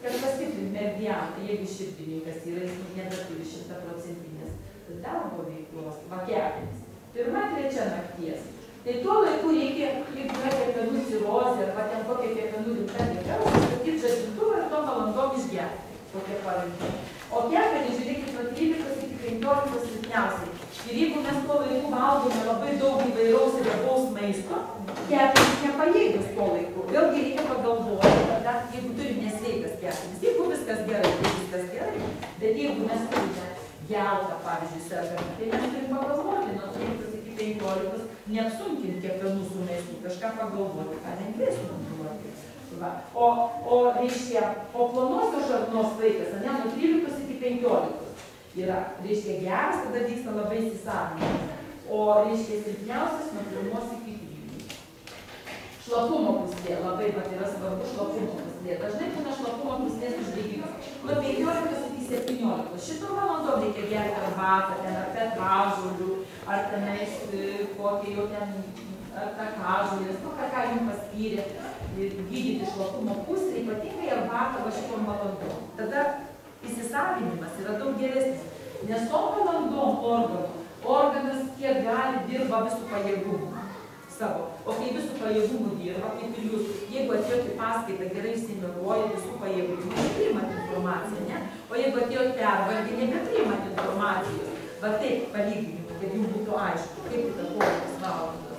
kad pastiprinti meridianą, jeigu širdininkas yra, jis nebeturi 100% darbo veiklos, va kepenis. 1-3 nakties. Tai tuo laiku reikia, jeigu yra kepenų cirozė, arba ten kokia kepenų rimta liga, užstatyti žadintuvą ir tom valandom išgerti, kokie parinkimai. O kepenys, žiūrėkit, nuo 13 iki 15 silpniausiai. Ir jeigu mes tuo laiku valgome labai daug įvairaus riebaus maisto, kepenys nepajėgius tuo laiku. Vėlgi reikia pagalvoti, kada, jeigu turim nesveikas kepenys, jeigu viskas gerai, tai viskas gerai, bet jeigu mes turime geltą, pavyzdžiui, sergame, tai mes turim pagalvoti nuo 13 iki 15, neapsunkinti kepenų su maistu, kažką pagalvoti, ką lengvesnio duoti. O reiškia, o plonosios žarnos vaikas, ne, nuo 13 iki 15 yra, reiškia, geras, tada vyksta labai įsisavinimas. O reiškia, silpniausias nuo 1 iki 3. Šlapumo pūslė, labai yra svarbu šlapumo pūslė. Dažnai būna šlapumo pūslės uždegimas. Nuo 15 iki 17. Šito valandom reikia gerti arbatą, ten ar petražolių, ar tenais kokie jau ten takažolės, nu ką jums paskyrė, gydyti šlapumo pūslę, ypatingai arbatą va šitom valandom. Tada įsisavinimas yra daug geresnis, nes tom valandom organas kiek gali dirba visų pajėgumų savo. O kai visų pajėgumų dirba, kaip ir jūs, jeigu atėjot į paskaitą, gerai išsimiegoja visų pajėgumų, nepriimat informaciją, ne? O jeigu atėjot pervargę, nebepriimat informacijos. Va taip, palyginimu, kad jums būtų aišku, kaip įtakoja tas valandas.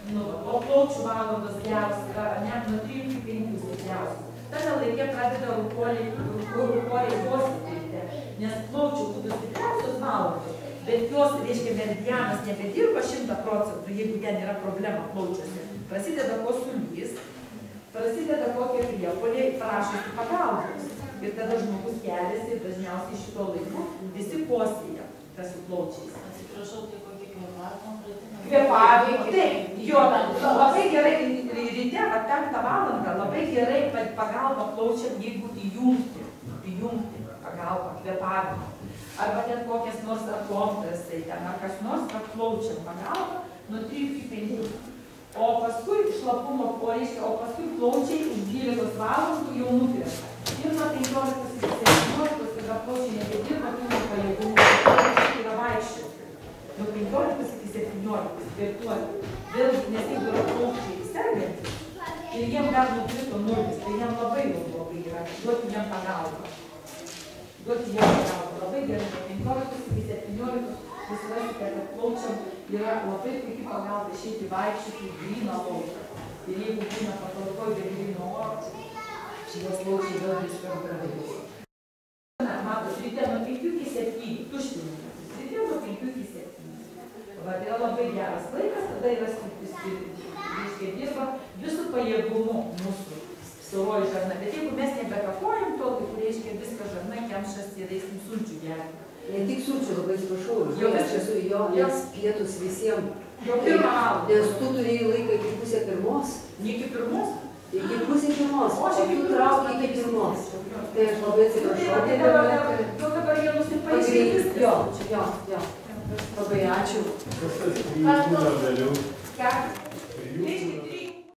Nu, o plaučių valandos geros yra, ne, nuo 3 iki 5 stipriausios. Tada laikė pradeda rūkoriai posėdėti, nes plaučių būtų stipriausios valandos. Bet jos, reiškia, meridianas nebedirba 100%, jeigu ten yra problema plaučiuose. Prasideda kosulys, prasideda kokie priepuoliai, prašosi pagalbos. Ir tada žmogus keliasi ir dažniausiai šito laiku visi kosėja, kas su plaučiais.
Atsiprašau, tai kokį kvėpavimą pratimą?
Kvėpavimą, taip, jo, labai gerai ryte, 5 valandą, labai gerai pagalba plaučiam, jeigu įjungti pagalbą, kvėpavimą. Arba ten kokias nors atlomtas, tai ten, ar kas nors plaučiam pagalba nuo 3 iki 5. O paskui šlapumo poreiškia, o paskui plaučiai už 12 valandų jau nukrenta. Ir nuo 15 iki 17, kada plaučiai nebedirba, turi pajėgumų, yra vaikščioti. Nuo 15 iki 17 kvėpuoti. Vėlgi, nes jeigu yra plaučiai sergantys, ir jiem dar nukrito nulis, tai jiem labai jau blogai yra, duoti jiem pagalbą. Duoti jiem pagalbą. Labai gerai, nuo 15 iki 17 jūs rasite, kad plaučiam yra labai puikiai pagalba išeiti vaikščioti į gryną lauką. Ir jeigu būna patalpoj be gryno oro, šitos plaučiai vėl viskas graviai. Matot, ryte nuo 5 iki 7, tuštinimas. Ryte nuo 5 iki 7. Va, tai yra labai geras laikas, tada yra reiškia dirba visų pajėgumų mūsų storoji žarna. Bet jeigu mes nebekakojam to, tai reiškia viską žarna kemšas ir eisim sulčių gerti.
Ne tik sulčių, labai atsiprašau, aš esu jo, nes pietus visiems. Nes tu turėjai laiką iki 1:30.
Ne iki 1?
Iki 1:30. O tu trauki iki 1. Tai aš labai atsiprašau.
Tai dabar jie nusipažįs.
Jo. Labai ačiū.
Kas tas 3 būna vėliau?
Ką?